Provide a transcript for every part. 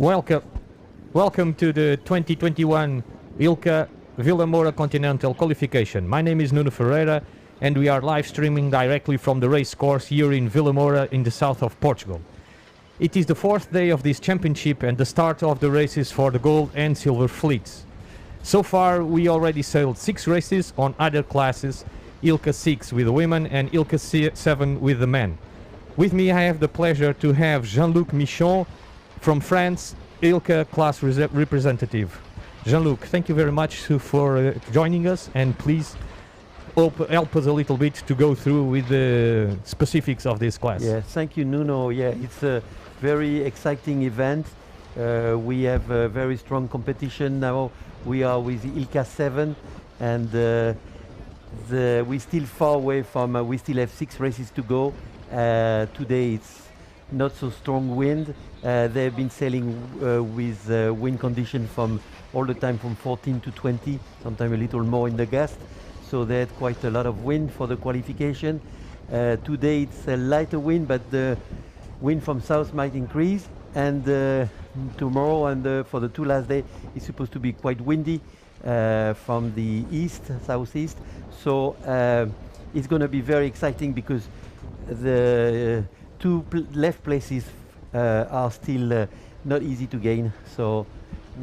Welcome, welcome to the 2021 ILCA Vilamoura Continental Qualification. My name is Nuno Ferreira and we are live streaming directly from the race course here in Vilamoura in the south of Portugal. It is the fourth day of this championship and the start of the races for the gold and silver fleets. So far we already sailed 6 races on other classes, ILCA 6 with the women and ILCA 7 with the men. With me I have the pleasure to have Jean-Luc Michon from France, ILCA class representative. Jean-Luc, thank you very much for joining us, and please help us a little bit to go through with the specifics of this class. Yeah, thank you, Nuno. Yeah, it's a very exciting event. We have a very strong competition now. We are with ILCA 7 and we're still far away from, we still have 6 races to go. Today it's not so strong wind. They've been sailing with wind condition from all the time from 14 to 20, sometimes a little more in the gust. So they had quite a lot of wind for the qualification. Today it's a lighter wind, but the wind from south might increase. And tomorrow and for the 2 last days, it's supposed to be quite windy from the east, southeast. So it's going to be very exciting because the 2 left places are still not easy to gain. So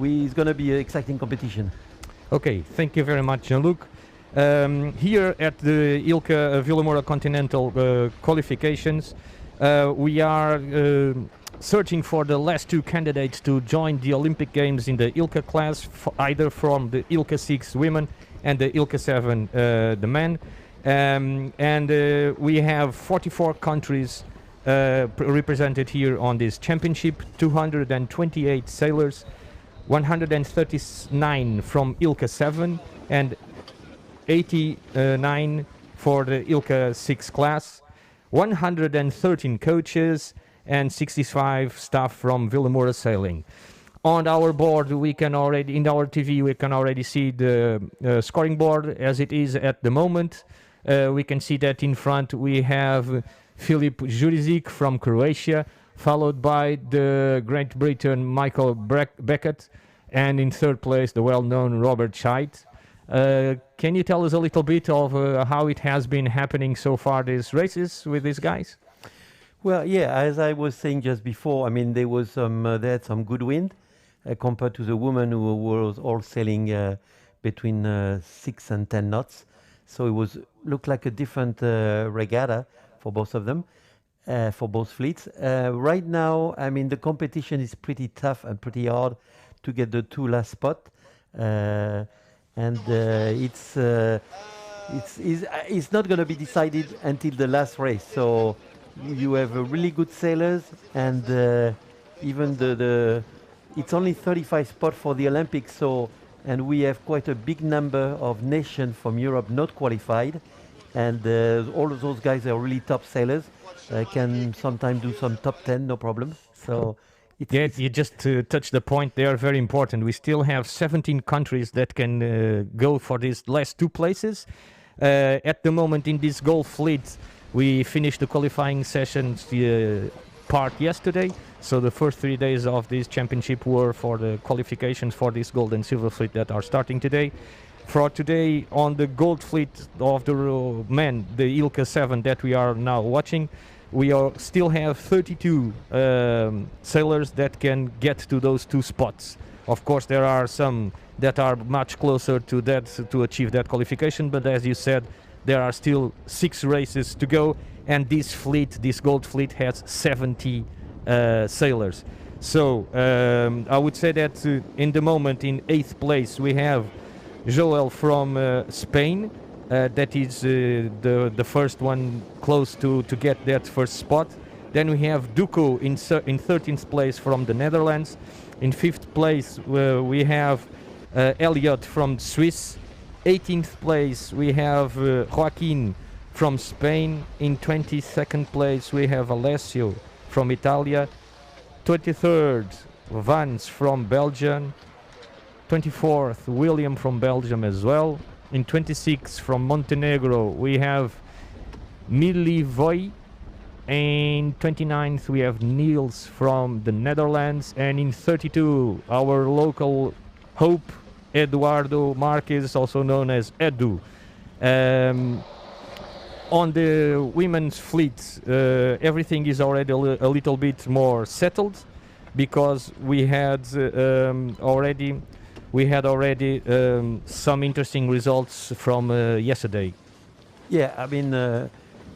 it's going to be an exciting competition. Okay, thank you very much, Jean-Luc. Here at the ILCA Vilamoura Continental qualifications, we are searching for the last 2 candidates to join the Olympic Games in the ILCA class, either from the ILCA 6 women and the ILCA 7 the men. We have 44 countries represented here on this championship, 228 sailors, 139 from ILCA 7 and 89 for the ILCA 6 class, 113 coaches and 65 staff from Vilamoura Sailing. On our board, we can already, in our TV, we can already see the scoring board as it is at the moment. We can see that in front we have Filip Jurizic from Croatia, followed by the Great Britain Michael Beckett, and in 3rd place the well-known Robert Scheidt. Can you tell us a little bit of how it has been happening so far, these races with these guys? Well, yeah, as I was saying just before, I mean, there was they had some good wind compared to the women who was all sailing between 6 and 10 knots. So it looked like a different regatta for both of them, for both fleets. Right now, I mean, the competition is pretty tough and pretty hard to get the 2 last spot. It's not going to be decided until the last race. So you have really good sailors, and even it's only 35 spots for the Olympics. So, and we have quite a big number of nations from Europe not qualified, and all of those guys are really top sailors. Can sometimes do some top 10, no problem. So. You just touched the point. They are very important. We still have 17 countries that can go for these last 2 places. At the moment in this gold fleet, we finished the qualifying sessions part yesterday. So the first 3 days of this championship were for the qualifications for this gold and silver fleet that are starting today. For today, on the gold fleet of the men, the ILCA 7 that we are now watching, we still have 32 sailors that can get to those 2 spots. Of course, there are some that are much closer to that to achieve that qualification, but as you said, there are still 6 races to go, and this fleet, this gold fleet, has 70 sailors. So I would say that in the moment, in 8th place, we have Joel from Spain. That is the first one close to get that first spot. Then we have Duco in 13th place from the Netherlands. In 5th place we have Elliot from Swiss. 18th place we have Joaquin from Spain. In 22nd place we have Alessio from Italia. 23rd Vance from Belgium. 24th William from Belgium as well. In 26 from Montenegro we have Milivoje In 29th, we have Niels from the Netherlands. And in 32, our local hope, Eduardo Marques, also known as Edu. On the women's fleet, everything is already a little bit more settled, because we had already some interesting results from yesterday. Yeah, I mean,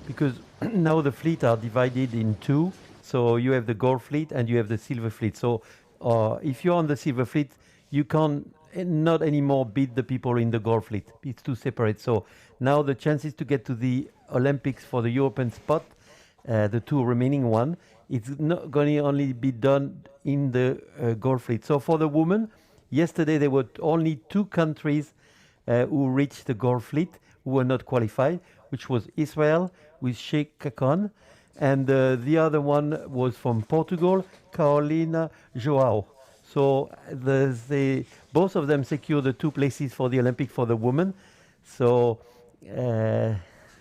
because now the fleet are divided in two. So you have the gold fleet and you have the silver fleet. So if you're on the silver fleet, you can't not anymore beat the people in the gold fleet. It's too separate. So now the chances to get to the Olympics for the European spot, the two remaining one, it's not going to only be done in the gold fleet. So for the women, yesterday there were only two countries who reached the gold fleet who were not qualified, which was Israel with Sheikh Kakan, and the other one was from Portugal, Carolina Joao. So both of them secured the 2 places for the Olympic for the women. So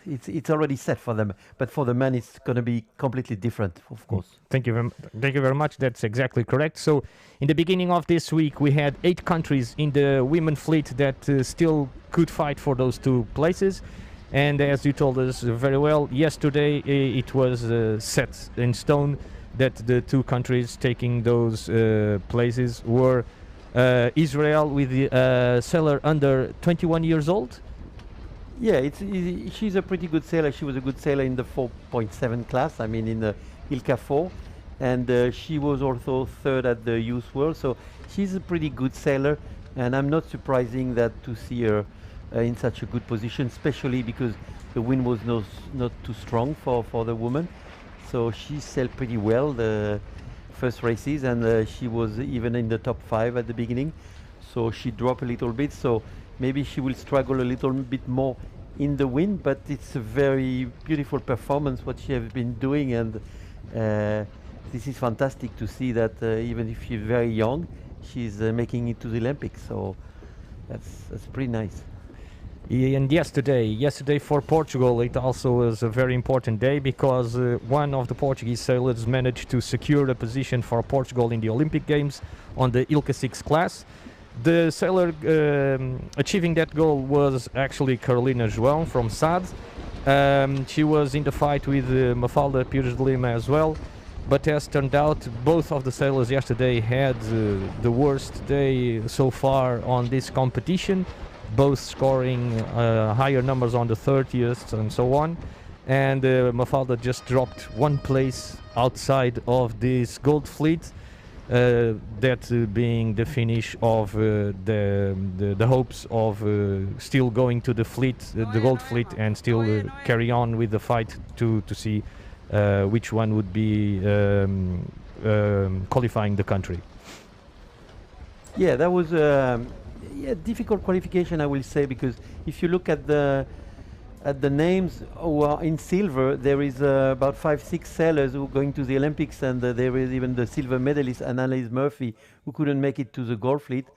it's already set for them. But for the men, it's going to be completely different, of course. Thank you very much. That's exactly correct. So in the beginning of this week, we had 8 countries in the women fleet that still could fight for those 2 places. And as you told us very well, yesterday it was set in stone that the 2 countries taking those places were Israel with the sailor under 21 years old. Yeah, she's a pretty good sailor. She was a good sailor in the 4.7 class, I mean in the ILCA 4. And she was also 3rd at the Youth World. So she's a pretty good sailor. And I'm not surprising that to see her in such a good position, especially because the wind was not too strong for the woman. So she sailed pretty well the first races, and she was even in the top 5 at the beginning. So she dropped a little bit, so maybe she will struggle a little bit more in the wind, but it's a very beautiful performance what she has been doing, and this is fantastic to see that even if she's very young, she's making it to the Olympics. So that's pretty nice. And yesterday for Portugal, it also was a very important day, because one of the Portuguese sailors managed to secure a position for Portugal in the Olympic Games on the ILCA 6 class. The sailor achieving that goal was actually Carolina João from SAD. She was in the fight with Mafalda Pires de Lima as well, but as turned out, both of the sailors yesterday had the worst day so far on this competition, both scoring higher numbers on the 30th and so on. And Mafalda just dropped 1 place outside of this gold fleet, that being the finish of the hopes of still going to the fleet, the gold fleet, and still carry on with the fight to see which one would be qualifying the country. Yeah, that was a difficult qualification, I will say, because if you look at the names who are in silver, there is about 5-6 sailors who are going to the Olympics, and there is even the silver medalist Annalise Murphy who couldn't make it to the gold fleet.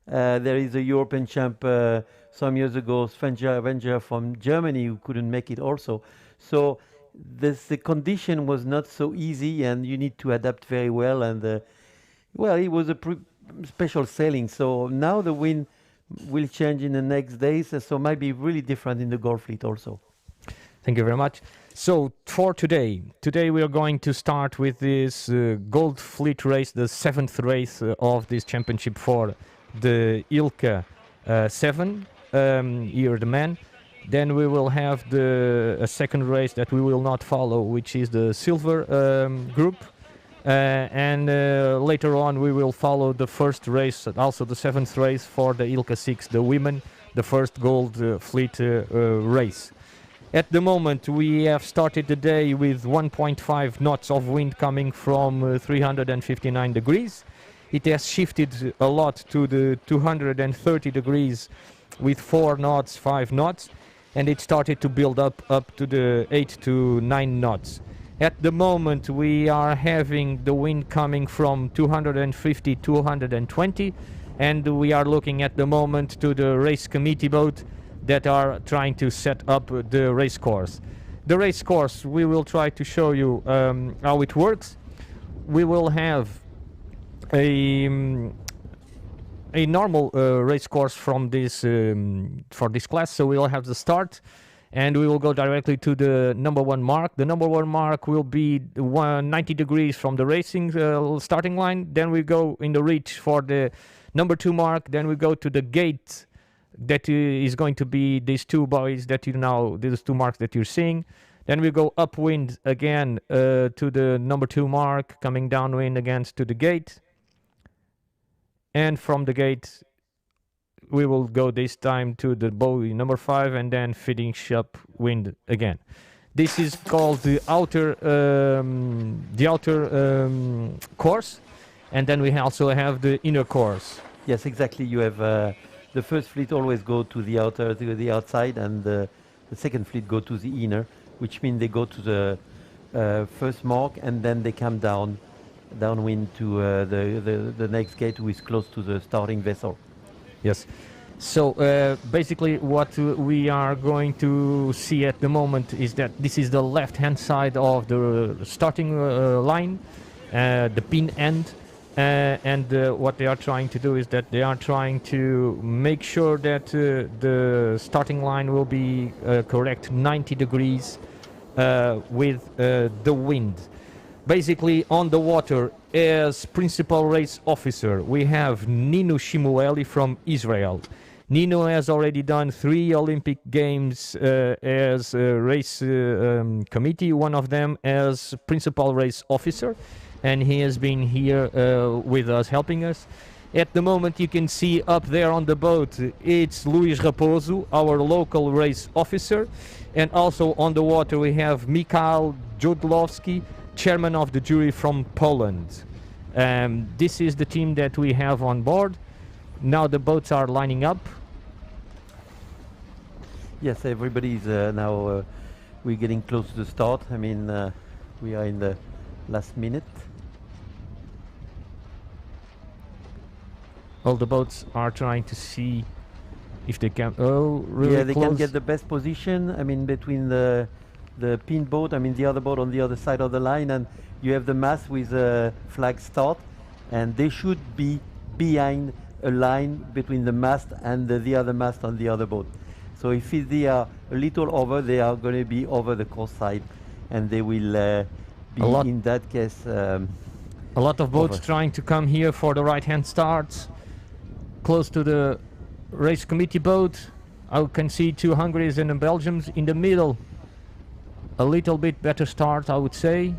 There is a European champ some years ago, Sven Avenger from Germany, who couldn't make it also. So the condition was not so easy, and you need to adapt very well. And well, it was a special sailing. So now the wind will change in the next days, so might be really different in the gold fleet also. Thank you very much. So for today we are going to start with this gold fleet race, the 7th race of this championship for the ILCA 7, here the men. Then we will have a second race that we will not follow, which is the silver group. And later on we will follow the first race, also the 7th race for the ILCA 6, the women, the first gold fleet race. At the moment we have started the day with 1.5 knots of wind coming from 359 degrees. It has shifted a lot to the 230 degrees with 4 knots, 5 knots, and it started to build up to the 8 to 9 knots. At the moment we are having the wind coming from 250 to 220, and we are looking at the moment to the race committee boat that are trying to set up the race course. the race course, we will try to show you how it works. We will have a normal race course from this for this class. So we will have the start, and we will go directly to the number 1 mark. The number 1 mark will be 90 degrees from the racing starting line. Then we go in the reach for the number 2 mark. Then we go to the gate that is going to be these two buoys that these 2 marks that you're seeing. Then we go upwind again to the number 2 mark, coming downwind again to the gate. And from the gate, we will go this time to the buoy number 5 and then finish upwind again. This is called the outer course, and then we also have the inner course. Yes, exactly. You have the first fleet always go to the outside, and the second fleet go to the inner, which means they go to the first mark and then they come downwind to the next gate, who is close to the starting vessel. Yes. So basically what we are going to see at the moment is that this is the left-hand side of the starting line, the pin end. And what they are trying to do is that they are trying to make sure that the starting line will be correct 90 degrees with the wind. Basically, on the water, as principal race officer, we have Nino Shimueli from Israel. Nino has already done 3 Olympic Games as a race committee, one of them as principal race officer, and he has been here with us, helping us. At the moment, you can see up there on the boat, it's Luis Raposo, our local race officer, and also on the water we have Mikhail Jodlowski, chairman of the jury from Poland. This is the team that we have on board. Now the boats are lining up. Yes, everybody is now, we're getting close to the start. I mean, we are in the last minute. All the boats are trying to see if they can, really they close. can get the best position. I mean, between the pin boat, I mean the other boat on the other side of the line, and you have the mast with a flag start, and they should be behind a line between the mast and the other mast on the other boat. So if they are a little over, they are going to be over the course side, and they will be in that case. A lot of boats trying to come here for the right-hand starts, close to the race committee boat. I can see 2 Hungaries and a Belgians in the middle. A little bit better start, I would say.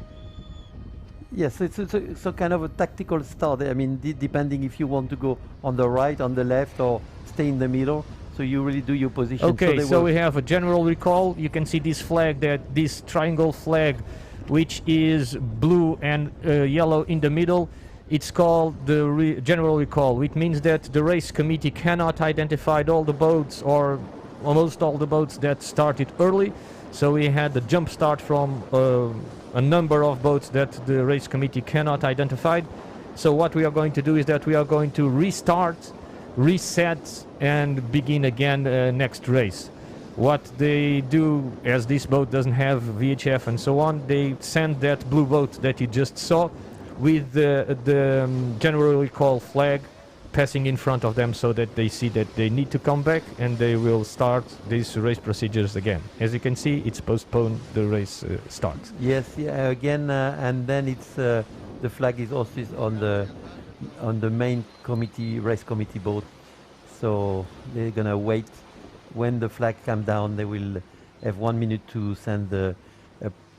Yes, it's a kind of a tactical start. I mean, depending if you want to go on the right, on the left, or stay in the middle. So you really do your position. Okay, so we have a general recall. You can see this flag, this triangle flag, which is blue and yellow in the middle. It's called the general recall, which means that the race committee cannot identify all the boats, or almost all the boats that started early. So we had the jump start from a number of boats that the race committee cannot identify. So what we are going to do is that we are going to restart, reset, and begin again next race. What they do, as this boat doesn't have VHF and so on, they send that blue boat that you just saw with the general recall flag passing in front of them, so that they see that they need to come back, and they will start these race procedures again. As you can see, it's postponed the race start. Yes, yeah, again, and then it's the flag is also on the main committee, race committee boat. So they're gonna wait. When the flag comes down, they will have 1 minute to send the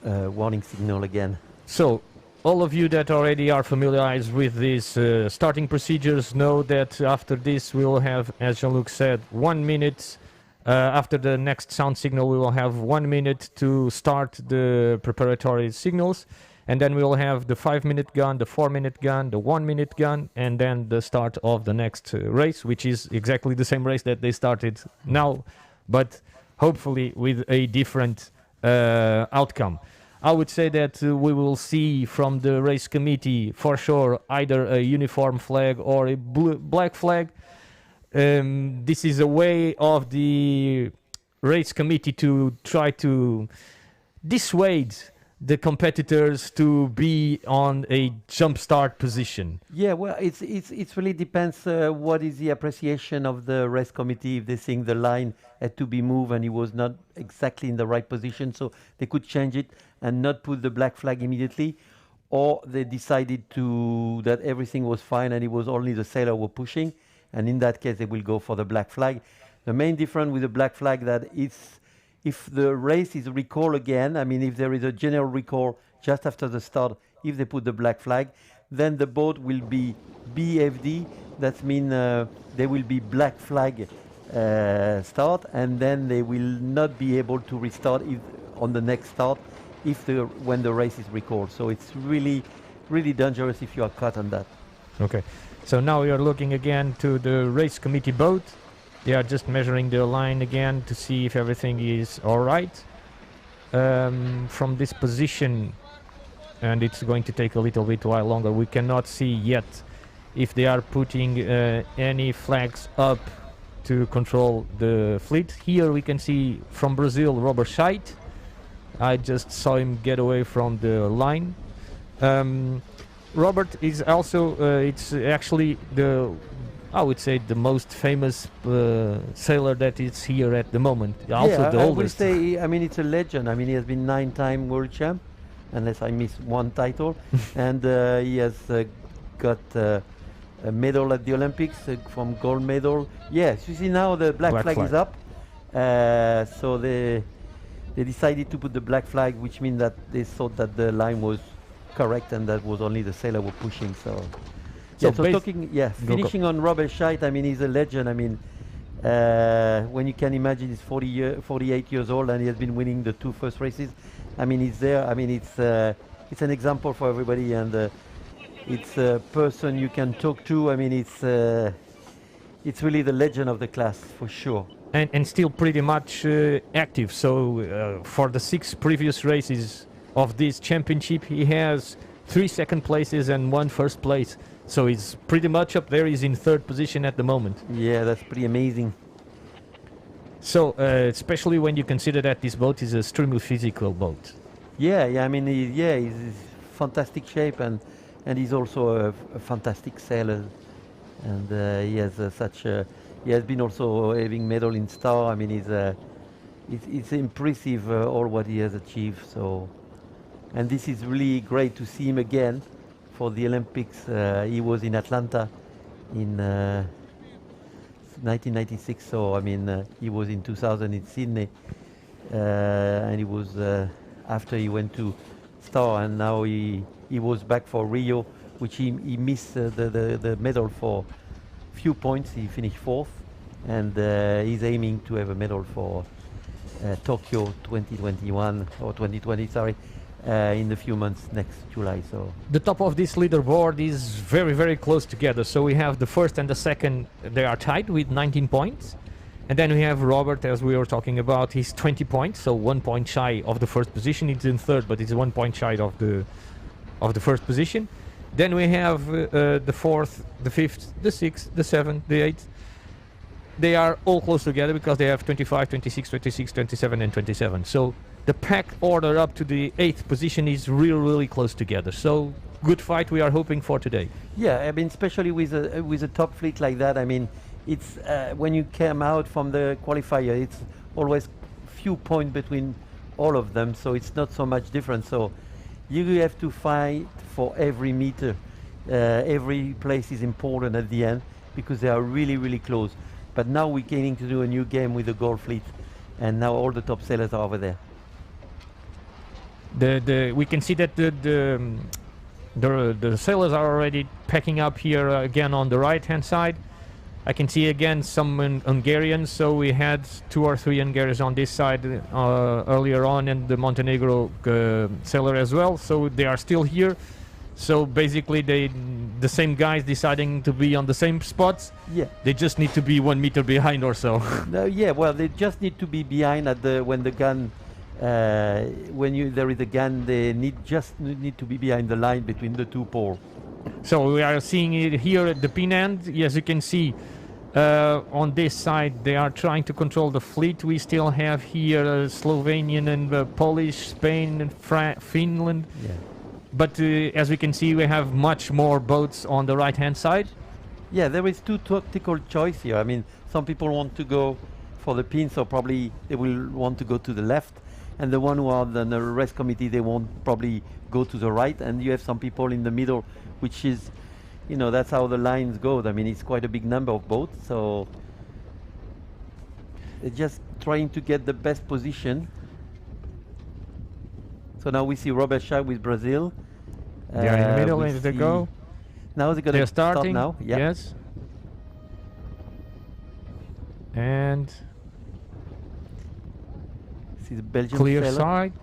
warning signal again. So all of you that already are familiarized with these starting procedures know that after this we will have, as Jean-Luc said, 1 minute. After the next sound signal, we will have 1 minute to start the preparatory signals. And then we will have the 5-minute gun, the 4-minute gun, the 1-minute gun, and then the start of the next race, which is exactly the same race that they started now, but hopefully with a different outcome. I would say that we will see from the race committee for sure either a uniform flag or a black flag. This is a way of the race committee to try to dissuade the competitors to be on a jump start position? Yeah, well, it's really depends what is the appreciation of the race committee. If they think the line had to be moved and he was not exactly in the right position, so they could change it and not put the black flag immediately, or they decided to that everything was fine and it was only the sailor were pushing, and in that case they will go for the black flag. The main difference with the black flag that it's if the race is recalled again, I mean if there is a general recall just after the start, if they put the black flag, then the boat will be BFD. That means there will be black flag start, and then they will not be able to restart if, on the next start when the race is recalled. So it's really, really dangerous if you are caught on that. Okay, so now we are looking again to the race committee boat. They are just measuring the line again to see if everything is all right. From this position, and it's going to take a little bit while longer, we cannot see yet if they are putting any flags up to control the fleet. Here we can see from Brazil, Robert Scheidt. I just saw him get away from the line. Robert is also, it's actually I would say the most famous sailor that is here at the moment. Also the I oldest. would say, I mean, it's a legend. I mean, he has been 9-time world champ, unless I miss one title. And he has got a medal at the Olympics from gold medal. Yes, you see now the black flag is up. So they decided to put the black flag, which means that they thought that the line was correct and that was only the sailor were pushing. So finishing on Robert Scheidt, I mean, he's a legend. I mean, when you can imagine he's 48 years old and he has been winning the 2 first races. I mean, he's there. I mean, it's an example for everybody, and it's a person you can talk to. I mean, it's really the legend of the class for sure. And still pretty much active. So for the 6 previous races of this championship, he has 3 second places and 1 first place. So he's pretty much up there. He's in 3rd position at the moment. Yeah, that's pretty amazing. So especially when you consider that this boat is a extremely physical boat. Yeah. I mean, he's in fantastic shape, and he's also a fantastic sailor, and he has he has been also having medal in Star. I mean, it's impressive all what he has achieved. So, and this is really great to see him again for the Olympics. He was in Atlanta in 1996. So I mean, he was in 2000 in Sydney, and he was after he went to Star, and now he was back for Rio, which he missed the medal for few points. He finished 4th, and he's aiming to have a medal for Tokyo 2021 or 2020, sorry, in a few months next July. So the top of this leaderboard is very, very close together. So we have the 1st and the 2nd, they are tied with 19 points. And then we have Robert, as we were talking about, he's 20 points, so 1 point shy of the 1st position. He's in 3rd, but he's 1 point shy of the 1st position. Then we have the 4th, the 5th, the 6th, the 7th, the 8th. They are all close together because they have 25, 26, 26, 27, and 27. So the pack order up to the 8th position is really, really close together. So good fight we are hoping for today. Yeah, I mean, especially with a top fleet like that. I mean, it's when you come out from the qualifier, it's always few points between all of them. So it's not so much difference. So you have to fight for every meter. Every place is important at the end because they are really, really close. But now we're getting to do a new game with the gold fleet, and now all the top sailors are over there. We can see that the sailors are already packing up here again on the right-hand side. I can see again some Hungarians, so we had 2 or 3 Hungarians on this side earlier on, and the Montenegro sailor as well, so they are still here. So basically the same guys deciding to be on the same spots. Yeah. They just need to be 1 meter behind or so. No, yeah, well, they just need to be behind at when the gun there is a gun, they need to be behind the line between the 2 poles. So we are seeing it here at the pin end. As you can see, On this side, they are trying to control the fleet. We still have here Slovenian and Polish, Spain and Finland. Yeah. But as we can see, we have much more boats on the right-hand side. Yeah, there is two tactical choice here. I mean, some people want to go for the pin, so probably they will want to go to the left. And the one who are on the race committee, they won't probably go to the right. And you have some people in the middle, which is, you know, that's how the lines go. I mean, it's quite a big number of boats, so they're just trying to get the best position. So now we see Robert Shah with Brazil. They are in the middle, and they go. Now they're going They're to start starting now. Yeah. Yes. And See the Belgian clear sailor. side,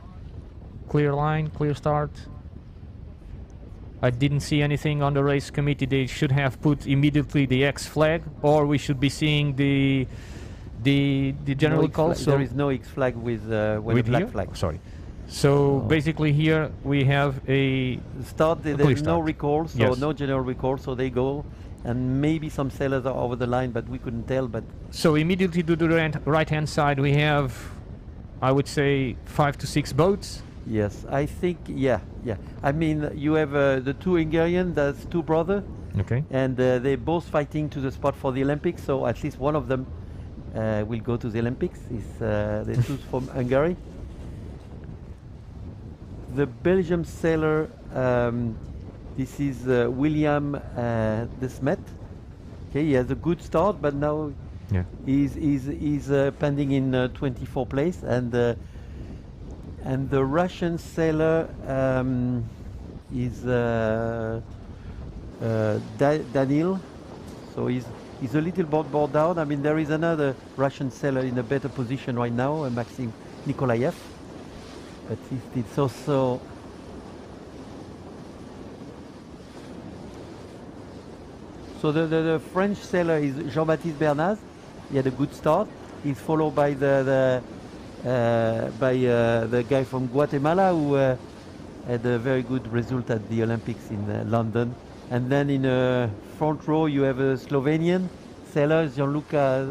clear line, clear start. I didn't see anything on the race committee. They should have put immediately the X flag, or we should be seeing the general call. So there is no X flag with the black here? flag. Sorry. So basically here we have a Start. There's clear no start. recall, so Yes. no general recall. So they go, and maybe some sailors are over the line, but we couldn't tell. But So immediately to the right-hand side we have, I would say, 5 to 6 boats. yes, I think yeah. I mean, you have the two Hungarian, that's two brothers, Okay. and they're both fighting to the spot for the Olympics. So at least one of them will go to the Olympics. They choose from Hungary. The Belgium sailor, this is William de Smet. Okay, he has a good start, but now Yeah. he's pending in 24th place, and the Russian sailor is Daniil. So he's a little bored down. I mean, there is another Russian sailor in a better position right now, Maxim Nikolaev. But it's also so the French sailor is Jean-Baptiste Bernaz. He had a good start. He's followed by the guy from Guatemala who had a very good result at the Olympics in London. And then in the front row you have a Slovenian sailor, Gianluca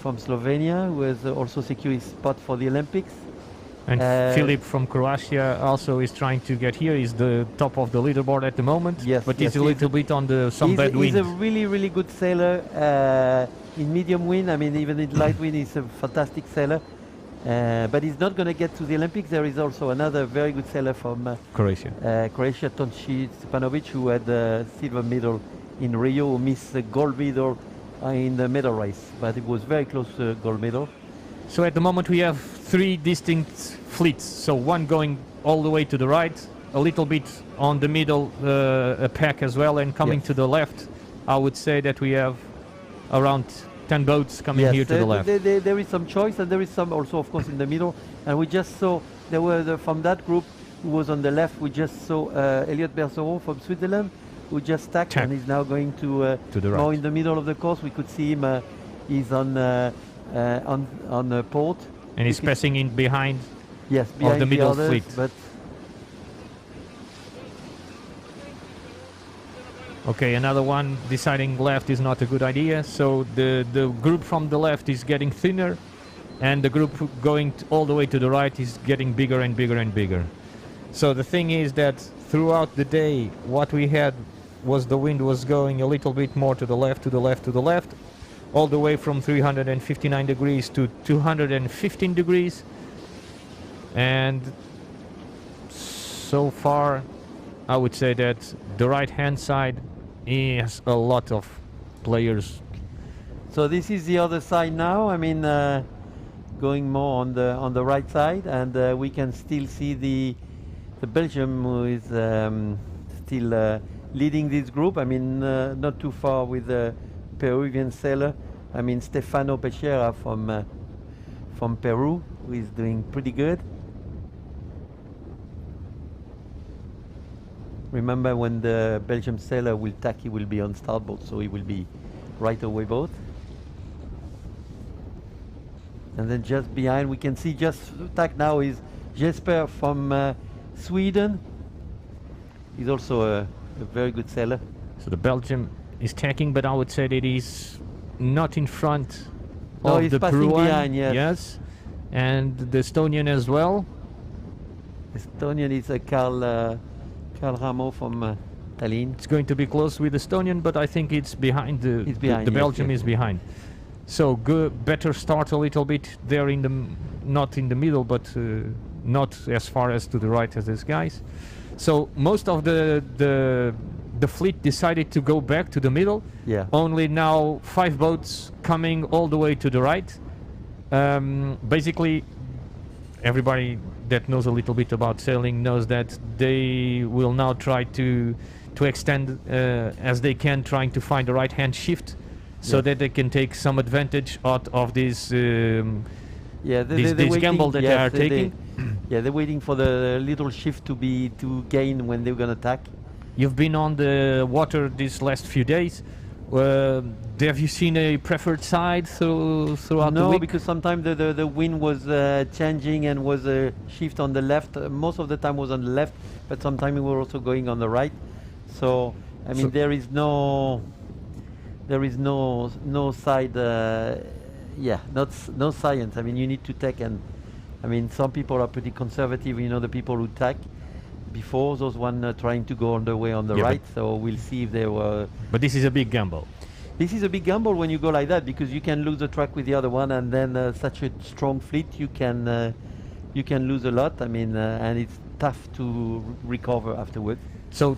from Slovenia, who has also secured his spot for the Olympics. And Filip from Croatia also is trying to get here. He's the top of the leaderboard at the moment. Yes, but yes, he's a little bit on some bad wind. He's a really good sailor in medium wind. I mean, even in light wind, he's a fantastic sailor. But he's not going to get to the Olympics. There is also another very good sailor from Croatia. Croatia, Tonči Stepanovic, who had the silver medal in Rio, who missed the gold medal in the medal race. But it was very close to gold medal. So at the moment we have 3 distinct fleets. So one going all the way to the right, a little bit on the middle, a pack as well, and coming Yes. to the left. I would say that we have around 10 boats coming here to the left. There is some choice, and there is some also, of course, in the middle. And we just saw there were from that group who was on the left. We just saw Elliot Bergeron from Switzerland, who just tacked and is now going to the right. more in the middle of the course. We could see him. He's on port. And he's passing in behind. Yes, behind the middle others, fleet. But Okay, another one deciding left is not a good idea. So the group from the left is getting thinner, and the group going all the way to the right is getting bigger and bigger and bigger. So the thing is that throughout the day, what we had was the wind was going a little bit more to the left, to the left, to the left, all the way from 359 degrees to 215 degrees. And so far, I would say that the right-hand side is a lot of players. so this is the other side now. I mean, going more on the right side, and we can still see the Belgium who is still leading this group. I mean, not too far with the Peruvian sailor. I mean, Stefano Pechera from Peru, who is doing pretty good. Remember, when the Belgium sailor will tack, he will be on starboard, so he will be right away boat. And then just behind, we can see just tack now is Jesper from Sweden. He's also a very good sailor. So the Belgium is tacking, but I would say that he's not in front No, of he's the passing Peruvian. behind, yes. Yes, and the Estonian as well. Estonian is Carl Ramo from Tallinn. It's going to be close with Estonian, but I think it's behind. It's behind, the yes, Belgium yes, is yes. behind. So good, better start a little bit there in the not in the middle, but not as far as to the right as these guys. So most of the fleet decided to go back to the middle. Yeah. Only now 5 boats coming all the way to the right. Basically, everybody that knows a little bit about sailing knows that they will now try to extend as they can, trying to find the right hand shift, so Yeah. that they can take some advantage out of this Yeah, this waiting- gamble that they yes, are taking. Yeah, they're waiting for the little shift to gain when they're gonna attack. You've been on the water these last few days. Have you seen a preferred side throughout the No, week? because sometimes the wind was changing and was a shift on the left. Most of the time was on the left, but sometimes we were also going on the right. So I mean, So- there is no side. No science. I mean, you need to take and. I mean, some people are pretty conservative. You know, the people who take before those one trying to go on the way on the Yeah, but- right. So we'll see if they were. But this is a big gamble. This is a big gamble when you go like that, because you can lose the track with the other one, and then such a strong fleet you can lose a lot. I mean, and it's tough to recover afterwards. So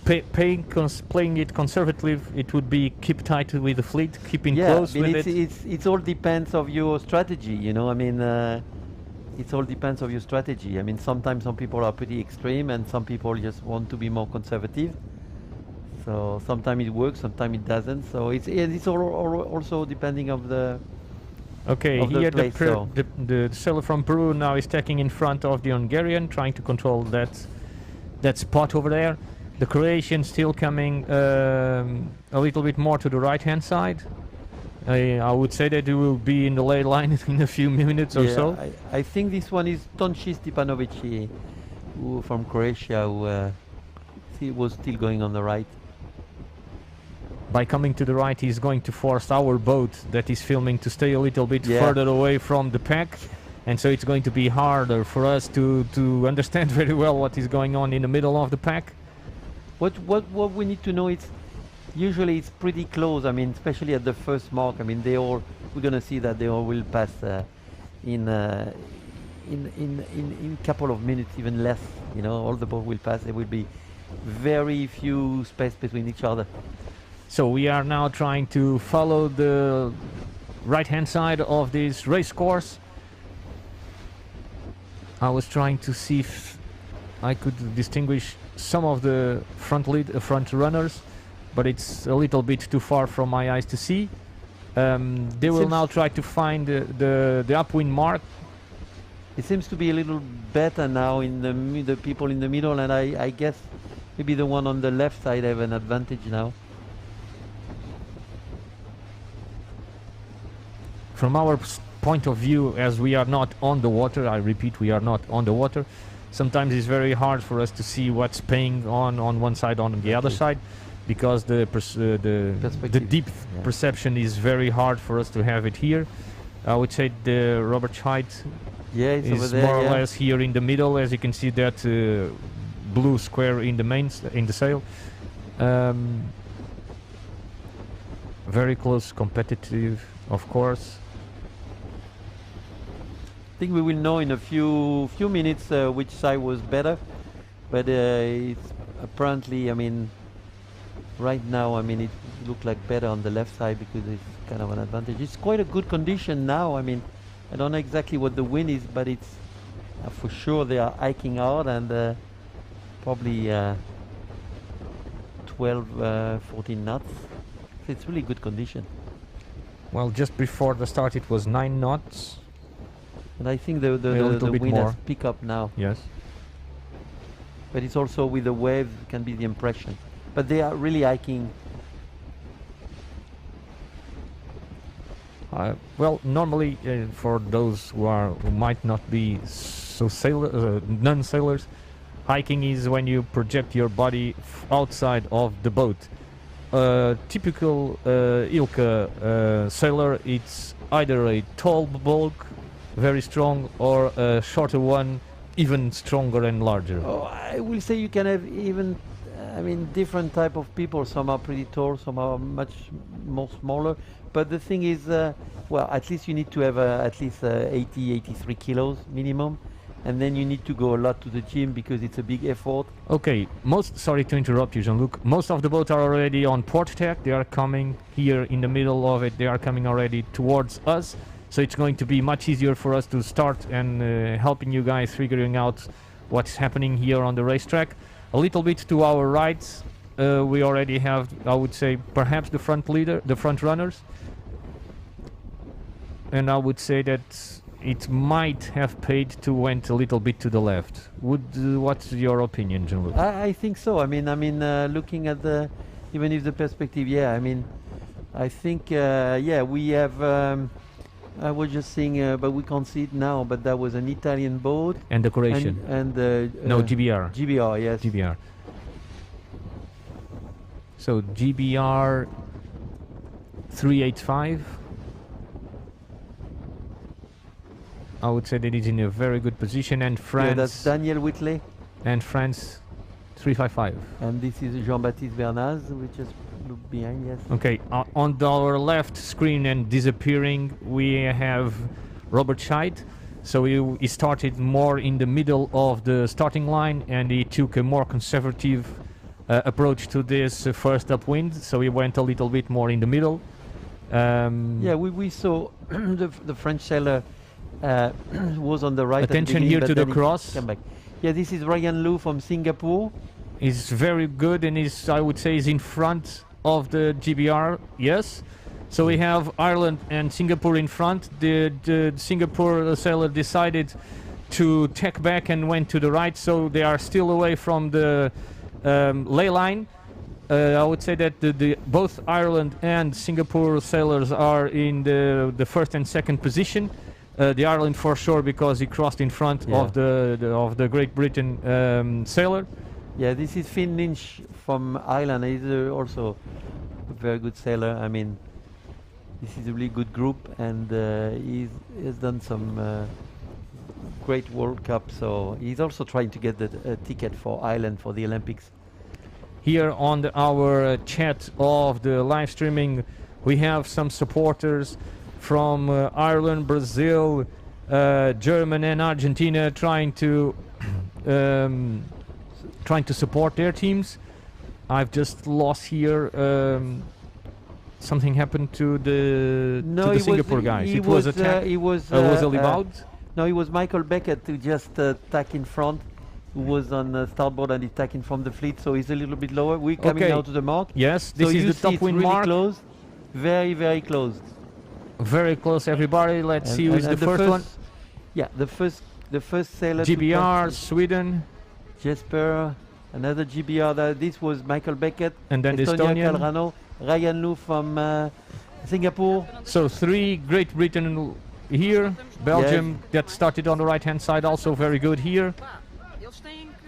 playing it conservative, it would be keep tight with the fleet, keeping close I mean, with it. it's all depends of your strategy. You know, I mean, it all depends of your strategy. I mean, sometimes some people are pretty extreme, and some people just want to be more conservative. So sometimes it works, sometimes it doesn't. So it's also depending of the. Okay, of the here place, so. the sailor from Peru now is taking in front of the Hungarian, trying to control that spot over there. The Croatian still coming a little bit more to the right hand side. I would say that it will be in the lay line in a few minutes or so. I think this one is Tonči Stipanovic, who from Croatia, who he was still going on the right. By coming to the right, he's going to force our boat that is filming to stay a little bit Yeah. further away from the pack, and so it's going to be harder for us to understand very well what is going on in the middle of the pack. What we need to know is usually it's pretty close. I mean, especially at the first mark. I mean, we're gonna see that they all will pass in couple of minutes, even less. You know, all the boat will pass. There will be very few space between each other. So we are now trying to follow the right-hand side of this race course. I was trying to see if I could distinguish some of the front runners, but it's a little bit too far from my eyes to see. They will now try to find the upwind mark. It seems to be a little better now in the people in the middle, and I guess maybe the one on the left side have an advantage now. From our point of view, as we are not on the water, I repeat, we are not on the water, sometimes it's very hard for us to see what's paying on one side, on the other side, because the deep Yeah. perception is very hard for us to have it here. I would say the Robert Scheidt Yeah, it's over is there. more or yeah. less here in the middle, as you can see that blue square in the sail. Very close, competitive, of course. I think we will know in a few minutes which side was better, but it's apparently, I mean, right now, I mean, it looked like better on the left side because it's kind of an advantage. It's quite a good condition now. I mean, I don't know exactly what the wind is, but it's for sure they are hiking out, and probably 12, 14 knots. It's really good condition. Well, just before the start it was 9 knots. And I think the little bit wind more. has picked up now. Yes. But it's also with the wave can be the impression. But they are really hiking. Well, normally for those who might not be so non-sailors, hiking is when you project your body outside of the boat. typical Ilka sailor, it's either a tall bulk, very strong, or a shorter one, even stronger and larger. Oh, I will say you can have even, I mean, different type of people. Some are pretty tall, some are much more smaller. But the thing is, well, at least you need to have at least 80, 83 kilos minimum. And then you need to go a lot to the gym because it's a big effort. Okay, sorry to interrupt you, Jean-Luc. Most of the boats are already on port deck. They are coming here in the middle of it. They are coming already towards us. So it's going to be much easier for us to start and helping you guys figuring out what's happening here on the racetrack. A little bit to our right, we already have, I would say, perhaps the front runners. And I would say that it might have paid to went a little bit to the left. What's your opinion, Jean-Luc? I think so. I mean, looking at even if the perspective, yeah. I mean, I think, yeah, we have. I was just seeing, but we can't see it now. But that was an Italian boat and decoration. And no, GBR. GBR, yes. GBR. So GBR 385. I would say that he's in a very good position, and France. Yeah, that's Daniel Whitley. And France 355. And this is Jean-Baptiste Bernaz, which just look behind, yes. Okay, on our left screen and disappearing, we have Robert Scheid. So he started more in the middle of the starting line, and he took a more conservative approach to this first upwind. So he went a little bit more in the middle. Yeah, we saw the French sailor was on the right. Attention here to the cross. Come back. Yeah, this is Ryan Liu from Singapore. He's very good, and I would say, is in front of the GBR. Yes. So we have Ireland and Singapore in front. The Singapore sailor decided to tack back and went to the right, so they are still away from the ley line. I would say that both Ireland and Singapore sailors are in the first and second position. The Ireland for sure, because he crossed in front of the Great Britain sailor. Yeah, this is Finn Lynch from Ireland. He's also a very good sailor. I mean, this is a really good group, and he's done some great World Cup. So he's also trying to get the ticket for Ireland for the Olympics. Here on our chat of the live streaming, we have some supporters from Ireland, Brazil, Germany and Argentina trying to support their teams. I've just lost here. Something happened to the Singapore guys. It was attack. Was Olivaud? No, it was Michael Beckett who just tack in front, who was on starboard and attacking from the fleet. So he's a little bit lower. We're coming now to the mark. Yes, this is the top wind really mark. Close, very, very close. Very close, everybody. Let's see who's the first one. Yeah, the first sailor. GBR, Sweden. Jesper, another GBR. This was Michael Beckett. And then Estonian. Calrano, Ryan Liu from Singapore. So 3 Great Britain here. Belgium that started on the right-hand side, also very good here.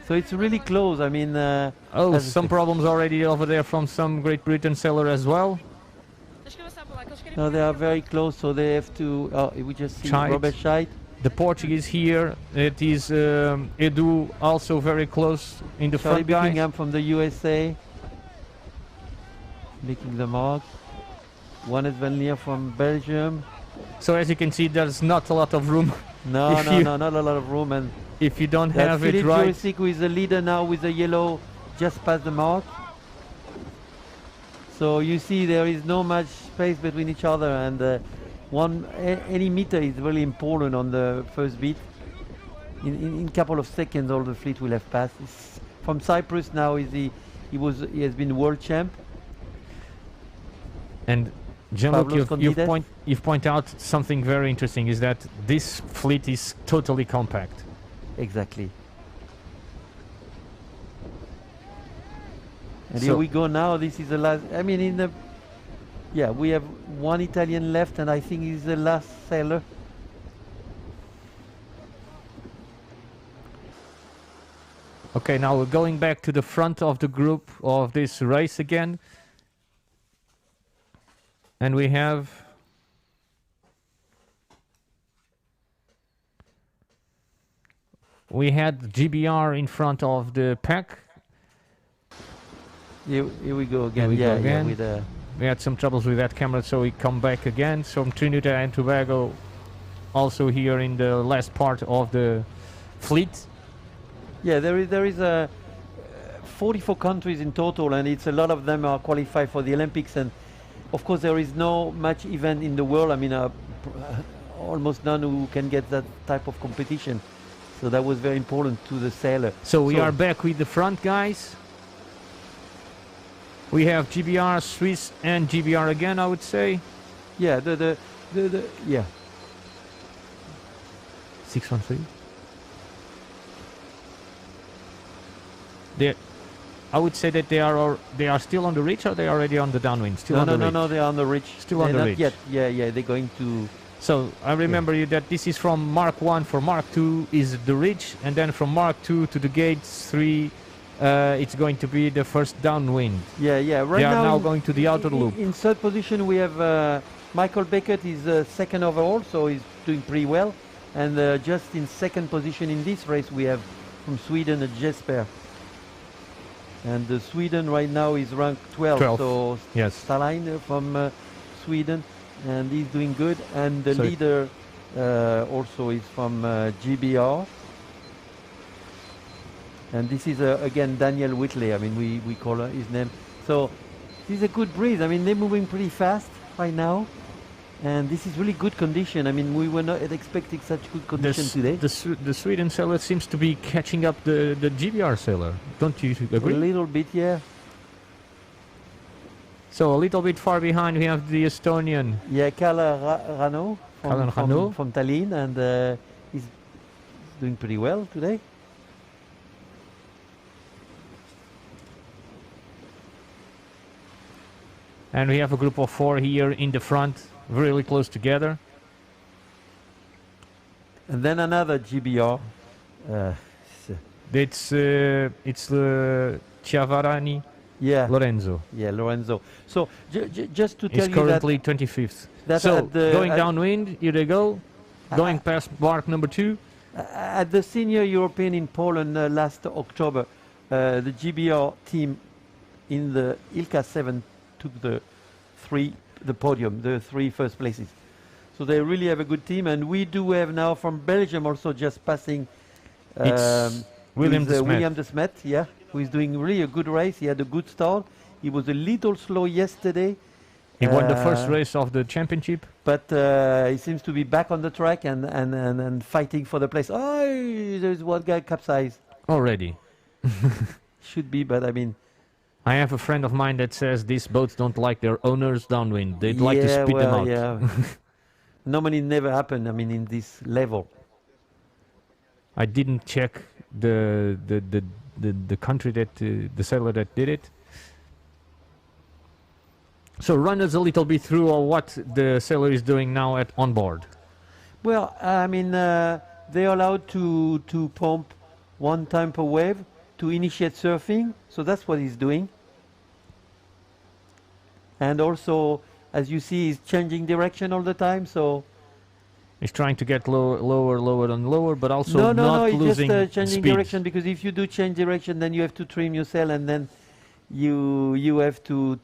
So it's really close. I mean, some problems already over there from some Great Britain sailor as well. No, they are very close, so they have to. We just see Robert Scheid. The Portuguese here. It is Edu, also very close in the front. Buckingham from the USA, making the mark. Wannes van Leer from Belgium. So as you can see, there's not a lot of room. No, not a lot of room. And if you don't have it Philippe right. Jurisic, who is the leader now with the yellow, just past the mark. So you see there is no much space between each other, and any meter is really important on the first beat. In a couple of seconds, all the fleet will have passed. From Cyprus now, he has been world champ. And Jean-Luc, you've pointed out something very interesting, is that this fleet is totally compact. Exactly. And here we go now. This is the last. I mean, we have one Italian left, and I think he's the last sailor. Okay, now we're going back to the front of the group of this race again. And we had GBR in front of the pack. Here we go again. We go Yeah, again. with We had some troubles with that camera, so we come back again. So from Trinidad and Tobago, also here in the last part of the fleet. yeah, there is 44 countries in total, and it's a lot of them are qualified for the Olympics. And of course, there is no much event in the world. I mean, almost none who can get that type of competition. So that was very important to the sailor. So we are back with the front guys. We have GBR, Swiss, and GBR again, I would say. Yeah, yeah. 613. I would say that they are still on the ridge, or they are already on the downwind? Still on the ridge. No, they're on the ridge. Still on the ridge. Not yet. Yeah, they're going to. So I remember you that this is from Mark 1 for Mark 2 is the ridge, and then from Mark 2 to the gates 3, it's going to be the first downwind. Yeah. Right they are now in, going to the outer loop. In third position, we have Michael Beckett is second overall, so he's doing pretty well. And just in second position in this race, we have from Sweden Jesper. And Sweden right now is ranked 12. So yes. Stalin from Sweden, and he's doing good. And the leader also is from GBR. And this is again Daniel Whitley. I mean, we call his name. So this is a good breeze. I mean, they're moving pretty fast right now. And this is really good condition. I mean, we were not expecting such good condition today. The Sweden sailor seems to be catching up the GBR sailor. Don't you agree? A little bit, yeah. So a little bit far behind, we have the Estonian. Yeah, Kalle Rano from Tallinn, and he's doing pretty well today. And we have a group of 4 here in the front, really close together. And then another GBR. It's Chiavarani. Yeah. Lorenzo. Yeah, Lorenzo. So just to tell you that... He's currently 25th. So going downwind, here they go. Going past mark number 2. At the Senior European in Poland last October, the GBR team in the Ilka 7 took the podium, the 3 first places. So they really have a good team, and we do have now from Belgium also just passing William de Smet, yeah, who is doing really a good race. He had a good start. He was a little slow yesterday. He won the first race of the championship. But he seems to be back on the track and fighting for the place. Oh, there's one guy capsized. Already. Should be, but I mean... I have a friend of mine that says these boats don't like their owners downwind. They'd like to spit them out. Yeah. Normally never happen, I mean, in this level. I didn't check the country that the sailor that did it. So run us a little bit through what the sailor is doing now on board. Well, I mean, they're allowed to pump 1 time per wave to initiate surfing, so that's what he's doing. And also, as you see, he's changing direction all the time, so... He's trying to get lower and lower, but also not losing just changing speed. direction, because if you do change direction, then you have to trim your sail, and then you have to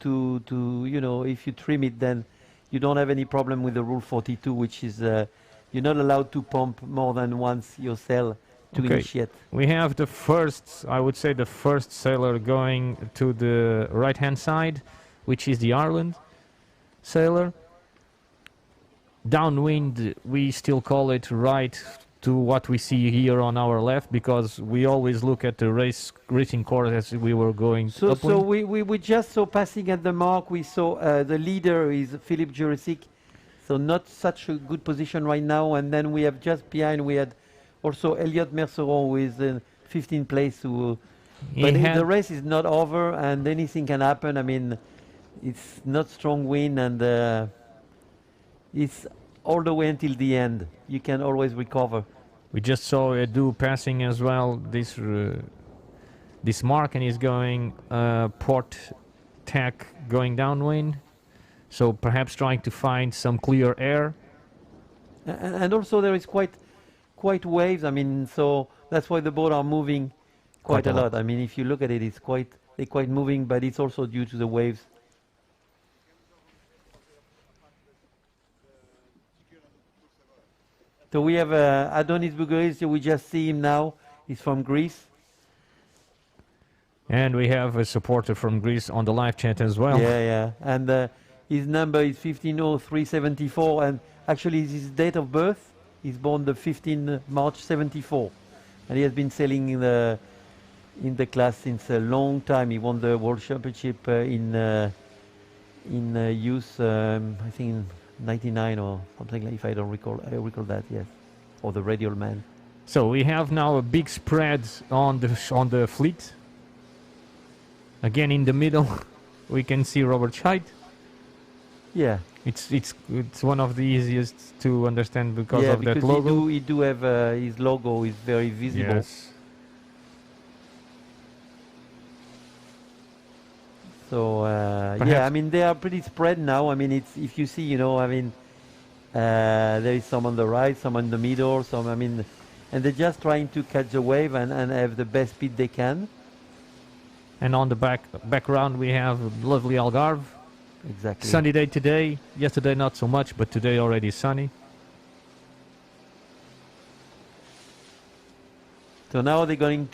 you know, if you trim it, then you don't have any problem with the rule 42, which is you're not allowed to pump more than once your sail to initiate. We have the first, I would say the first sailor going to the right-hand side, which is the Ireland sailor. Downwind, we still call it right to what we see here on our left, because we always look at the race racing course as we were going upwind. So we just saw passing at the mark, we saw the leader is Philip Jurisic, so not such a good position right now, and then we have just behind, we had also Elliot Merceron, who is in 15th place. But the race is not over, and anything can happen. I mean, it's not strong wind, and it's all the way until the end. You can always recover. We just saw Edu passing as well this mark, and he's going port tack going downwind. So perhaps trying to find some clear air. And also there is quite waves. I mean, so that's why the boat are moving quite a lot. I mean, if you look at it, they're quite moving, but it's also due to the waves. So we have Adonis Bougueris. We just see him now. He's from Greece. And we have a supporter from Greece on the live chat as well. Yeah, yeah. And his number is 150374. And actually, his date of birth, he's born the 15th March 74. And he has been sailing in the class since a long time. He won the World Championship in youth, I think in 99 or something, like, if I don't recall. I recall that, yes. Or the Radial Man. So we have now a big spread on the fleet. Again, in the middle, we can see Robert Scheidt. Yeah. It's one of the easiest to understand because of that logo. He do have his logo is very visible. Yes. So yeah, I mean they are pretty spread now. I mean it's if you see, you know, I mean there is some on the right, some in the middle, some and they're just trying to catch the wave and have the best speed they can. And on the background we have lovely Algarve. Exactly. Sunny day today. Yesterday not so much, but today already sunny. So now they're going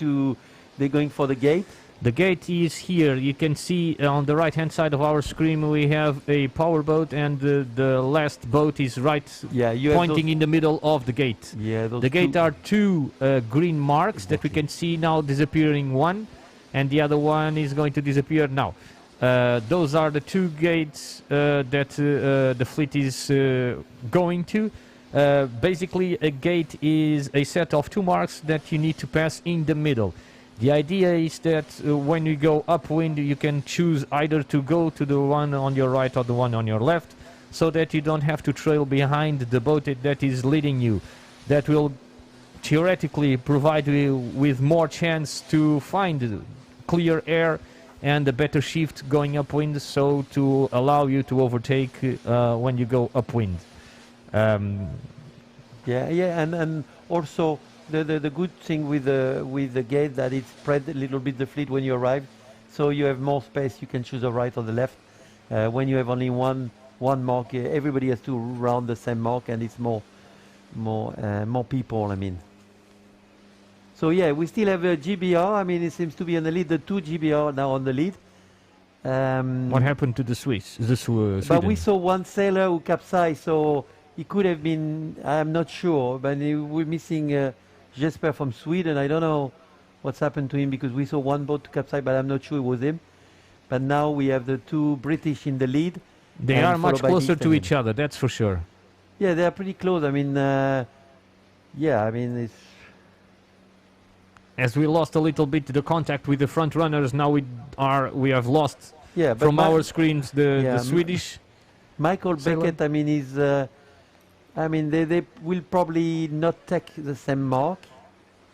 for the gate. The gate is here. You can see on the right hand side of our screen we have a power boat, and the last boat is pointing in the middle of the gate. Yeah, the gate are two green marks that we can see now disappearing, one, and the other one is going to disappear now. Those are the two gates that the fleet is going to. Basically, a gate is a set of two marks that you need to pass in the middle. The idea is that when you go upwind, you can choose either to go to the one on your right or the one on your left, so that you don't have to trail behind the boat that is leading you. That will theoretically provide you with more chance to find clear air and a better shift going upwind, so to allow you to overtake when you go upwind. Yeah, and also the good thing with the gate that it spread a little bit the fleet when you arrive, so you have more space. You can choose the right or the left. When you have only one mark, everybody has to round the same mark, and it's more people. I mean. So yeah, we still have a GBR. I mean, it seems to be on the lead. The two GBR now on the lead. What happened to the Swiss? But we saw one sailor who capsized, so he could have been. I'm not sure, but we're missing Jesper from Sweden. I don't know what's happened to him, because we saw one boat capsize, but I'm not sure it was him. But now we have the two British in the lead. They are much closer to each other, that's for sure. Yeah, they are pretty close. I mean, yeah, I mean it's. As we lost a little bit the contact with the front runners, now we have lost from our screens the Swedish. Michael Beckett, I mean, is. I mean, they will probably not take the same mark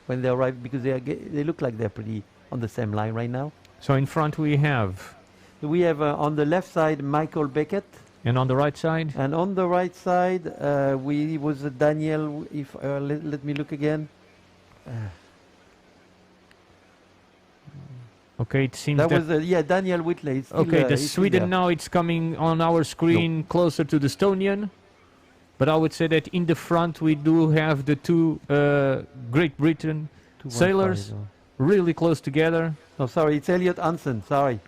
when they arrive, because they look like they're pretty on the same line right now. So in front we have. We have on the left side Michael Beckett. And on the right side. And on the right side was Daniel. If let me look again. Okay, it seems that was Daniel Whitley. Okay, the Sweden now it's coming on our screen closer to the Estonian, but I would say that in the front we do have the two Great Britain sailors really close together. Oh, sorry, it's Elliot Hansen. Sorry,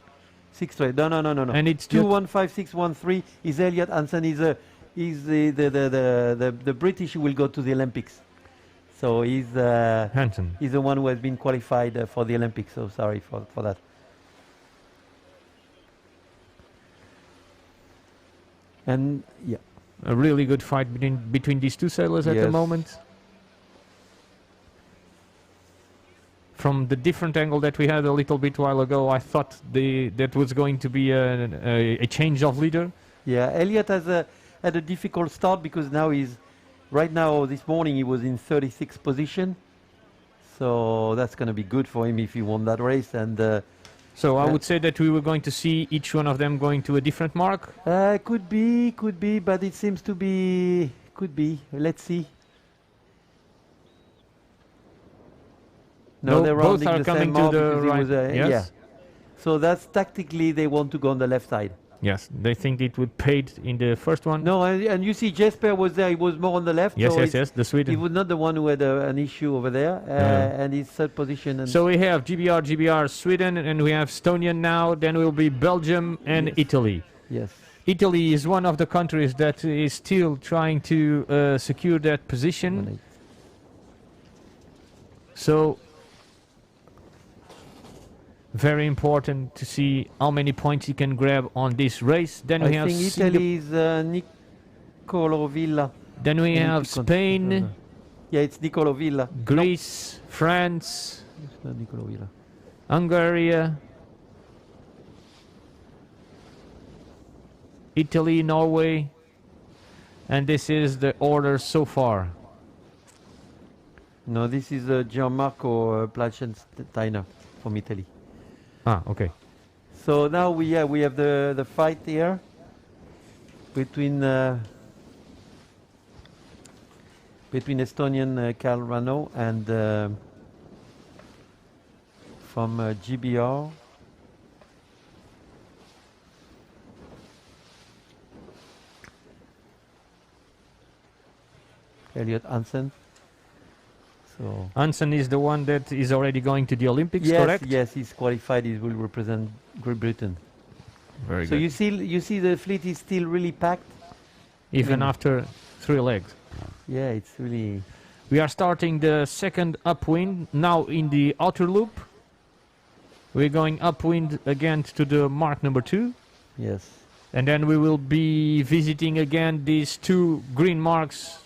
6-3. No. And it's 215613 is Elliot Hansen. He's the British who will go to the Olympics. So he's Hansen. He's the one who has been qualified for the Olympics. So sorry for that. And yeah, a really good fight between these two sailors at the moment. From the different angle that we had a little bit while ago, I thought that was going to be a change of leader. Yeah, Elliot had a difficult start, because now he's. Right now, this morning, he was in 36th position. So that's going to be good for him if he won that race. And So I would say that we were going to see each one of them going to a different mark. Could be, but it seems to be, could be. Let's see. No, they're both rounding are the coming same to mark the because it right. was a, Yes. yeah. So that's tactically they want to go on the left side. Yes, they think it would paid in the first one. No, and you see Jesper was there. He was more on the left. Yes, so yes, yes. The he Sweden. was not the one who had an issue over there, and his third position. And So we have GBR, Sweden, and we have Estonia now. Then will be Belgium and Yes. Italy. yes, Italy is one of the countries that is still trying to secure that position. 1-8. So very important to see how many points he can grab on this race. Then we I have think Italy is Nicolo Villa. then we I need have to Spain, Yeah, it's Nicolo Villa. Greece, France, It's not Nicolo Villa. Hungary, Italy, Norway, and this is the order so far. No, this is Gianmarco Plachensteiner from Italy. Ah, okay. So now we have the fight here between Estonian Karl Rano and from GBR. Elliot Hansen. So Hansen is the one that is already going to the Olympics, yes, correct? yes, he's qualified. He will represent Great Britain. Very So good. you see the fleet is still really packed. Even Mm. after 3 legs. Yeah, it's really. We are starting the second upwind now in the outer loop. We're going upwind again to the mark number 2. Yes. And then we will be visiting again these 2 green marks.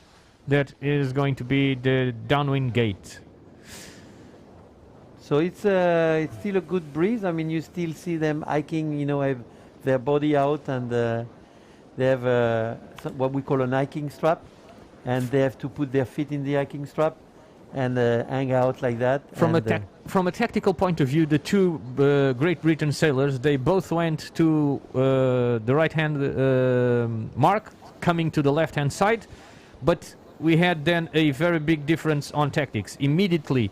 That is going to be the downwind gate. So it's still a good breeze. I mean, you still see them hiking, you know, have their body out, and they have what we call an hiking strap, and they have to put their feet in the hiking strap and hang out like that. From a tactical point of view, the 2 Great Britain sailors, they both went to the right-hand mark, coming to the left-hand side, but we had then a very big difference on tactics. Immediately,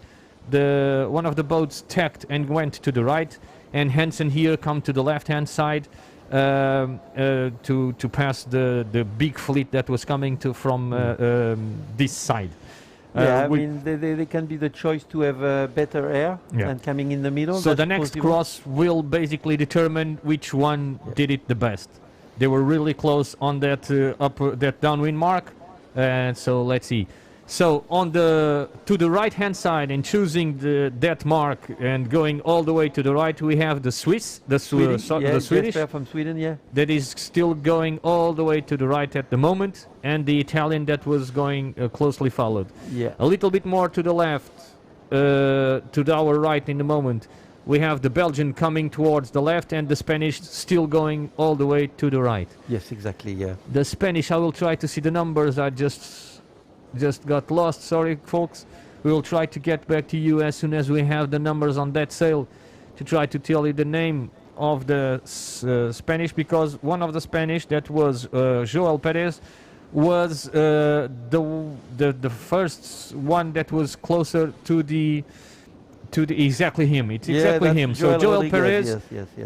one of the boats tacked and went to the right, and Hansen here come to the left-hand side to pass the big fleet that was coming from this side. Yeah, I mean, they can be the choice to have better air and coming in the middle. So the next cross will basically determine which one did it the best. They were really close on that that downwind mark. So let's see. So to the right-hand side and choosing that mark and going all the way to the right, we have the Swiss, the Swedish from Sweden, yeah. that is still going all the way to the right at the moment, and the Italian that was going closely followed. Yeah. A little bit more to the left, to our right in the moment, we have the Belgian coming towards the left, and the Spanish still going all the way to the right. Yes, exactly, yeah. The Spanish, I will try to see the numbers. I just got lost. Sorry, folks. We will try to get back to you as soon as we have the numbers on that sail to try to tell you the name of the Spanish, because one of the Spanish, that was Joel Perez, was the first one that was closer to the exactly him. It's exactly him. So Joel Perez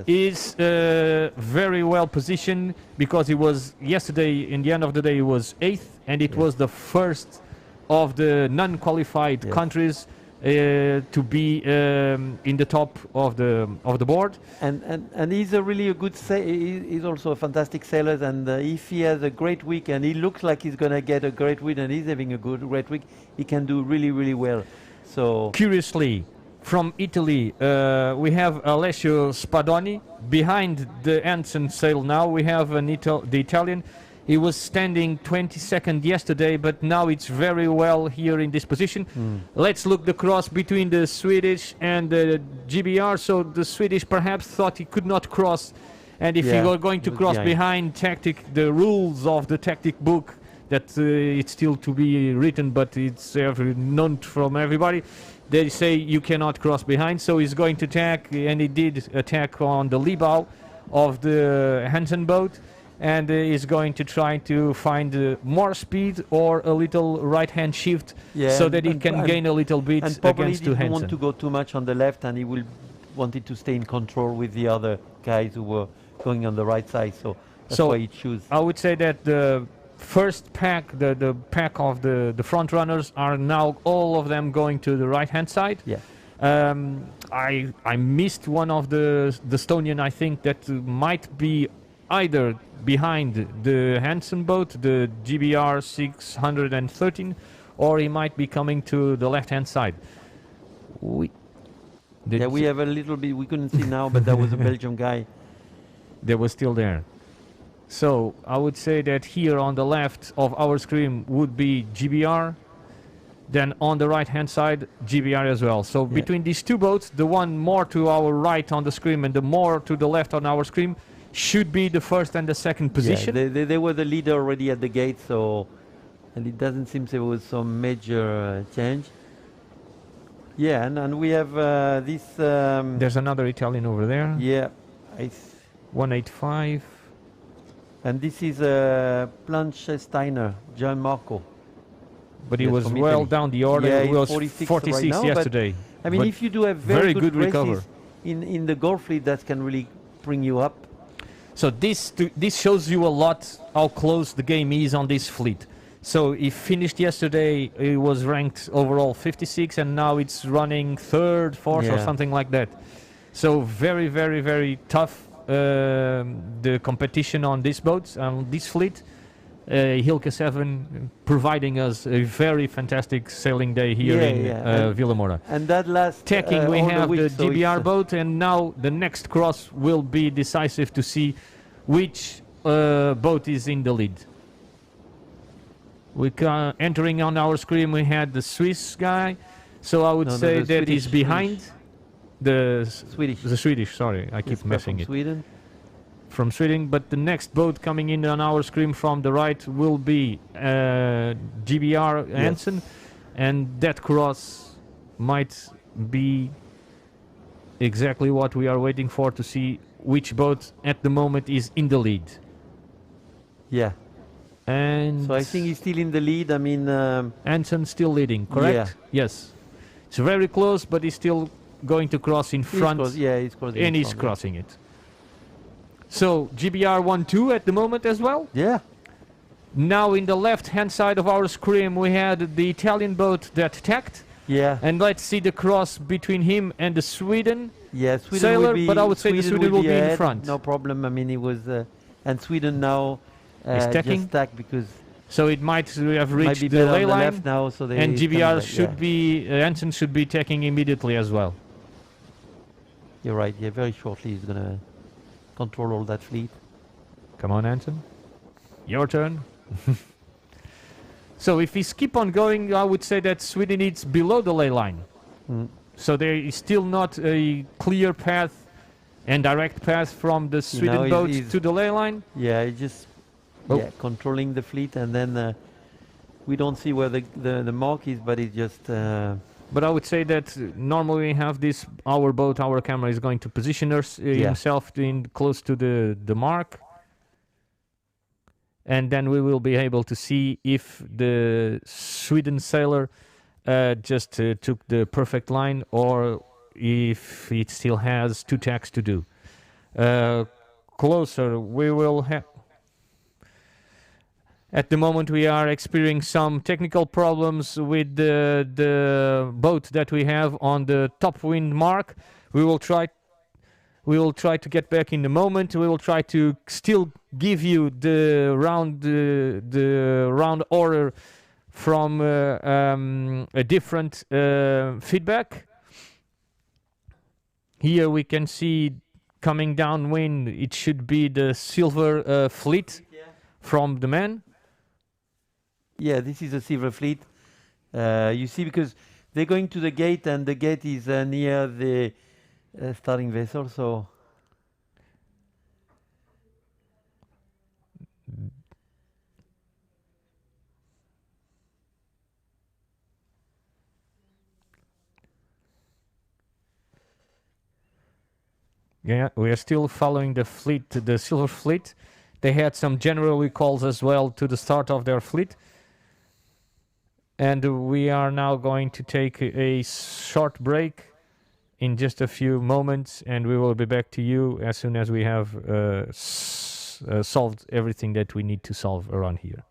is very well positioned, because he was yesterday, in the end of the day, he was 8th, and it was the first of the non-qualified countries to be in the top of the board. And he's a good he's also a fantastic sailor, and if he has a great week, and he looks like he's going to get a great week, and he's having a great week, he can do really, really well. So curiously, from Italy, we have Alessio Spadoni behind the Hansen sail. Now we have the Italian. He was standing 22nd yesterday, but now it's very well here in this position. Let's look the cross between the Swedish and the GBR. So the Swedish perhaps thought he could not cross, and if he were going to cross behind the rules of the tactic book, that it's still to be written, but it's known from everybody. They say you cannot cross behind, so he's going to attack, and he did attack on the lee bow of the Hansen boat, and is going to try to find more speed or a little right-hand shift, so that he can gain a little bit and probably against to didn't want Hansen. to go too much on the left, and he wanted to stay in control with the other guys who were going on the right side. So that's why he chose. I would say that the first pack, the pack of the front runners, are now all of them going to the right-hand side. Yeah. I missed one of the Estonian. I think that might be either behind the Hansen boat, the GBR 613, or he might be coming to the left-hand side. We have a little bit. We couldn't see now, but that was a Belgian guy. They were still there. So I would say that here on the left of our screen would be GBR, then on the right hand side GBR as well. So between these two boats, the one more to our right on the screen and the more to the left on our screen should be the first and the second position. Yeah, they were the leader already at the gate, so, and it doesn't seem there was some major change. Yeah, and we have this. There's another Italian over there. Yeah, 185. And this is Planchesteiner, Gianmarco. But he was well down the order. Yeah, he was 46 46 right now, yesterday. I mean, but if you do a very good races recover in the Golf fleet, that can really bring you up. So this shows you a lot how close the game is on this fleet. So he finished yesterday, he was ranked overall 56, and now it's running third, fourth, or something like that. So very, very, very tough, the competition on these boats, on this fleet. Hilke 7 providing us a very fantastic sailing day here in Vilamoura. And that last tacking, we have the so GBR boat, and now the next cross will be decisive to see which boat is in the lead. We entering on our screen, we had the Swiss guy, so I would say that he's behind the Swedish. The Swedish, sorry, I keep messing it. Sweden. From Sweden, but the next boat coming in on our screen from the right will be GBR Hansen, and that cross might be exactly what we are waiting for, to see which boat at the moment is in the lead. Yeah. And so I think he's still in the lead. I mean, Hansen still leading, correct? Yeah. Yes. It's very close, but he's still going to cross in front. He's crossing. And he's crossing it. So GBR 1-2 at the moment as well. Yeah. Now in the left-hand side of our screen, we had the Italian boat that attacked. Yeah. And let's see the cross between him and the Sweden. Yeah, Sweden sailor, will be, but I would say the Sweden will be in front. No problem. I mean, it was, and Sweden now just tack because. So it might have reached be the ley on the line, left now, so and GBR should be Hansen should be tacking immediately as well. You're right. Yeah, very shortly he's gonna control all that fleet. Come on, Hansen. Your turn. So if we keep on going, I would say that Sweden is below the ley line. So there is still not a clear path and direct path from the Sweden boat to the ley line. Yeah, it's just controlling the fleet, and then we don't see where the mark is, but it's just. But I would say that normally we have this, our boat, our camera is going to position himself in close to the mark. And then we will be able to see if the Sweden sailor just took the perfect line, or if it still has 2 tacks to do. Closer, we will have. At the moment, we are experiencing some technical problems with the boat that we have on the top wind mark. We will try to get back in the moment. We will try to still give you the round order from a different feedback. Here we can see coming downwind. It should be the silver fleet from the man. Yeah, this is a silver fleet. You see, because they're going to the gate, and the gate is near the starting vessel, so. Yeah, we are still following the fleet, the Silver Fleet. They had some general recalls as well to the start of their fleet. And we are now going to take a short break in just a few moments, and we will be back to you as soon as we have solved everything that we need to solve around here.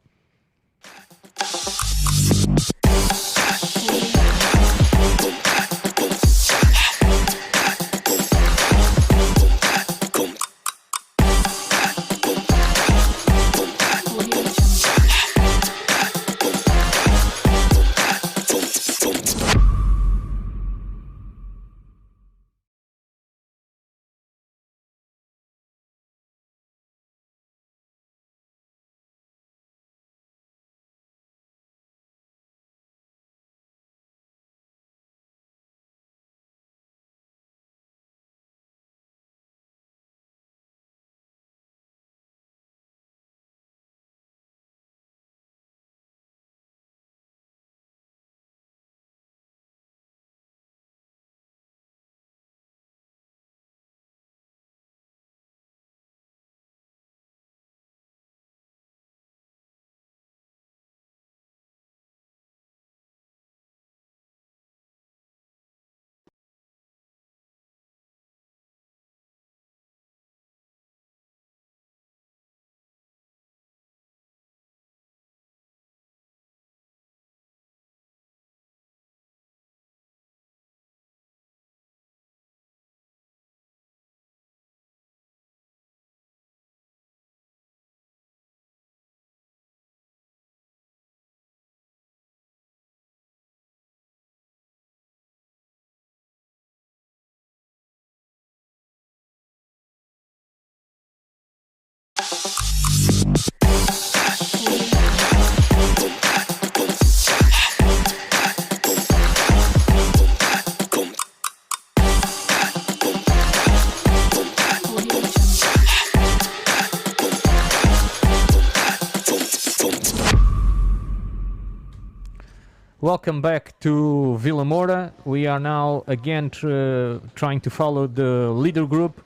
Welcome back to Vilamoura. We are now again trying to follow the leader group.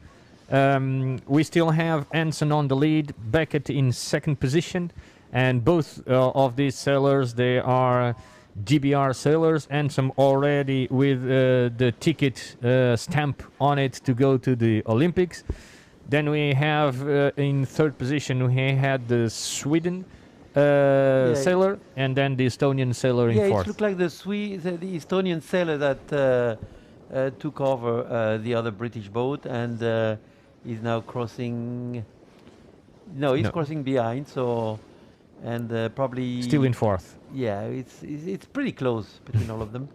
We still have Anson on the lead, Beckett in second position, and both of these sailors, they are GBR sailors. Anson already with the ticket stamp on it to go to the Olympics. Then we have in third position, we had the Sweden sailor, and then the Estonian sailor in fourth. Yeah, it looked like the Estonian sailor that took over the other British boat and is now crossing. No, he's crossing behind. So, and probably still in fourth. Yeah, it's pretty close between all of them.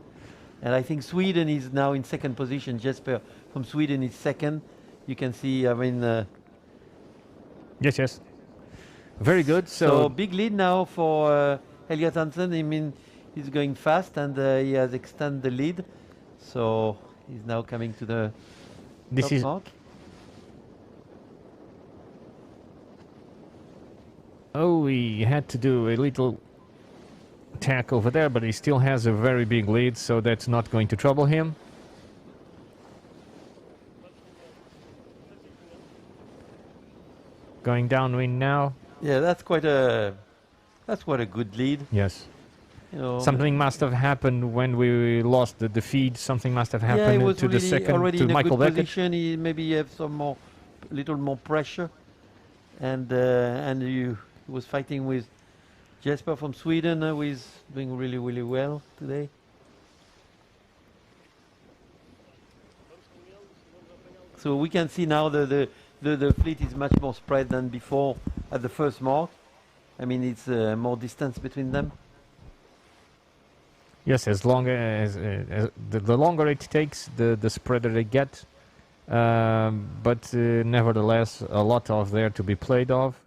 And I think Sweden is now in second position. Jesper from Sweden is second. You can see. I mean. Yes. Very good. So big lead now for Helge Hansen. I mean, he's going fast and he has extended the lead. So he's now coming to the top mark. Oh, he had to do a little tack over there, but he still has a very big lead, so that's not going to trouble him. Going downwind now. Yeah, that's quite a good lead. Yes. You know, something must have happened when we lost the feed. Something must have happened to the second, already to in Michael a good Beckett. position. He maybe have some little more pressure, and he was fighting with Jesper from Sweden, who is doing really well today. So we can see now the fleet is much more spread than before at the first mark. I mean, it's more distance between them. Yes, as long as the longer it takes, the spreader they get. But nevertheless, a lot of there to be played of.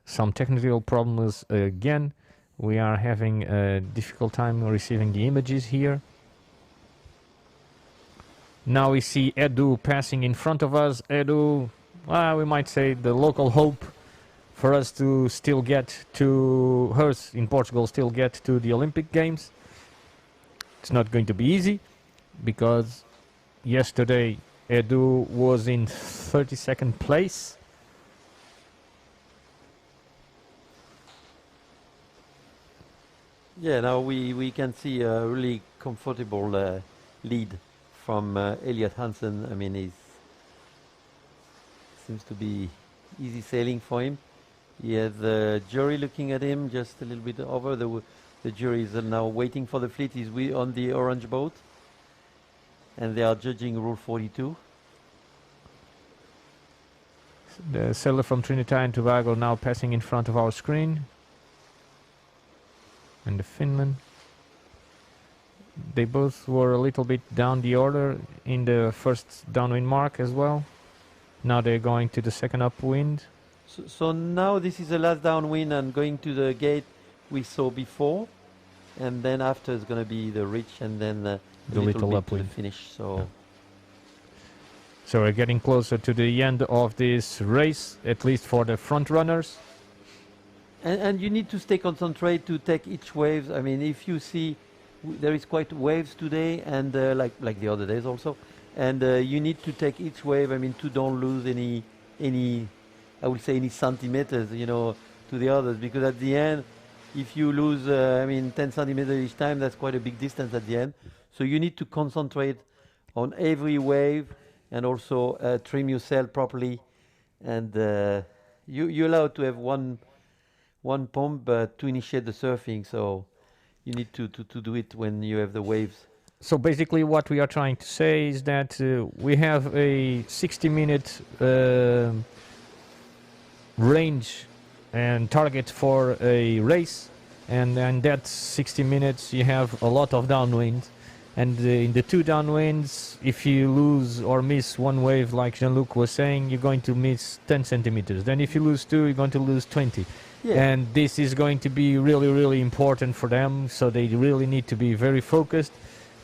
Some technical problems again. We are having a difficult time receiving the images here. Now we see Edu passing in front of us. Edu, we might say the local hope for us to still get to hers in Portugal, still get to the Olympic Games. It's not going to be easy because yesterday Edu was in 32nd place. Yeah, now we can see a really comfortable lead from Elliot Hansen. I mean, he seems to be easy sailing for him. He has the jury looking at him just a little bit over. The jury is now waiting for the fleet. He's on the orange boat, and they are judging Rule 42. The sailor from Trinidad and Tobago now passing in front of our screen. And the Finland. They both were a little bit down the order in the first downwind mark as well. Now they're going to the second upwind. So now this is the last downwind and going to the gate we saw before. And then after is going to be the ridge and then the little upwind to the finish. So. Yeah. So we're getting closer to the end of this race, at least for the front runners. And you need to stay concentrated to take each wave. I mean, if you see there is quite waves today, and like the other days also, and you need to take each wave. I mean, to don't lose any I would say any centimeters, you know, to the others, because at the end, if you lose, I mean, 10 centimeters each time, that's quite a big distance at the end. So you need to concentrate on every wave, and also trim your sail properly, and you're allowed to have one pump to initiate the surfing, so you need to do it when you have the waves. So basically what we are trying to say is that we have a 60-minute range and target for a race, and that 60 minutes you have a lot of downwind, and in the two downwinds, if you lose or miss one wave, like Jean-Luc was saying, you're going to miss 10 centimeters. Then if you lose two, you're going to lose 20. Yeah. And this is going to be really, really important for them. So they really need to be very focused.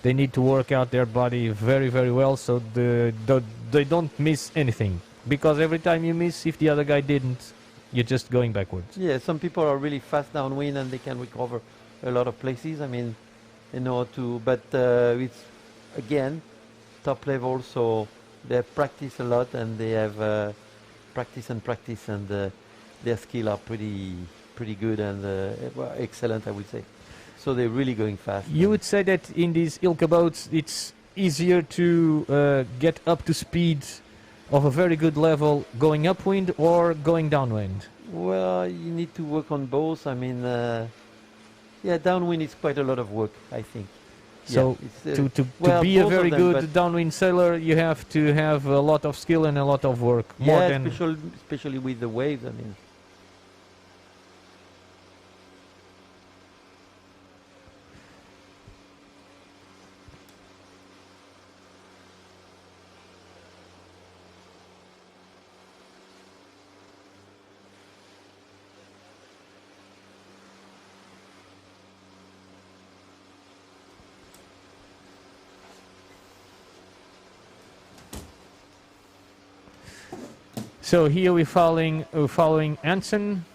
They need to work out their body very, very well, so they don't miss anything. Because every time you miss, if the other guy didn't, you're just going backwards. Yeah, some people are really fast downwind and they can recover a lot of places. I mean, you know, but it's, again, top level, so they have practiced a lot, and they have practice, and their skill are pretty good and excellent, I would say. So they're really going fast. You would say that in these Ilka boats, it's easier to get up to speed of a very good level going upwind or going downwind? Well, you need to work on both. I mean, yeah, downwind is quite a lot of work, I think. So yeah, to be a very good downwind sailor, you have to have a lot of skill and a lot of work. More yeah, than especially with the waves, I mean. So here we're following Hansen.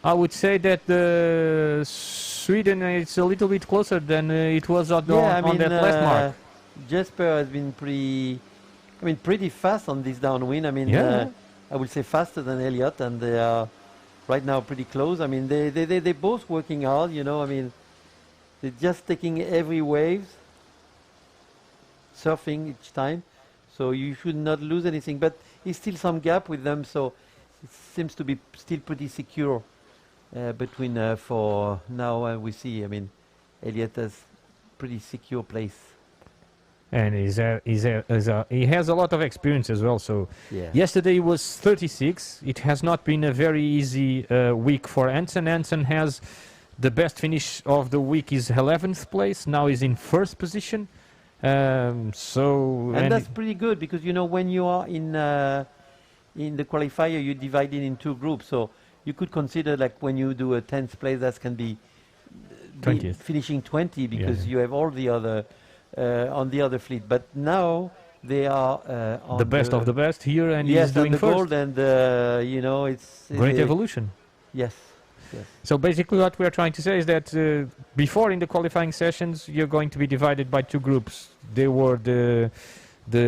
I would say that Sweden is a little bit closer than it was on that last mark. Jesper has been pretty fast on this downwind. I mean, yeah. I would say faster than Elliot, and they are right now pretty close. I mean, they're both working hard, you know. I mean, they're just taking every wave, surfing each time. So you should not lose anything, but it's still some gap with them, so it seems to be still pretty secure between for now. We see, I mean, Elliot has pretty secure place. And he has a lot of experience as well. So yeah. Yesterday was 36. It has not been a very easy week for Hansen. Hansen has the best finish of the week is 11th place. Now he's in first position. And that's pretty good, because you know, when you are in the qualifier, you divide it in two groups. So you could consider, like, when you do a 10th place, that can be 20th. Finishing 20, because you have all the other on the other fleet. But now they are on the best of the best here, and yes, he's doing the first. gold, and you know, it's great evolution. Yes. yes. So basically what we are trying to say is that before in the qualifying sessions, you're going to be divided by two groups. They were the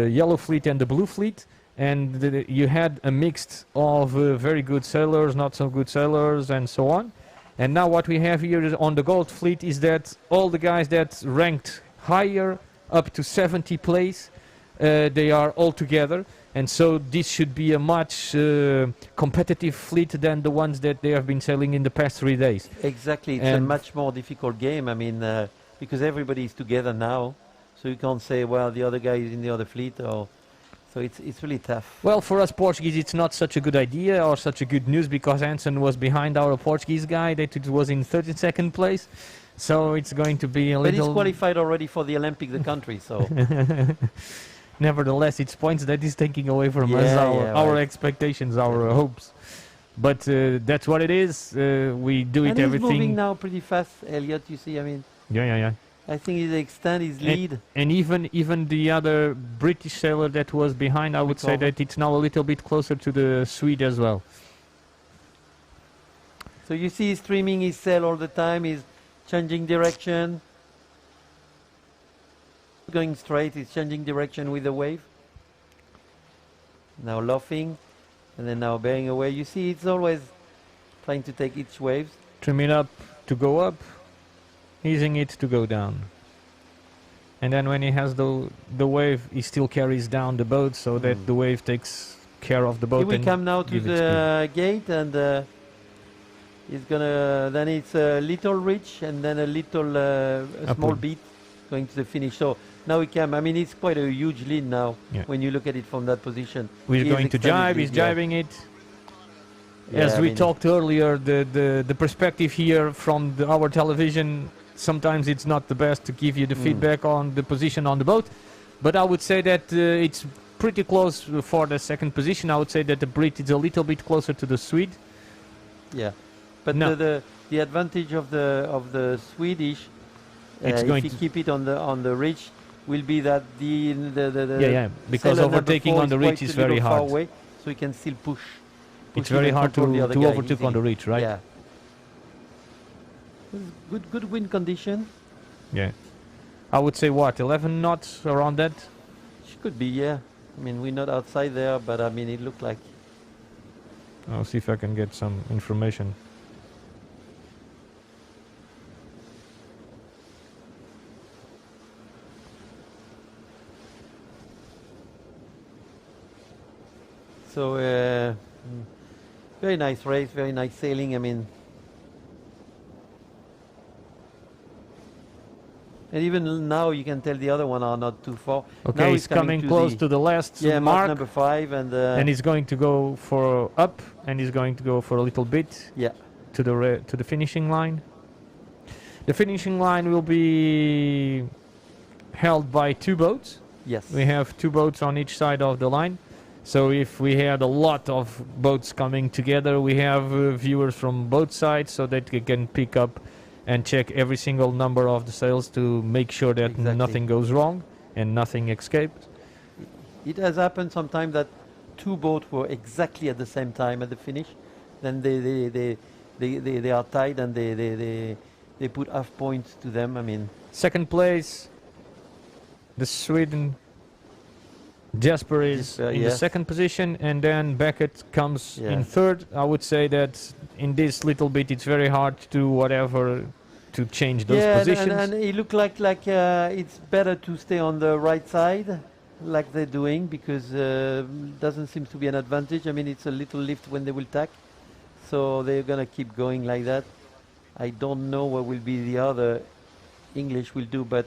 yellow fleet and the blue fleet, and you had a mix of very good sailors, not so good sailors, and so on. And now what we have here is on the gold fleet is that all the guys that ranked higher up to 70 place, they are all together. And so this should be a much competitive fleet than the ones that they have been sailing in the past 3 days. Exactly, it's a much more difficult game. I mean, because everybody is together now, so you can't say, well, the other guy is in the other fleet, or so it's really tough. Well, for us Portuguese, it's not such a good idea or such a good news because Anson was behind our Portuguese guy that it was in 32nd place. So it's going to be a but little... he's qualified already for the Olympic, the country, so... Nevertheless, it's points that is taking away from us our expectations, our hopes. But that's what it is. We do it everything. He's moving now pretty fast, Elliot. You see, I mean. Yeah. I think he's extend his lead. And even the other British sailor that was behind, I would say that it's now a little bit closer to the Swede as well. So you see, he's streaming his sail all the time. He's changing direction. Going straight, he's changing direction with the wave. Now luffing, and then now bearing away. You see, it's always trying to take each wave. Trimming up to go up, easing it to go down. And then when he has the wave, he still carries down the boat so that the wave takes care of the boat. He will come now to the gate, and he's gonna. Then it's a little reach, and then a little a small beat going to the finish. So. Now he can. I mean, it's quite a huge lead now when you look at it from that position. We're going to jibe. He's jibing it. As we talked earlier, the perspective here from our television, sometimes it's not the best to give you the feedback on the position on the boat. But I would say that it's pretty close for the second position. I would say that the Brit is a little bit closer to the Swede. Yeah, but the advantage of the Swedish, if you keep it on the reach, will be that because overtaking on the reach is very hard. Far away, so you can still push. It's very hard to overtake on the reach, right? Yeah. Good wind condition. Yeah. I would say what, 11 knots around that? It could be, yeah. I mean, we're not outside there, but I mean, it looked like. I'll see if I can get some information. So, very nice race, very nice sailing. I mean, and even now you can tell the other one are not too far. Okay, now he's coming close to the last mark. Number 5, and he's going to go for up, and he's going to go for a little bit. Yeah. To the finishing line. The finishing line will be held by 2 boats. Yes. We have 2 boats on each side of the line. So if we had a lot of boats coming together, we have viewers from both sides so that we can pick up and check every single number of the sails to make sure that nothing goes wrong and nothing escaped. It has happened sometimes that 2 boats were exactly at the same time at the finish. Then they are tied and they put half points to them. I mean, second place, the Sweden. Jasper is in the second position, and then Beckett comes in third. I would say that in this little bit it's very hard to do whatever to change those positions. And it looked like it's better to stay on the right side like they're doing, because doesn't seem to be an advantage. I mean, it's a little lift when they will tack, so they're gonna keep going like that. I don't know what will be the other English will do, but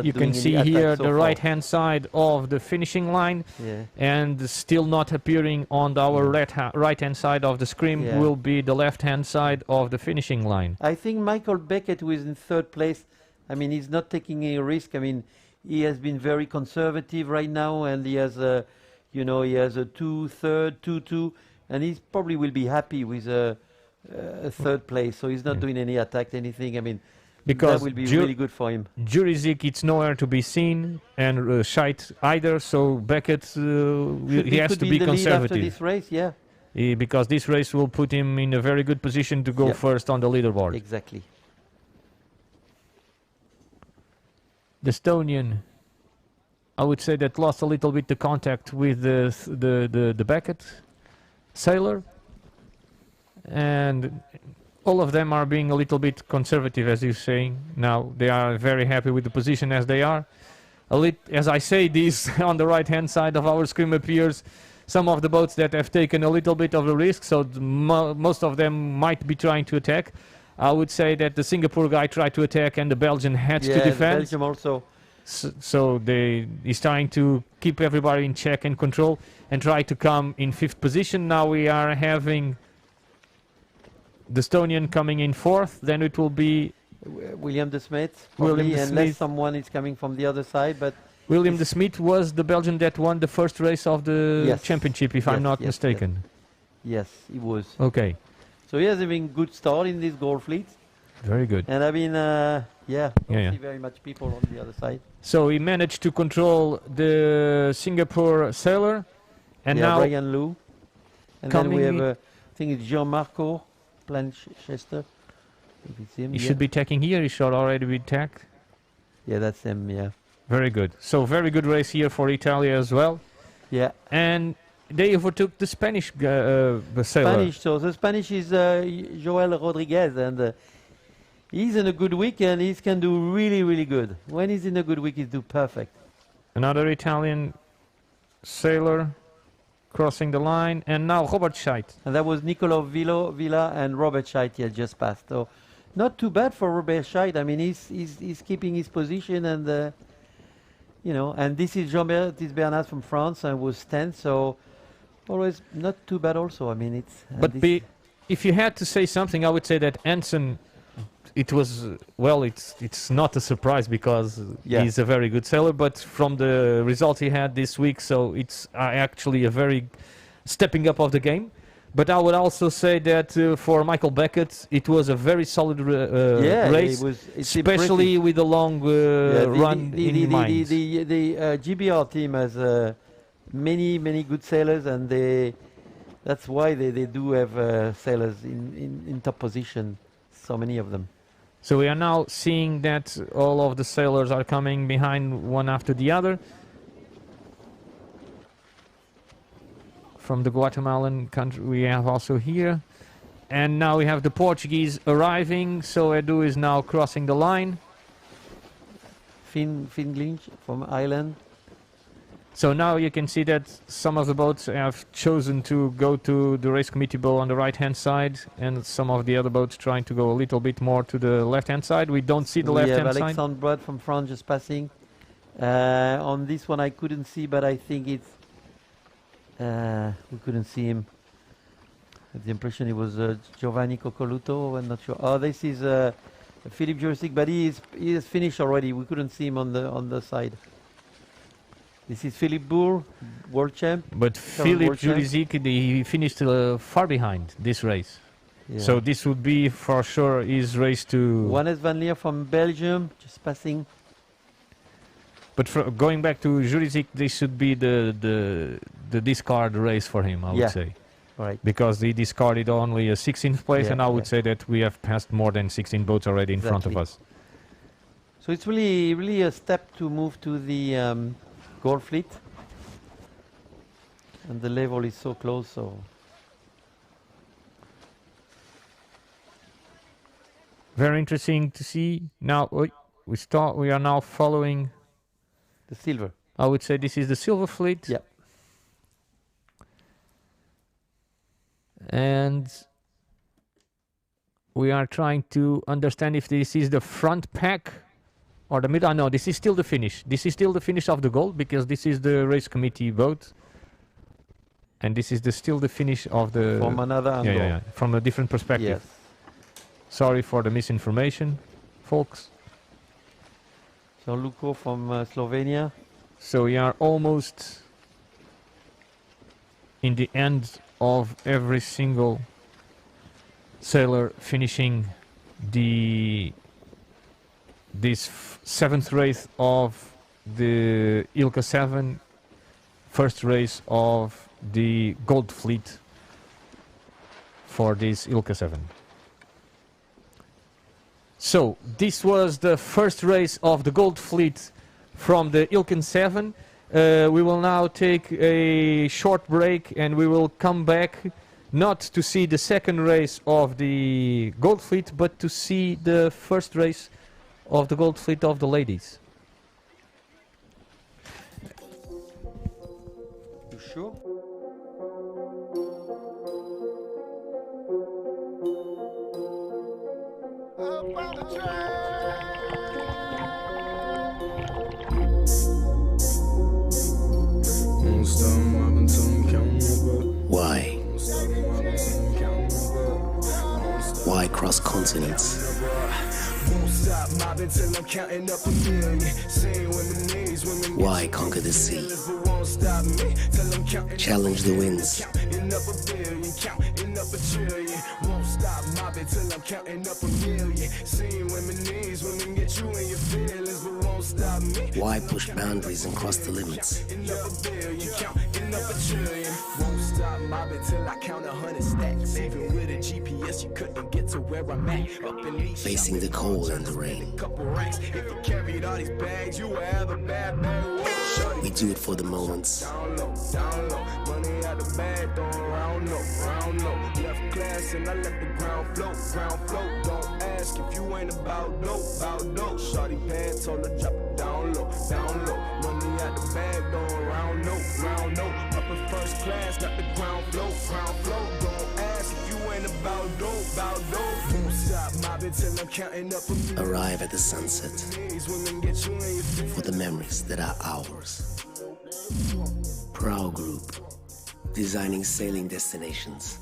you can see here the right-hand side of the finishing line, and still not appearing on our right-hand side of the screen will be the left-hand side of the finishing line. I think Michael Beckett, who is in third place, I mean, he's not taking any risk. I mean, he has been very conservative right now, and he has a, he has a 2-2, and he probably will be happy with a third place. So he's not doing any attack, anything. I mean, because that will be really good for him. Jurizik, it's nowhere to be seen, and Scheidt either. So Beckett, he has to be conservative. After this race, because this race will put him in a very good position to go Yeah. first on the leaderboard. Exactly. The Estonian, I would say, that lost a little bit the contact with the Beckett sailor, and all of them are being a little bit conservative, as you're saying. Now they are very happy with the position as they are. As I say this, on the right hand side of our screen appears some of the boats that have taken a little bit of the risk, so most of them might be trying to attack. I would say that the Singapore guy tried to attack and the Belgian had to defend. Belgium also. So he's trying to keep everybody in check and control and try to come in 5th position. Now we are having the Estonian coming in 4th. Then it will be William de Smet, William probably, de unless Smet. someone is coming from the other side. But William de Smet was the Belgian that won the first race of the Yes. championship, if I'm Yes, not yes, mistaken. yes, he was. Okay, So he has been good start in this gold fleet. very good. And I mean, don't Yeah. see very much people on the other side. So he managed to control the Singapore sailor, and yeah, now Brian Lou. And then we coming have, in- I think it's Gianmarco Planchester. If it's him, he yeah. should be tacking here. He should already be tacked. Yeah, that's him, yeah. Very good. So very good race here for Italia as well. Yeah. And they overtook the Spanish sailor. Spanish, so the Spanish is Joel Rodriguez, and he's in a good week, and he can do really, really good. When he's in a good week, he do perfect. Another Italian sailor crossing the line, and now Robert Scheidt. And that was Nicolo Villa and Robert Scheidt he had just passed. So not too bad for Robert Scheidt. I mean, he's keeping his position, and you know. And this is Jean-Baptiste Bernard from France, and was 10th. So always not too bad. Also, I mean, it's. But if you had to say something, I would say that Anson. It was well. It's not a surprise because Yeah. he's a very good sailor. But from the result he had this week, so it's actually a very stepping up of the game. But I would also say that for Michael Beckett, it was a very solid race, It's especially impressive. with a long run in mind. The GBR team has many good sailors, and that's why they do have sailors in top position. So many of them. So we are now seeing that all of the sailors are coming behind one after the other. From the Guatemalan country we have also here. And now we have the Portuguese arriving. So Edu is now crossing the line. Finn Glinch from Ireland. So now you can see that some of the boats have chosen to go to the race committee boat on the right hand side, and some of the other boats trying to go a little bit more to the left hand side. We don't see the left hand side. Alexandre Brod from France just passing. On this one I couldn't see, but I think it's we couldn't see him. I had the impression it was Giovanni Coccoluto. I'm not sure. Oh, this is Philippe Jurisic, but he is finished already. We couldn't see him on the side. This is Philippe Bourg, world champ. But Philippe world champ. Jurisic, he finished far behind this race. Yeah. So this would be for sure his race to... Wannes van Leer from Belgium, just passing. But going back to Jurisic, this should be the discard race for him, I would say. Right. Because he discarded only a 16th place, Yeah, and I would yeah. say that we have passed more than 16 boats already in front of Exactly. us. So it's really a step to move to the gold fleet. And the level is so close, so... Very interesting to see. Now we are now following. The silver. I would say this is the silver fleet. Yeah. And we are trying to understand if this is the front pack or the middle. No, this is still the finish. This is still the finish of the goal because this is the race committee boat. And this is still the finish of the... From another angle. yeah. From a different perspective. Yes. Sorry for the misinformation, folks. Jean-Luco from Slovenia. So we are almost in the end of every single sailor finishing this 7th race of the Ilka 7, first race of the Gold Fleet for this Ilka 7. So this was the first race of the Gold Fleet from the Ilken 7. We will now take a short break and we will come back not to see the second race of the Gold Fleet, but to see the first race of the Gold Fleet of the ladies. You sure? Why? Why cross continents? Why conquer the sea? Challenge the winds. Why push boundaries and cross the limits? Won't stop mobbing till I count 100 stacks. Even with a GPS, you couldn't get to where I'm at. Facing the cold and the rain. We do it for the moments. Money out the bag, round up. Left class and I let the ground float. Don't ask if you ain't about dope. Shorty pants told her drop it down low. Money out the bag, round up. Up in first class, got the ground float. Don't ask if you ain't about dope. Won't stop mobbing till I'm counting up. Arrive at the sunset for the memories that are ours. Proud Group, designing sailing destinations.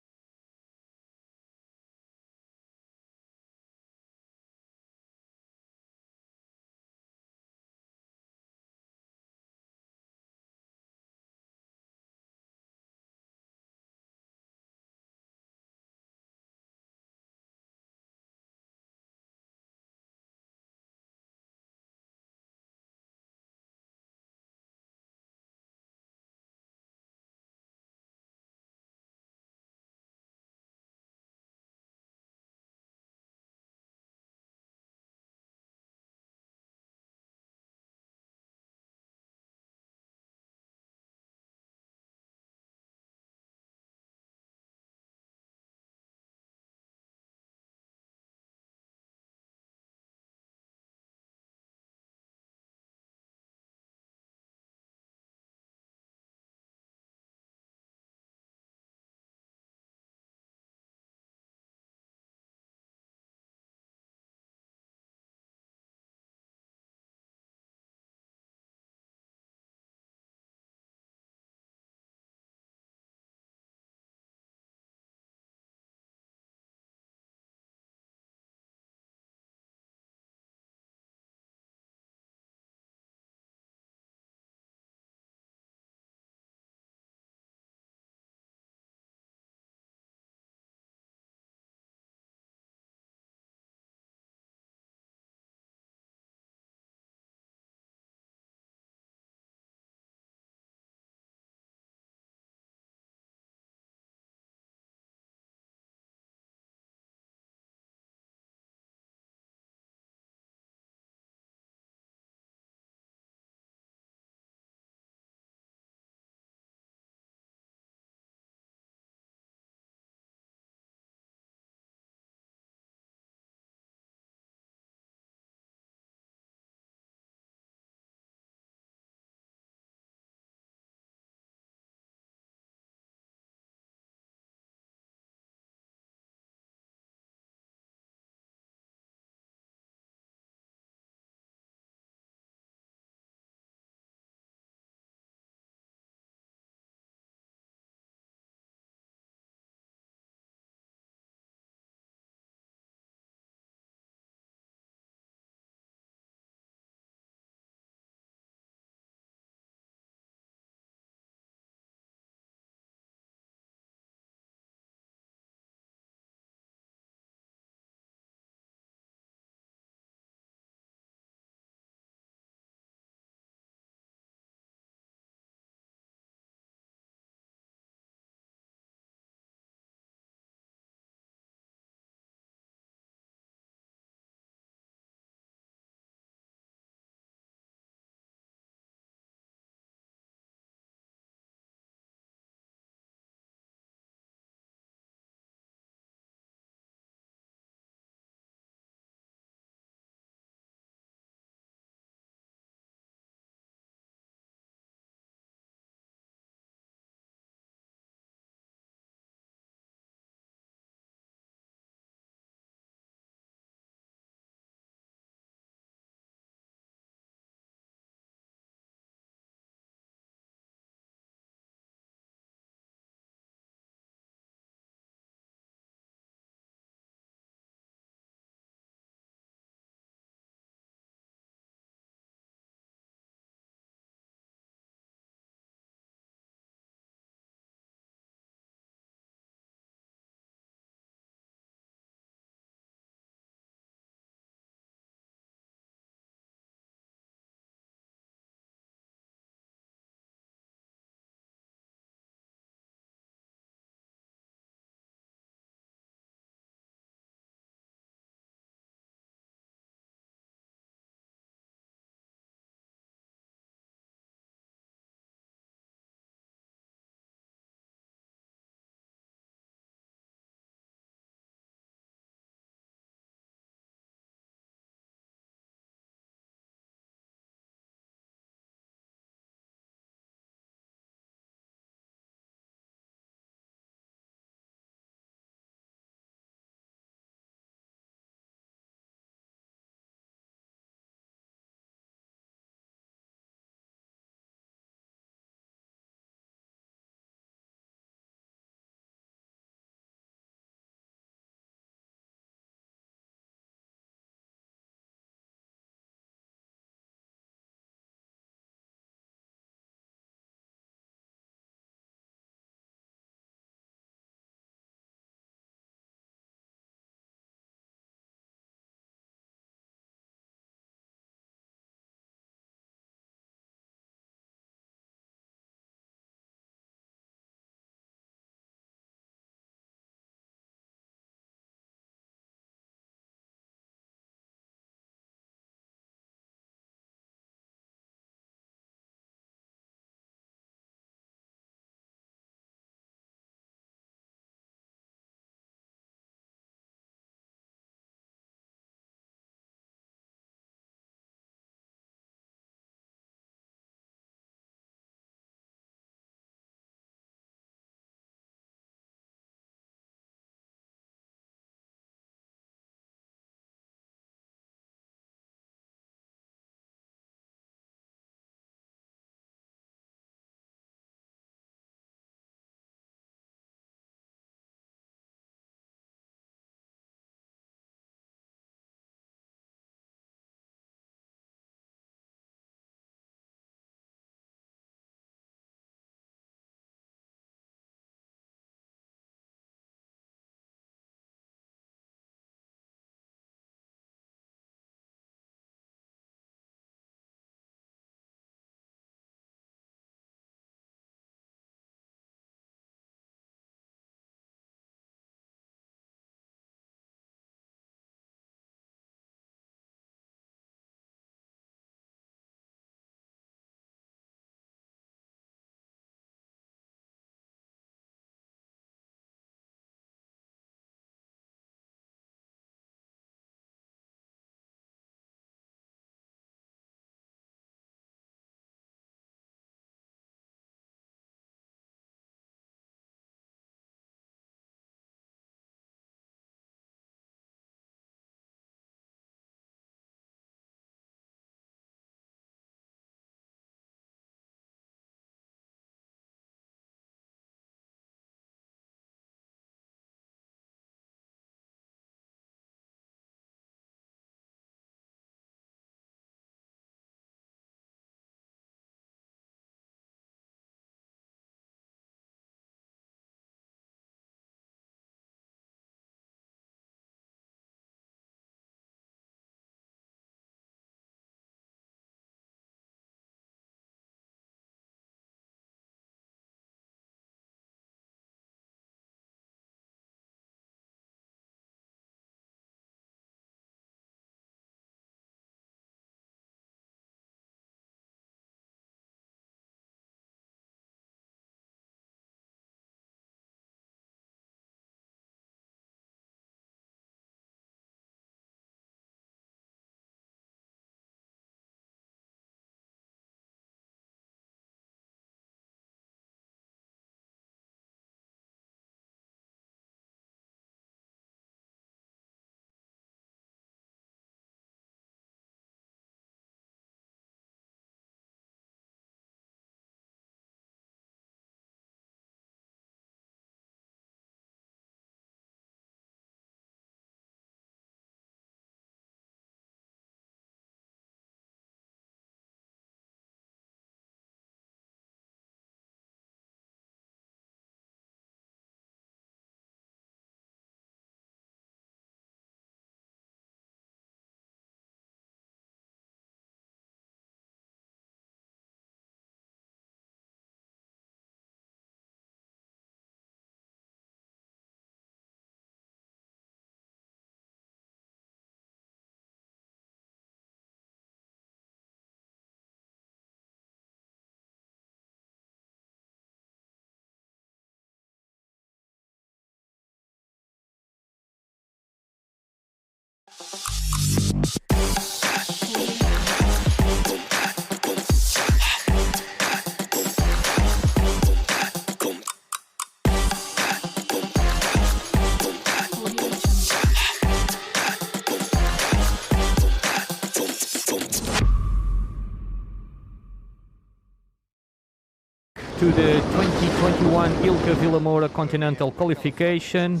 to the 2021 Ilka Vilamoura Continental Qualification.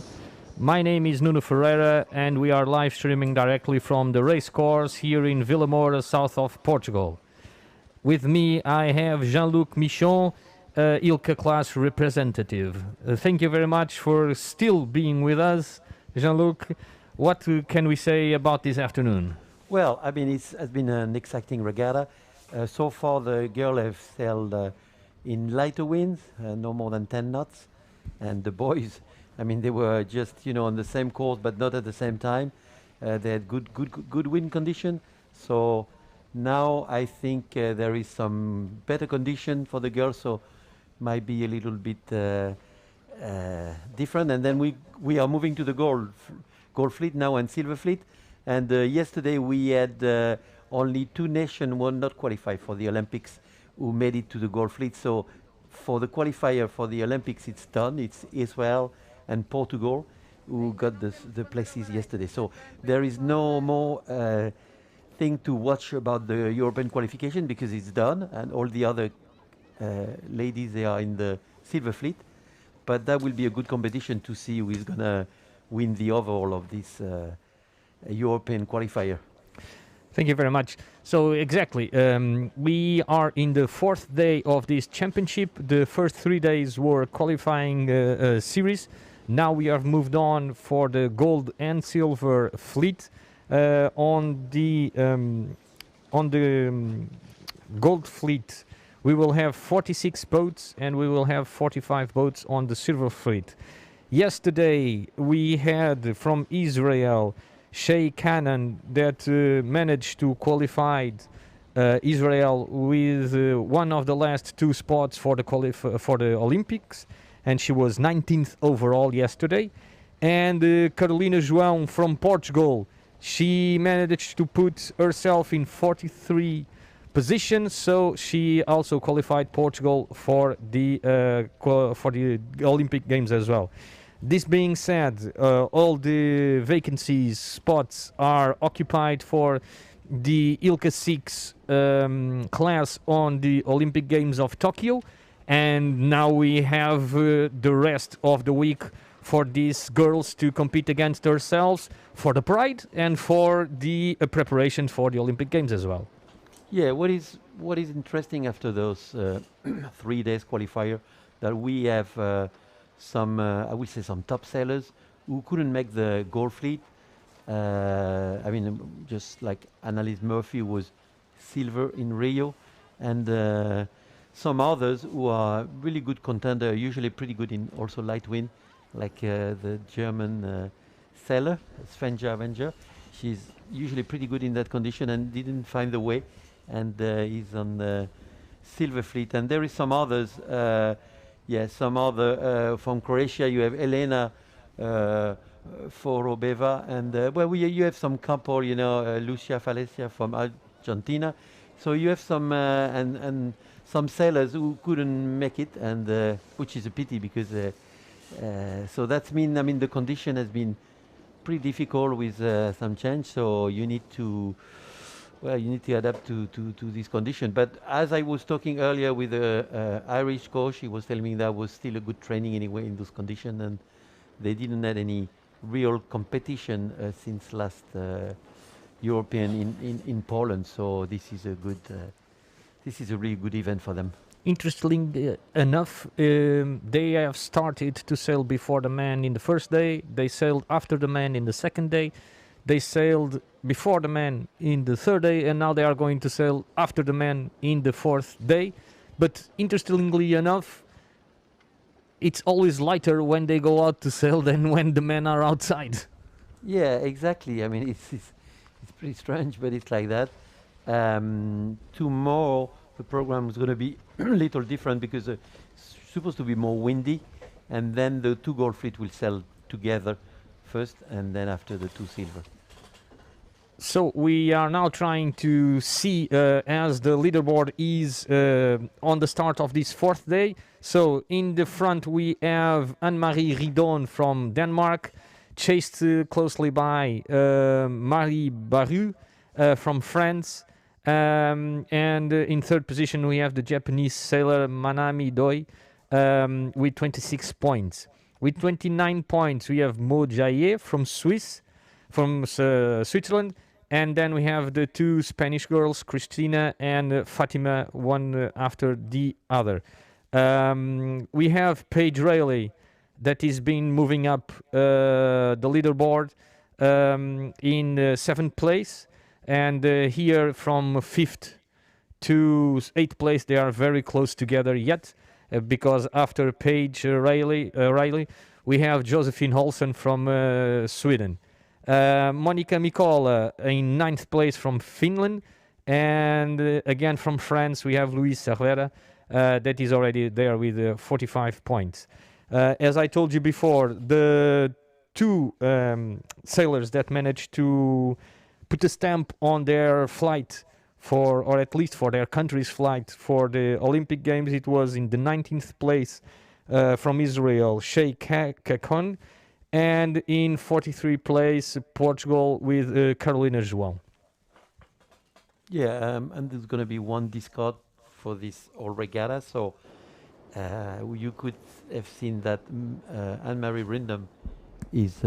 My name is Nuno Ferreira and we are live streaming directly from the race course here in Vilamoura, south of Portugal. With me I have Jean-Luc Michon, Ilka class representative. Thank you very much for still being with us. Jean-Luc, what can we say about this afternoon? Well, I mean, it has been an exciting regatta. So far, the girls have sailed in lighter winds, no more than 10 knots. And the boys, I mean, they were just, on the same course, but not at the same time. They had good wind condition. So now I think there is some better condition for the girls, so might be a little bit different. And then we are moving to the gold fleet now and silver fleet. And yesterday we had only 2 nations were not qualified for the Olympics who made it to the gold fleet. So for the qualifier for the Olympics, it's done. It's Israel and Portugal who got the places yesterday. So there is no more thing to watch about the European qualification because it's done, and all the other ladies, they are in the silver fleet. But that will be a good competition to see who is gonna win the overall of this European qualifier. Thank you very much. So exactly, we are in the 4th day of this championship. The first 3 days were qualifying series. Now we have moved on for the gold and silver fleet. On the gold fleet, we will have 46 boats and we will have 45 boats on the silver fleet. Yesterday we had from Israel Shea Cannon that managed to qualify Israel with one of the last 2 spots for the Olympics, and she was 19th overall yesterday. And Carolina João from Portugal, she managed to put herself in 43 positions, so she also qualified Portugal for the Olympic Games as well. This being said, all the vacancies spots are occupied for the Ilka 6 class on the Olympic Games of Tokyo, and now we have the rest of the week for these girls to compete against themselves for the pride and for the preparation for the Olympic Games as well. Yeah, what is interesting after those 3 days qualifier, that we have some, I will say, some top sailors who couldn't make the gold fleet. I mean, just like Annalise Murphy was silver in Rio, and some others who are really good contender, usually pretty good in also light wind, like the German sailor, Svenja Avenger. She's usually pretty good in that condition and didn't find the way, and is on the silver fleet. And there is some others. Some other from Croatia. You have Elena Forobeva, and you have some couple, Lucia Falesia from Argentina. So you have some and some sailors who couldn't make it, and which is a pity because so that's the condition has been pretty difficult with some change. So you need to. Well, you need to adapt to this condition. But as I was talking earlier with the Irish coach, he was telling me that was still a good training anyway in those conditions, and they didn't have any real competition since last European in Poland. So this is a really good event for them. Interestingly enough, they have started to sail before the men in the first day. They sailed after the men in the second day. They sailed before the men in the 3rd day, and now they are going to sail after the men in the 4th day. But interestingly enough, it's always lighter when they go out to sail than when the men are outside. Yeah, exactly. I mean, it's pretty strange, but it's like that. Tomorrow the program is going to be a little different because it's supposed to be more windy, and then the 2 gold fleet will sail together first, and then after the 2 silver. So we are now trying to see as the leaderboard is on the start of this 4th day. So in the front we have Anne-Marie Ridon from Denmark, chased closely by Marie Baru from France, And in third position, we have the Japanese sailor Manami Doi with 26 points. With 29 points, we have Mo Jaye from Switzerland. And then we have the two Spanish girls, Cristina and Fatima, one after the other. We have Paige Rayleigh that is been moving up the leaderboard in 7th place. And here from 5th to 8th place, they are very close together yet. Because after Paige Riley, we have Josephine Olsen from Sweden. Monica Mikola in 9th place from Finland. And again from France, we have Luis Herrera that is already there with 45 points. As I told you before, the two sailors that managed to put a stamp on their flight or at least for their country's flight for the Olympic Games, it was in the 19th place from Israel, Shea Kakon, and in 43rd place, Portugal with Carolina João. Yeah, and there's going to be one discard for this whole regatta, so you could have seen that Anne-Marie Rindam is